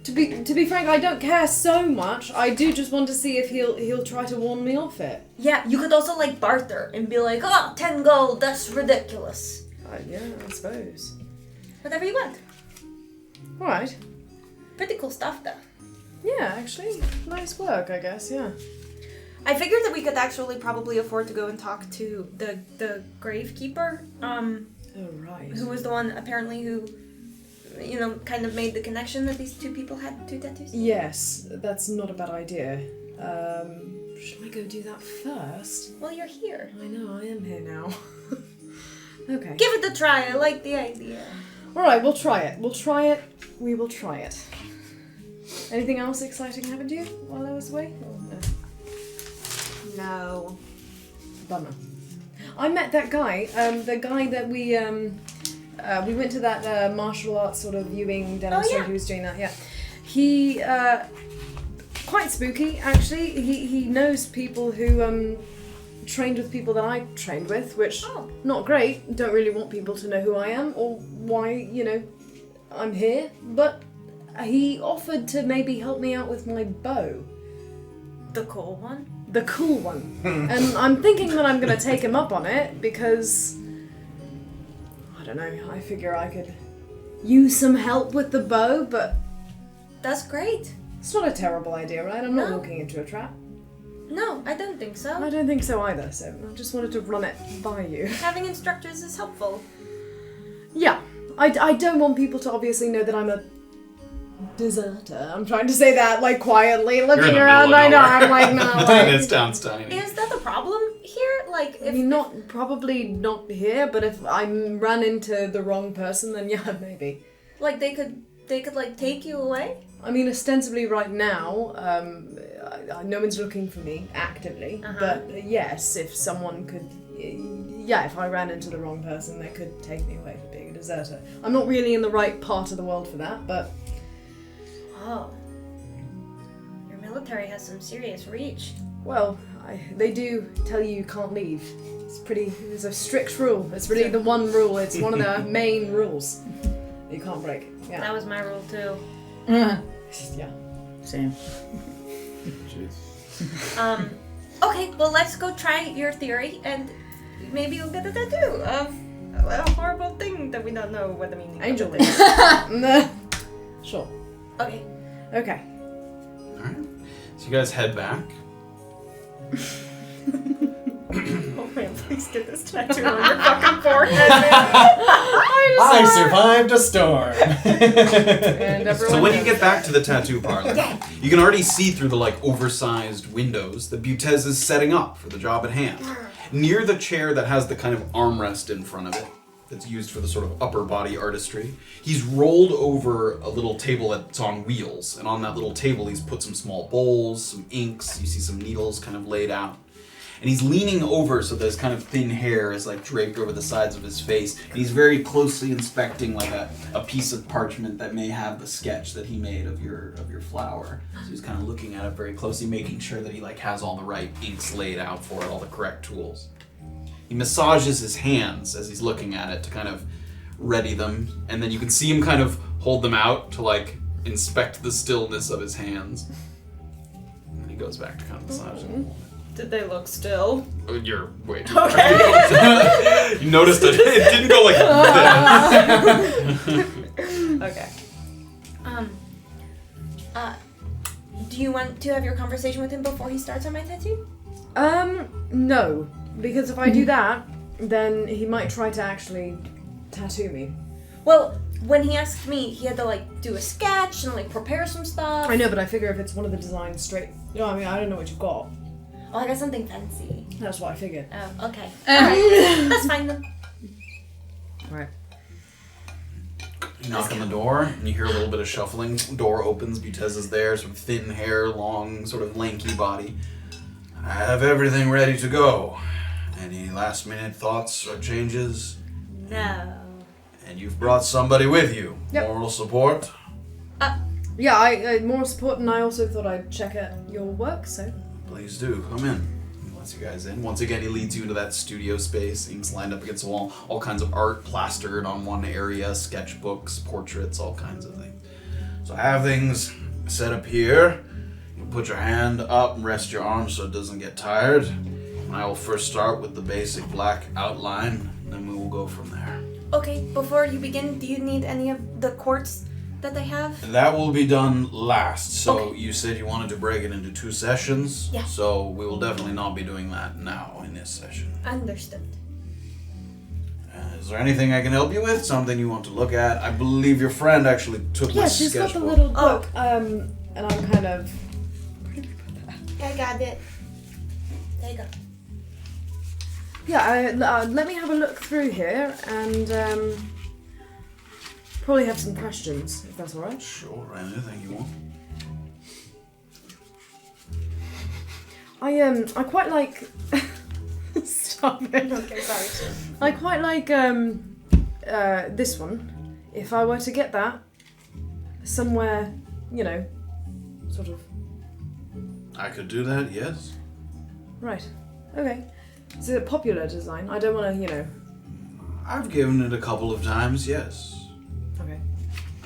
To be frank, I don't care so much. I do just want to see if he'll try to warn me off it. Yeah, you could also like barter and be like, oh, 10 gold, that's ridiculous. Yeah, I suppose. Whatever you want. All right. Pretty cool stuff, though. Yeah, actually, nice work, I guess. Yeah. I figured that we could actually probably afford to go and talk to the gravekeeper, Oh right. who was the one apparently who, kind of made the connection that these two people had two tattoos. Yes, that's not a bad idea. Should I go do that first? Well, you're here. I know, I am here now. Okay. Give it a try. I like the idea. All right, we'll try it. We will try it. Anything else exciting happened to you while I was away? Or no? No. Bummer. I met that guy. The guy that we went to that martial arts sort of viewing demonstration. yeah. He was doing that. Yeah. He quite spooky actually. He knows people who trained with people that I trained with, which not great. Don't really want people to know who I am or why I'm here. But he offered to maybe help me out with my bow. The cool one? The cool one. And I'm thinking that I'm going to take him up on it because, I don't know, I figure I could use some help with the bow, but That's great. it's not a terrible idea, right? I'm not No. walking into a trap. No, I don't think so. I don't think so either, so I just wanted to run it by you. Having instructors is helpful. Yeah, I don't want people to obviously know that I'm a deserter. I'm trying to say that, like, quietly, You're in looking the around. middle I of know, nowhere. I'm like, no. This town's tiny. Is that the problem here? Like, I if mean, probably not here, but if I ran into the wrong person, then yeah, maybe. like they could like take you away? I mean, ostensibly right now, no one's looking for me actively, but yes, if someone could, if I ran into the wrong person, they could take me away for being a deserter. I'm not really in the right part of the world for that, but Oh. Your military has some serious reach. Well, they do tell you can't leave. It's a strict rule. It's really the one rule. It's one of the main rules that you can't break. Yeah. That was my rule too. Yeah. Same. Jeez. Okay, well let's go try your theory and maybe you'll get a tattoo of a horrible thing that we don't know what the meaning of. Angel wings. Sure. Okay. Okay. Alright. So you guys head back. Oh man, please get this tattoo on your fucking forehead, man. I survived a storm. And everyone So when you knows get back to the tattoo parlor, you can already see through the oversized windows that Butez is setting up for the job at hand. Near the chair that has the kind of armrest in front of it, that's used for the sort of upper body artistry, he's rolled over a little table that's on wheels, and on that little table he's put some small bowls, some inks, you see some needles kind of laid out. And he's leaning over so there's kind of thin hair is draped over the sides of his face. And he's very closely inspecting a piece of parchment that may have the sketch that he made of your flower. So he's kind of looking at it very closely, making sure that he has all the right inks laid out for it, all the correct tools. He massages his hands as he's looking at it to kind of ready them, and then you can see him kind of hold them out to inspect the stillness of his hands. And then he goes back to kind of massaging them. Did they look still? Oh, you're way too Okay. You noticed it didn't go like that. Okay. Do you want to have your conversation with him before he starts on my tattoo? No. Because if I do that, then he might try to actually tattoo me. Well, when he asked me, he had to do a sketch and prepare some stuff. I know, but I figure if it's one of the designs straight... I don't know what you've got. Oh, I got something fancy. That's what I figured. Oh, okay. Alright. That's fine then. Right. You knock on the door, and you hear a little bit of shuffling. Door opens, Butez is there, sort of thin hair, long, sort of lanky body. I have everything ready to go. Any last minute thoughts or changes? No. And you've brought somebody with you. Yep. Moral support? Yeah, I more support, and I also thought I'd check out your work, so... Please do, come in. He lets you guys in. Once again, he leads you into that studio space. Things lined up against the wall. All kinds of art plastered on one area. Sketchbooks, portraits, all kinds of things. So I have things set up here. You put your hand up and rest your arm so it doesn't get tired. And I will first start with the basic black outline. Then we will go from there. Okay, before you begin, do you need any of the quartz that they have? That will be done last. So Okay. you said you wanted to break it into 2 sessions. Yeah. So we will definitely not be doing that now in this session. Understood. Is there anything I can help you with? Something you want to look at? I believe your friend actually took my Yeah, she's got the sketchbook. little book, and I'm kind of... I got it. There you go. Yeah, let me have a look through here, and probably have some questions, if that's alright. Sure, anything you want. I quite like... Stop it. Okay, sorry. I quite like this one. If I were to get that somewhere, sort of... I could do that, yes. Right. Okay. Is it a popular design? I don't want to, I've given it a couple of times, yes. Okay.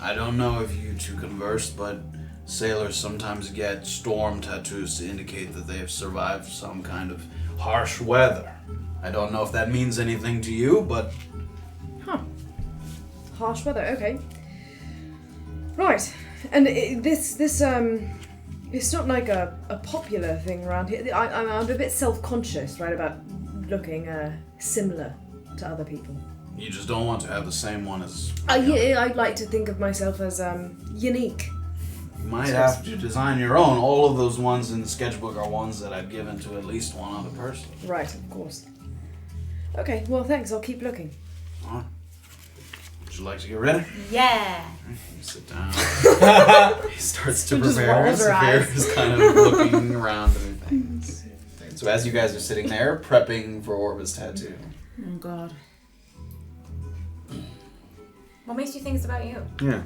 I don't know if you two conversed, but sailors sometimes get storm tattoos to indicate that they have survived some kind of harsh weather. I don't know if that means anything to you, but... Huh. Harsh weather, okay. Right. And this it's not like a popular thing around here. I'm a bit self-conscious, right, about looking similar to other people. You just don't want to have the same one as... Yeah, I'd like to think of myself as unique. You might have to design your own. All of those ones in the sketchbook are ones that I've given to at least one other person. Right, of course. Okay, well, thanks. I'll keep looking. All right. Would you like to get ready? Yeah. You sit down. He starts to Just prepare. rolls her Safir eyes. is kind of looking around at her things. So as you guys are sitting there, prepping for Orba's tattoo. Oh god. What makes you think it's about you? Yeah.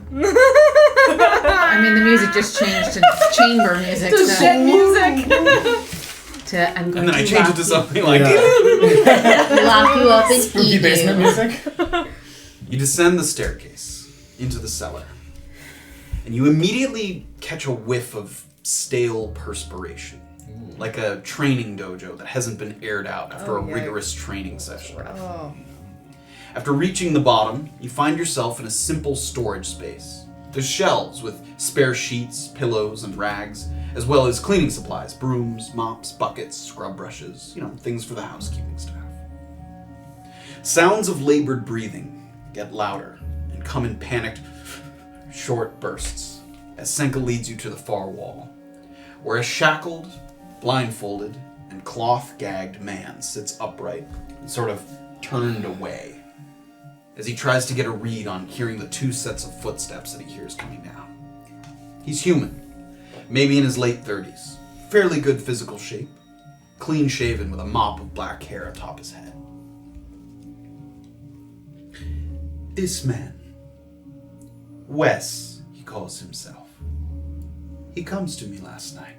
I mean, the music just changed to chamber music. To shit music. I'm going And then I to change it to something like lock you up and Spooky eat basement you. music. You descend the staircase into the cellar, and you immediately catch a whiff of stale perspiration, like a training dojo that hasn't been aired out after a rigorous training session. Oh. After reaching the bottom, you find yourself in a simple storage space. There's shelves with spare sheets, pillows, and rags, as well as cleaning supplies, brooms, mops, buckets, scrub brushes, things for the housekeeping staff. Sounds of labored breathing get louder and come in panicked, short bursts as Senka leads you to the far wall, where a shackled, blindfolded, and cloth-gagged man sits upright and sort of turned away as he tries to get a read on hearing the 2 sets of footsteps that he hears coming down. He's human, maybe in his late 30s, fairly good physical shape, clean-shaven with a mop of black hair atop his head. This man, Wes, he calls himself. He comes to me last night.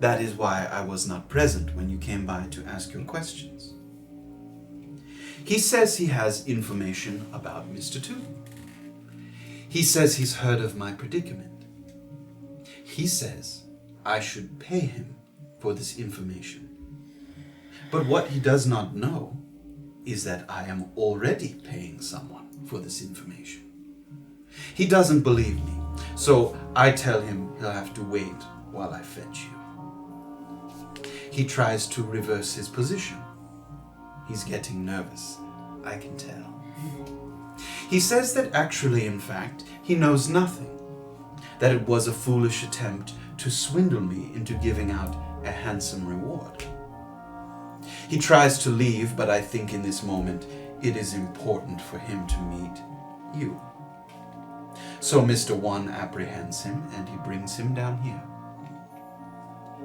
That is why I was not present when you came by to ask your questions. He says he has information about Mr. 2. He says he's heard of my predicament. He says I should pay him for this information. But what he does not know is that I am already paying someone for this information. He doesn't believe me, so I tell him he'll have to wait while I fetch you. He tries to reverse his position. He's getting nervous, I can tell. He says that actually, in fact, he knows nothing. That it was a foolish attempt to swindle me into giving out a handsome reward. He tries to leave, but I think in this moment it is important for him to meet you. So Mr. 1 apprehends him and he brings him down here.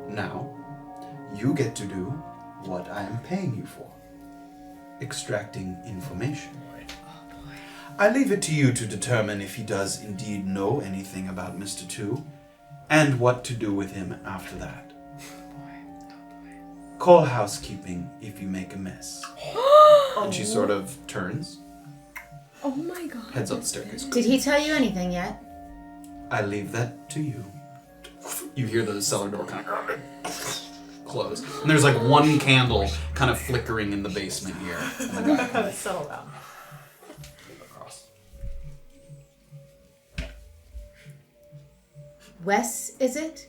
Now, you get to do what I am paying you for. Extracting information. I leave it to you to determine if he does indeed know anything about Mr. 2 and what to do with him after that. Call housekeeping if you make a mess. And she sort of turns, Oh my god. heads up the staircase. Did he tell you anything yet? I leave that to you. You hear the cellar door kind of close. And there's like one candle kind of flickering in the basement here. And the guy kind of Settle down. across. Wes, is it?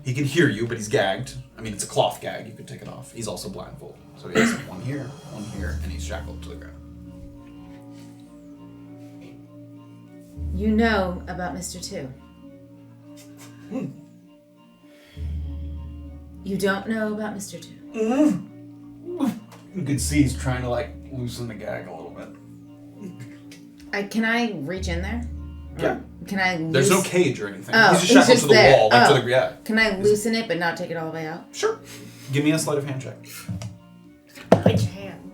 He can hear you, but he's gagged. I mean, it's a cloth gag. You could take it off. He's also blindfolded. So he has one here, and he's shackled to the ground. You know about Mr. 2. You don't know about Mr. 2. You can see he's trying to loosen the gag a little bit. Can I reach in there? Yeah. Can I There's no cage or anything. Oh, he's just he's shackled just to the there. wall, to the yeah. Can I loosen it but not take it all the way out? Sure. Give me a sleight of hand check. Which hand?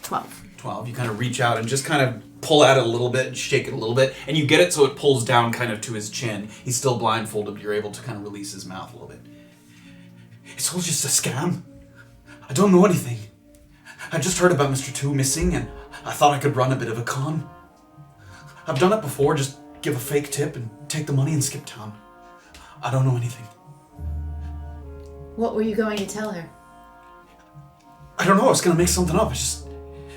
12. 12. You kind of reach out and just kind of pull at it a little bit and shake it a little bit, and you get it so it pulls down kind of to his chin. He's still blindfolded, but you're able to kind of release his mouth a little bit. It's all just a scam. I don't know anything. I just heard about Mr. 2 missing, and I thought I could run a bit of a con. I've done it before, just give a fake tip and take the money and skip town. I don't know anything. What were you going to tell her? I don't know, I was going to make something up. I just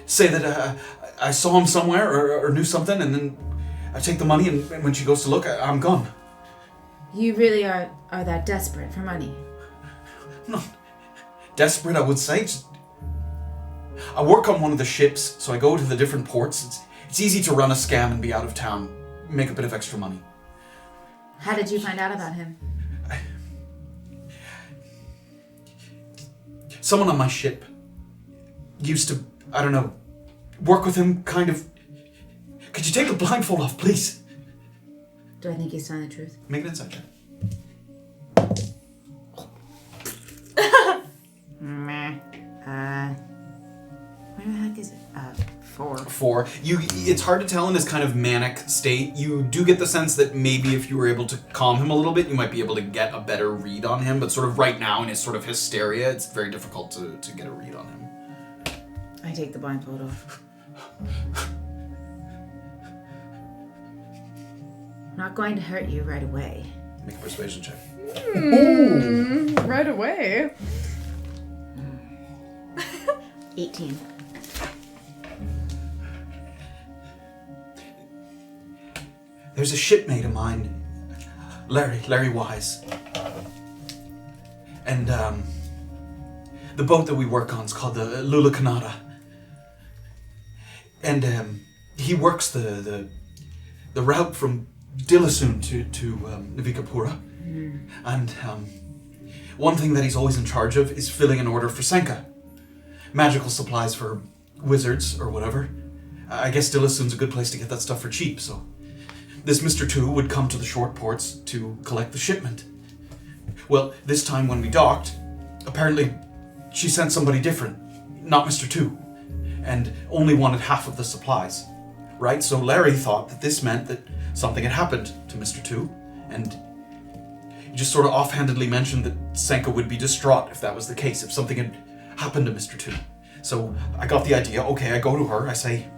say that I saw him somewhere or knew something, and then I take the money, and when she goes to look, I'm gone. You really are that desperate for money? Not desperate, I would say. Just, I work on one of the ships, so I go to the different ports. It's easy to run a scam and be out of town, make a bit of extra money. How did you find out about him? Someone on my ship used to, I don't know, work with him, kind of. Could you take the blindfold off, please? Do I think he's telling the truth? Make an insight check. Meh. Where the heck is it? before. It's hard to tell in his kind of manic state. You do get the sense that maybe if you were able to calm him a little bit, you might be able to get a better read on him. But sort of right now in his sort of hysteria, it's very difficult to get a read on him. I take the blindfold off. I'm not going to hurt you right away. Make a persuasion check. Right away. 18. There's a shipmate of mine, Larry Wise. And the boat that we work on is called the Lula Canada. And he works the route from Dilasun to Navikapura. And one thing that he's always in charge of is filling an order for Senka. Magical supplies for wizards or whatever. I guess Dilasun's a good place to get that stuff for cheap, so this Mr. 2 would come to the short ports to collect the shipment. Well, this time when we docked, apparently she sent somebody different, not Mr. 2, and only wanted half of the supplies, right? So Larry thought that this meant that something had happened to Mr. 2, and he just sort of offhandedly mentioned that Senka would be distraught if that was the case, if something had happened to Mr. 2. So I got the idea, okay, I go to her, I say,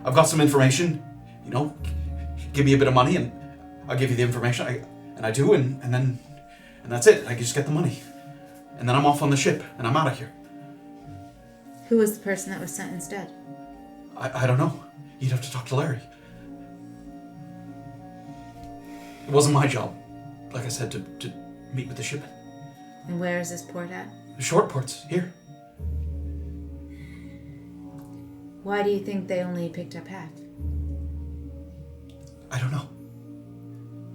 I've got some information, give me a bit of money and I'll give you the information. I do, and that's it. I just get the money. And then I'm off on the ship, and I'm out of here. Who was the person that was sent instead? I don't know. You'd have to talk to Larry. It wasn't my job, like I said, to meet with the shipment. And where is this port at? The short port's here. Why do you think they only picked up half? I don't know.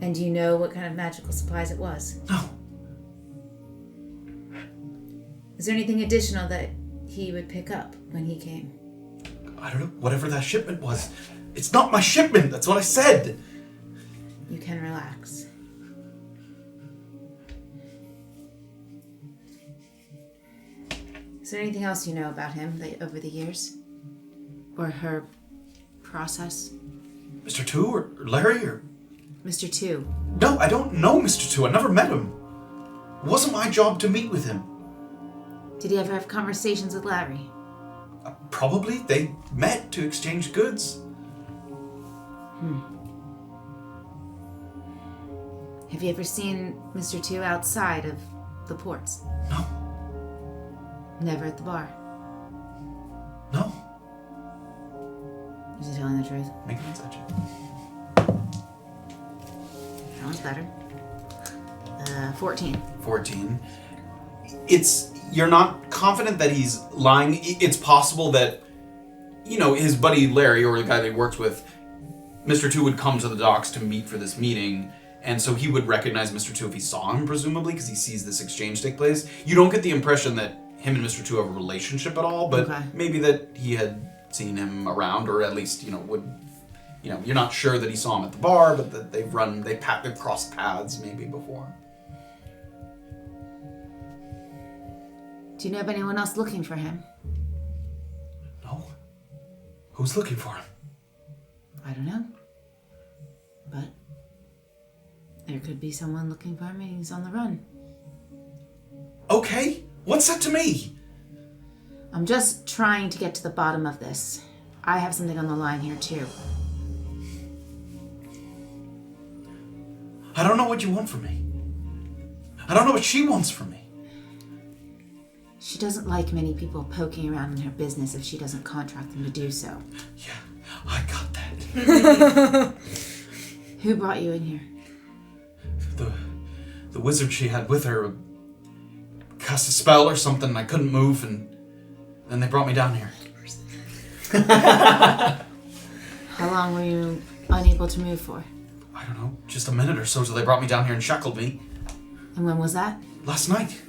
And do you know what kind of magical supplies it was? No. Is there anything additional that he would pick up when he came? I don't know. Whatever that shipment was. It's not my shipment. That's what I said. You can relax. Is there anything else you know about him over the years? Or her process? Mr. 2 or Larry or... Mr. 2. No, I don't know Mr. 2. I never met him. It wasn't my job to meet with him. Did he ever have conversations with Larry? Probably. They met to exchange goods. Have you ever seen Mr. 2 outside of the ports? No. Never at the bar? No. Is he telling the truth? Make an insight check. That one's better. 14. 14. You're not confident that he's lying. It's possible that, his buddy Larry, or the guy that he works with, Mr. 2 would come to the docks to meet for this meeting, and so he would recognize Mr. 2 if he saw him, presumably, because he sees this exchange take place. You don't get the impression that him and Mr. 2 have a relationship at all, but maybe that he had seen him around, or at least, you're not sure that he saw him at the bar, but that they've crossed paths maybe before. Do you know of anyone else looking for him? No. Who's looking for him? I don't know. But there could be someone looking for him and he's on the run. Okay. What's that to me? I'm just trying to get to the bottom of this. I have something on the line here too. I don't know what you want from me. I don't know what she wants from me. She doesn't like many people poking around in her business if she doesn't contract them to do so. Yeah, I got that. Who brought you in here? The wizard she had with her cast a spell or something and I couldn't move, and then they brought me down here. How long were you unable to move for? I don't know, just a minute or so till they brought me down here and shackled me. And when was that? Last night.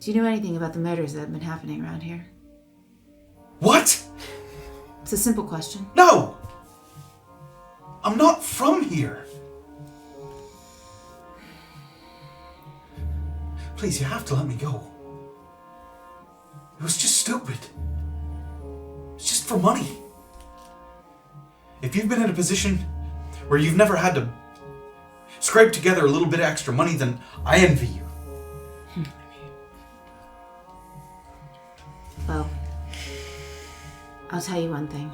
Do you know anything about the murders that have been happening around here? What? It's a simple question. No! I'm not from here. Please, you have to let me go. It was just stupid. It's just for money. If you've been in a position where you've never had to scrape together a little bit of extra money, then I envy you. Well, I'll tell you one thing.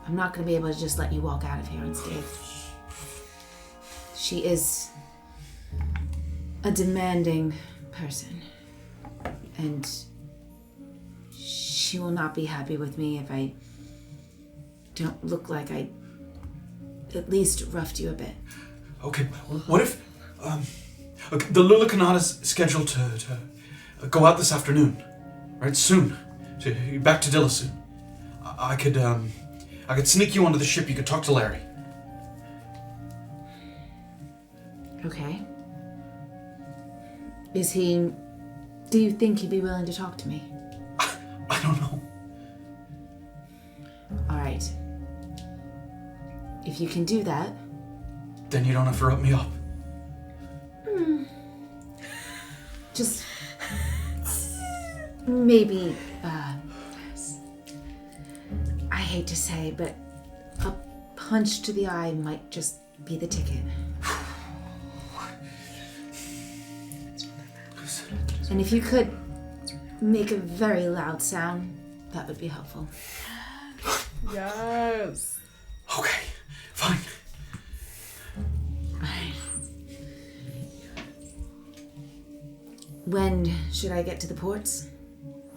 I'm not going to be able to just let you walk out of here unscathed. She is a demanding person. And she will not be happy with me if I don't look like I at least roughed you a bit. Okay, what if... okay, the Lulakanada's scheduled to go out this afternoon. Right, soon. Back to Dilla soon. I could sneak you onto the ship. You could talk to Larry. Okay. Do you think he'd be willing to talk to me? I don't know. Alright. If you can do that... Then you don't have to rope me up. Just... maybe, I hate to say, but a punch to the eye might just be the ticket. And if you could make a very loud sound, that would be helpful. Yes. Okay, fine. When should I get to the ports?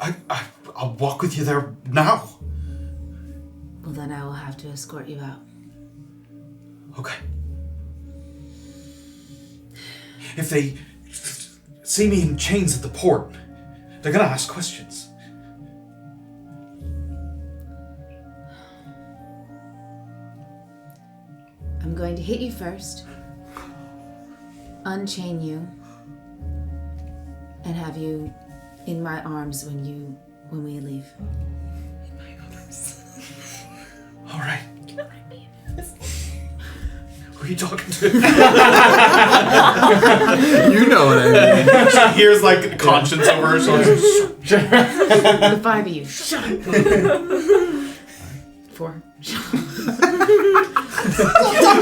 I'll walk with you there now. Well, then I will have to escort you out. Okay. If they see me in chains at the port, they're gonna ask questions. I'm going to hit you first, unchain you, and have you in my arms when we leave. In my arms. All right. Who are you talking to? You know what I mean. She hears like conscience over her shoulder. The five of you. Shut up. 4.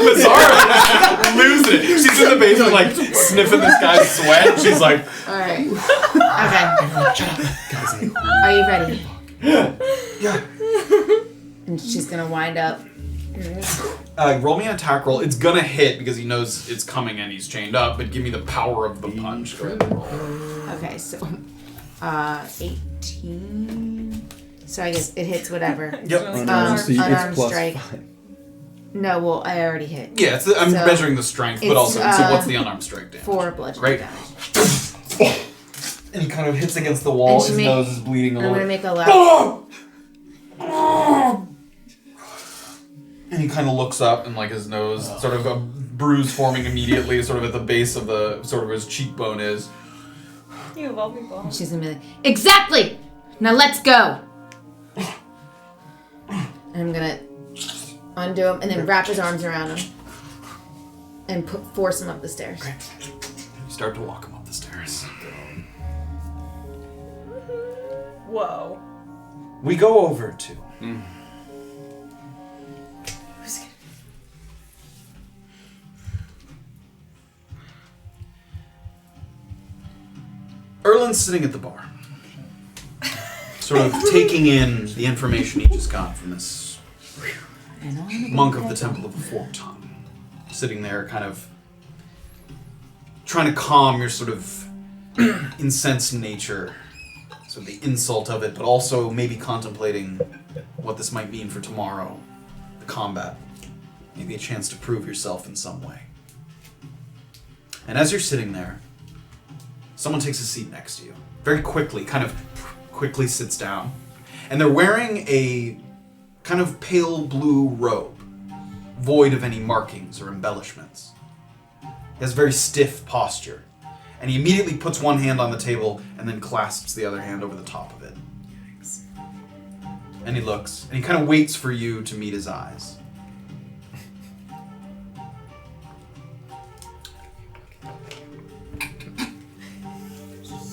Beezaura losing it. She's in the basement like sniffing this guy's sweat. She's like, Alright. Okay. shut up. Guys, Are you ready? yeah. And she's gonna wind up. Roll me an attack roll. It's gonna hit because he knows it's coming and he's chained up, but give me the power of the punch. Go ahead and roll. Okay, so 18. So I guess it hits whatever. Yep. Unarmed strike. 5. No, well, I already hit. Yeah, I'm measuring the strength, but also, so what's the unarmed strike damage? 4 bludgeoning Great. damage. And he kind of hits against the wall, his nose is bleeding a little. I'm gonna make a loud... And he kind of looks up and like his nose, sort of a bruise forming immediately, sort of at the base of the, sort of his cheekbone is. You love me, Bob. She's gonna be like, exactly! Now let's go! And I'm gonna undo him and then wrap his arms around him and force him up the stairs. Okay. You start to walk him up the stairs. Whoa. We go over to... Erland's sitting at the bar, sort of taking in the information he just got from this monk of the Temple of the Forked Tongue. Sitting there kind of trying to calm your sort of incensed nature, sort of the insult of it, but also maybe contemplating what this might mean for tomorrow, the combat, maybe a chance to prove yourself in some way. And as you're sitting there, someone takes a seat next to you. Very quickly, kind of quickly sits down. And they're wearing a kind of pale blue robe, void of any markings or embellishments. He has a very stiff posture. And he immediately puts one hand on the table and then clasps the other hand over the top of it. And he looks, and he kind of waits for you to meet his eyes.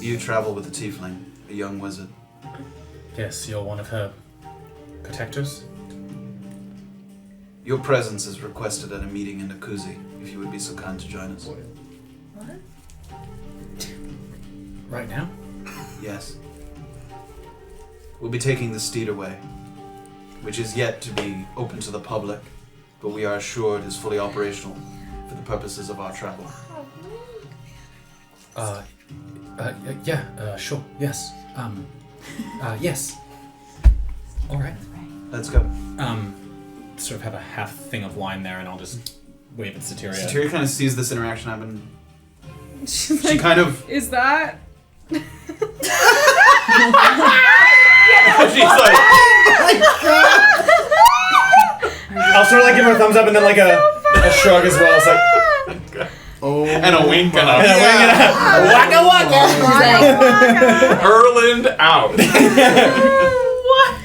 You travel with a tiefling, a young wizard. Yes, you're one of her protectors? Your presence is requested at a meeting in Nakuzi, if you would be so kind to join us. What? Right now? Yes. We'll be taking the steed away, which is yet to be open to the public, but we are assured is fully operational for the purposes of our travel. Sure, yes. Yes. Alright. Let's go. Sort of have a half thing of wine there, and I'll just wave at Satyria. Satyria kind of sees this interaction happen. She's She like, kind of... is that? She's like... I'll sort of like give her a thumbs up and then like a shrug as well. It's like, Oh, and a wink and a... waka waka! Erland out. What?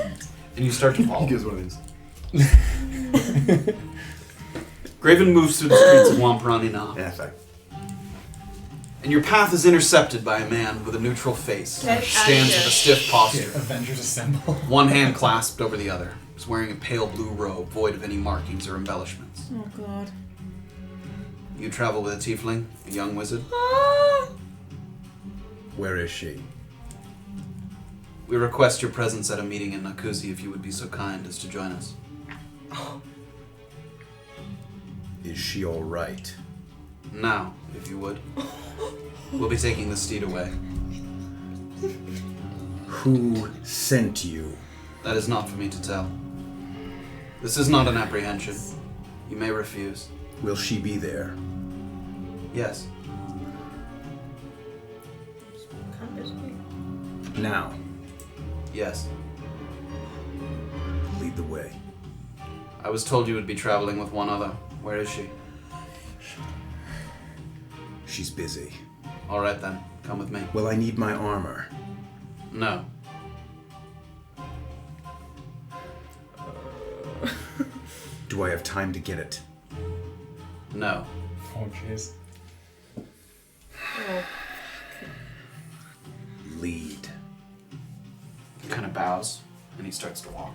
And you start to fall. He gives one of these. Graven moves through the streets of Wampranina, Yeah, fact. and your path is intercepted by a man with a neutral face. Get He stands outta with a stiff posture, Avengers assemble. one hand clasped over the other. He's wearing a pale blue robe, void of any markings or embellishments. Oh god. You travel with a tiefling, a young wizard. Where is she? We request your presence at a meeting in Nakuzi if you would be so kind as to join us. Is she all right? Now, if you would. We'll be taking the steed away. Who sent you? That is not for me to tell. This is not an apprehension. You may refuse. Will she be there? Yes. Now, Yes. lead the way. I was told you would be traveling with one other. Where is she? She's busy. All right then. Come with me. Well, I need my armor. No. Do I have time to get it? No. Oh, jeez. Lead. He kind of bows, and he starts to walk.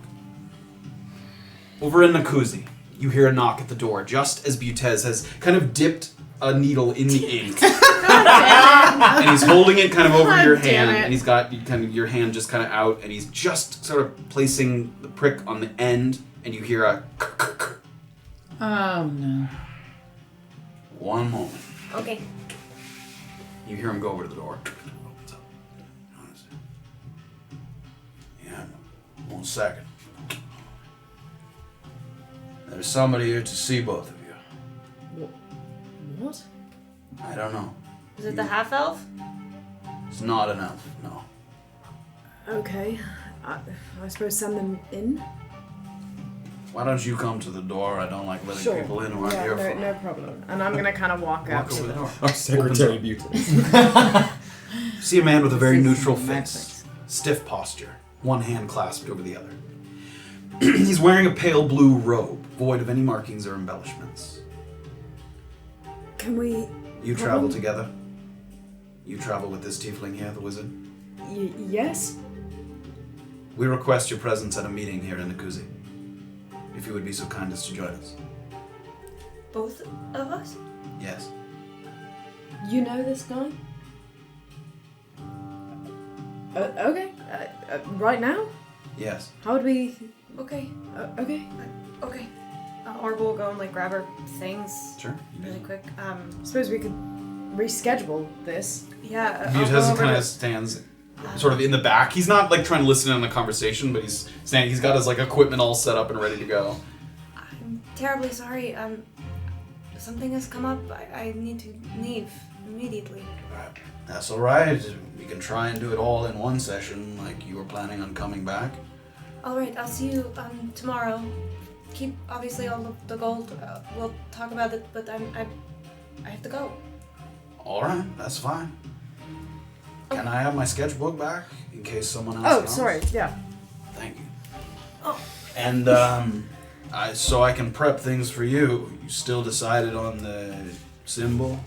Over in Nakuzi, you hear a knock at the door, just as Butez has kind of dipped a needle in the ink. And he's holding it kind of over God your damn hand, it. and he's got kind of your hand just kind of out, and he's just sort of placing the prick on the end, and you hear a Oh no. one moment. Okay. You hear him go over to the door. What's up? Yeah, 1 second. There's somebody here to see both of you. What? I don't know. Is it the half elf? It's not an elf, no. Okay. I suppose send them in? Why don't you come to the door? I don't like letting Sure. people in who aren't Yeah, here for no problem. And I'm gonna kind of walk up Walk to over the them. door. Our Secretary Opens Butez. See a man with a very This is neutral my face, place. stiff posture, one hand clasped over the other. He's wearing a pale blue robe, void of any markings or embellishments. Can we... You travel together? You travel with this tiefling here, the wizard? yes? We request your presence at a meeting here in Nakuzi. If you would be so kind as to join us. Both of us? Yes. You know this guy? Okay. Right now? Yes. How would we... Okay. Okay. Okay. Orba will go and like grab her things Sure. really quick. Suppose we could reschedule this. Yeah. I'll go Butez over kind to- of stands sort of in the back. He's not like trying to listen in on the conversation, but he's standing. He's got his like equipment all set up and ready to go. I'm terribly sorry. Something has come up. I need to leave immediately. That's all right. We can try and do it all in one session, like you were planning on coming back. All right. I'll see you tomorrow. Keep obviously all of the gold. We'll talk about it. But I have to go. All right, that's fine. Can I have my sketchbook back in case someone else? Oh, comes? sorry. Yeah. Thank you. Oh. And so I can prep things for you. You still decided on the symbol?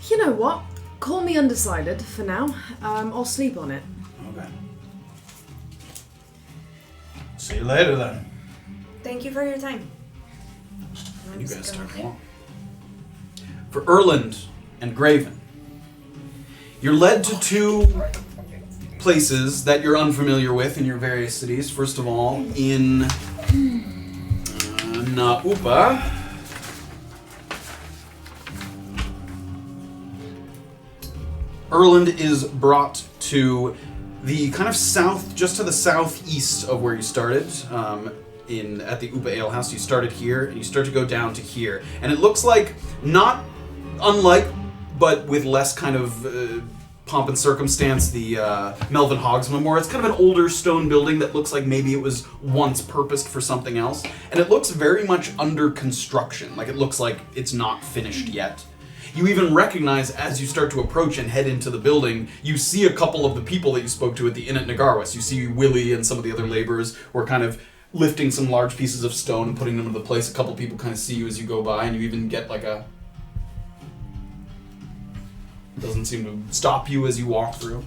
You know what? Call me undecided for now. I'll sleep on it. Okay. See you later then. Thank you for your time. You guys start walking. For Erland and Graven, you're led to two places that you're unfamiliar with in your various cities. First of all, in Naupa. Erland is brought to the kind of south, just to the southeast of where you started. At the Upa Ale House, you started here, and you start to go down to here. And it looks like, not unlike, but with less kind of pomp and circumstance, the Melvin Hoggs Memorial. It's kind of an older stone building that looks like maybe it was once purposed for something else. And it looks very much under construction. Like, it looks like it's not finished yet. You even recognize, as you start to approach and head into the building, you see a couple of the people that you spoke to at the inn at Nagarwis. You see Willie and some of the other laborers who are kind of lifting some large pieces of stone and putting them into place. A couple people kind of see you as you go by, and you even get like a... Doesn't seem to stop you as you walk through.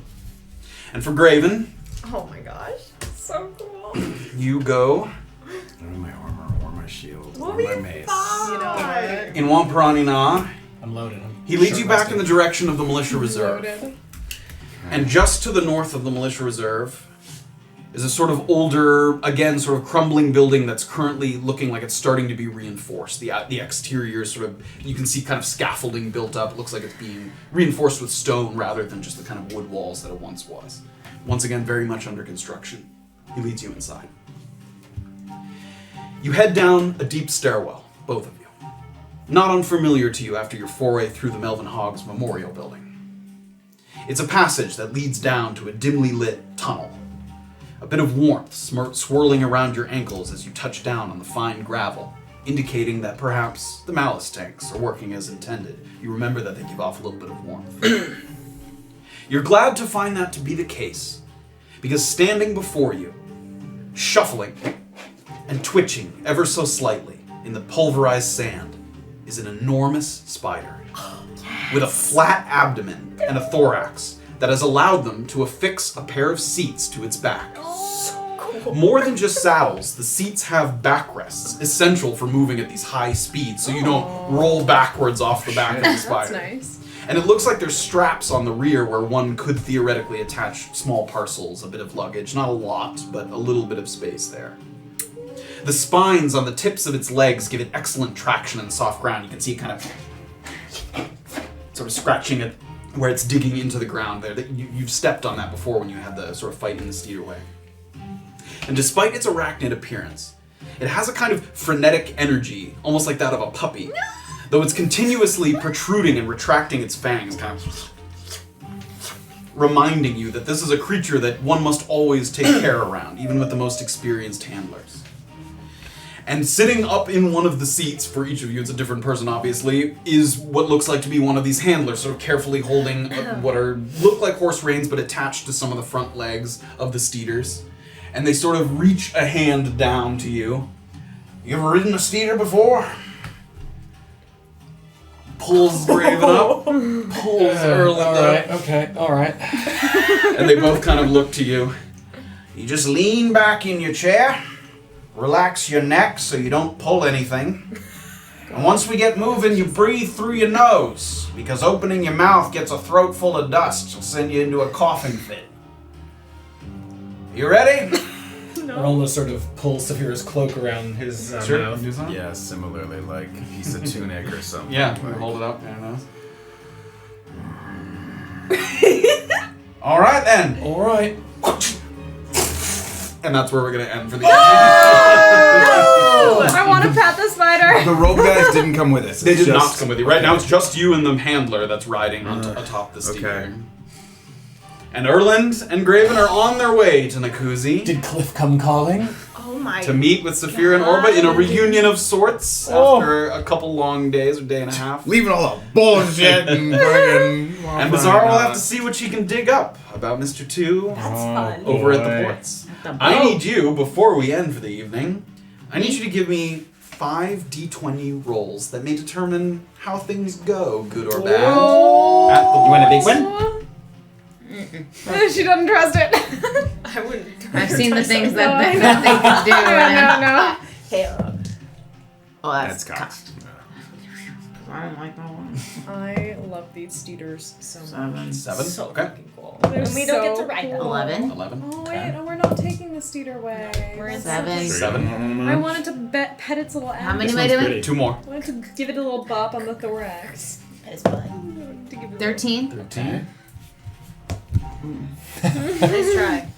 And for Graven... Oh my gosh. So cool. You go... Or my armor, or my shield, We'll or be my mace. fine. In Wampiranina. I'm loaded. He leads you back in the direction of the Militia Reserve. And just to the north of the Militia Reserve is a sort of older, again, sort of crumbling building that's currently looking like it's starting to be reinforced. The exterior sort of, you can see kind of scaffolding built up. It looks like it's being reinforced with stone rather than just the kind of wood walls that it once was. Once again, very much under construction. He leads you inside. You head down a deep stairwell, both of you. Not unfamiliar to you after your foray through the Melvin Hoggs Memorial Building. It's a passage that leads down to a dimly lit tunnel. A bit of warmth swirling around your ankles as you touch down on the fine gravel, indicating that perhaps the malice tanks are working as intended. You remember that they give off a little bit of warmth. You're glad to find that to be the case, because standing before you, shuffling and twitching ever so slightly in the pulverized sand, is an enormous spider with a flat abdomen and a thorax that has allowed them to affix a pair of seats to its back. More than just saddles, the seats have backrests, essential for moving at these high speeds so you don't roll backwards off the back of the spider. That's nice. And it looks like there's straps on the rear where one could theoretically attach small parcels, a bit of luggage, not a lot, but a little bit of space there. The spines on the tips of its legs give it excellent traction in soft ground. You can see it kind of sort of scratching it where it's digging into the ground there. You've stepped on that before when you had the sort of fight in the Steederway. And despite its arachnid appearance, it has a kind of frenetic energy, almost like that of a puppy. Though it's continuously protruding and retracting its fangs, kind of reminding you that this is a creature that one must always take care around, even with the most experienced handlers. And sitting up in one of the seats, for each of you, it's a different person obviously, is what looks like to be one of these handlers, sort of carefully holding what look like horse reins, but attached to some of the front legs of the steeders. And they sort of reach a hand down to you. You ever ridden a steeder before? Pulls Graven up, pulls Erland up. Okay, alright. And they both kind of look to you. You just lean back in your chair, relax your neck so you don't pull anything. And once we get moving, you breathe through your nose, because opening your mouth gets a throat full of dust. It'll send you into a coughing fit. You ready? Erland will sort of pull Safira's cloak around his mouth. Do something? Yeah, similarly, like a piece of tunic or something. Yeah, like. hold it up. There it is. All right then. Alright. And that's where we're gonna end for the I want to pat the spider. The rope guys didn't come with us. They It's did not just- come with you. Right now it's just you and the handler that's riding on atop the steed. okay. And Erland and Graven are on their way to Nakuzi Did Cliff come calling? Oh my. to meet with Safira and Orba in a reunion of sorts after a couple long days or day and a half. Leaving all the bullshit and fucking. And Beezaura will have to see what she can dig up about Mr. 2 That's fun. over at the ports. I need you, before we end for the evening, I need you to give me 5 d20 rolls that may determine how things go, good or bad. You want a big one? She doesn't trust it. I wouldn't. I've seen the things No, I that know. they can do. No. Hey, oh, That's that's cocked. I don't like that one. I love these steeders so much. 7. So Okay. fucking cool. They're And we don't get to so ride them. cool. 11. 11. Oh wait, no, we're not taking the steeder way. We're in 7. 7. I wanted to pet its little ass. How many This am I one's doing? pretty. 2 more. I wanted to give it a little bop on the thorax. It's fine. To give it a 13. 13. Nice try.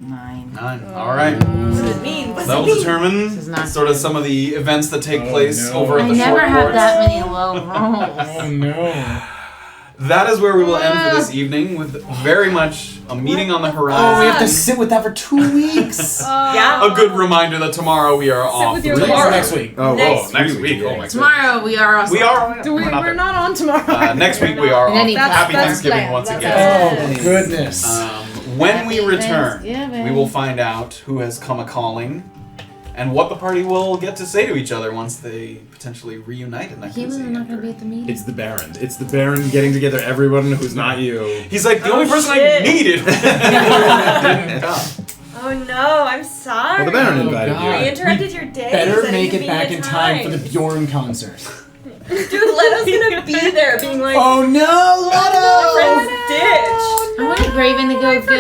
9. 9. All right. What does it mean? What's That it will mean? determine This is not sort of some of the events that take place no. over at I the never short have ports. that many low rolls. Oh no. That is where we will end for this evening, with very much a meeting on the horizon. Oh, we have to sit with that for 2 weeks. Yeah. A good reminder that tomorrow we are off. with your Release Tomorrow. next week. Oh, Next week. Oh my Tomorrow we are also. We are. We're there. not on tomorrow. Next week we are In off. any Happy That's Thanksgiving planned. once That's again. Oh goodness. When we Happy return, Thanksgiving. we will find out who has come a calling, and what the party will get to say to each other once they potentially reunite in that He was not going to be at the meeting. It's the Baron. It's the Baron getting together everyone who's not you. He's like the Oh, only person shit. I needed. Didn't come. Oh no, I'm sorry. Well, the Baron invited God. I you. interrupted your day. Better make it back in time for the Bjorn concert. Dude, Leto's gonna be there being like, Oh no, my friend's Leto! ditch. I wanted Graven to go get the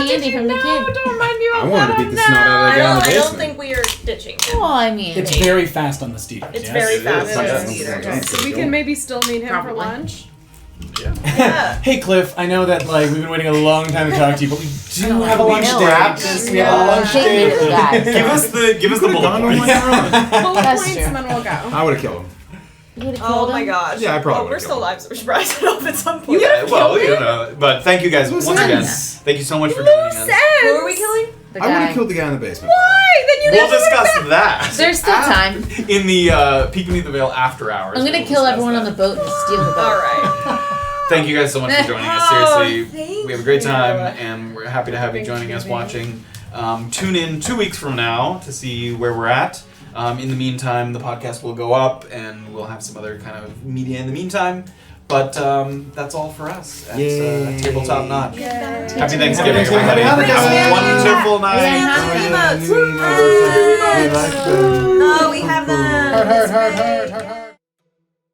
candy from the kid. Don't remind me of I wanted to beat the snot out of I the guy in the don't basement. think we are ditching him. Well, I mean, It's very fast on the steed. It's very fast. is. on Yes. the speeder. Okay, so we can maybe still meet him Probably. for lunch. Yeah. Hey Cliff, I know that like we've been waiting a long time to talk to you, but we do have a we lunch know. date. We have a lunch Take me to the date. guys. Give us the bullet Gone on points. my own. Bullet That's points true. and then we'll go. I would have killed him. You would've Oh killed my him? gosh. Yeah, I probably Well, we're would've still killed alive, so we should rise it up at some point. Yeah, well, you know, but thank you guys once again. sense. Thank you so much for joining us. Who are we killing? The I would guy. have killed the guy in the basement. Why? Then you We'll discuss that. There's still time. In the Peek Beneath the Veil after hours. I'm gonna we'll kill discuss everyone that. on the boat and steal the boat. Alright. Thank you guys so much for joining us. Oh, Seriously, thank we have a great time, you. and we're happy to have you Thank joining you, us baby. watching. Tune in 2 weeks from now to see where we're at. In the meantime, the podcast will go up, and we'll have some other kind of media in the meantime. But that's all for us at Tabletop Notch. Happy Thanksgiving, everybody. Happy Thanksgiving. Have a wonderful night. Yeah. Emotes. We like them. No, we have them. Hard.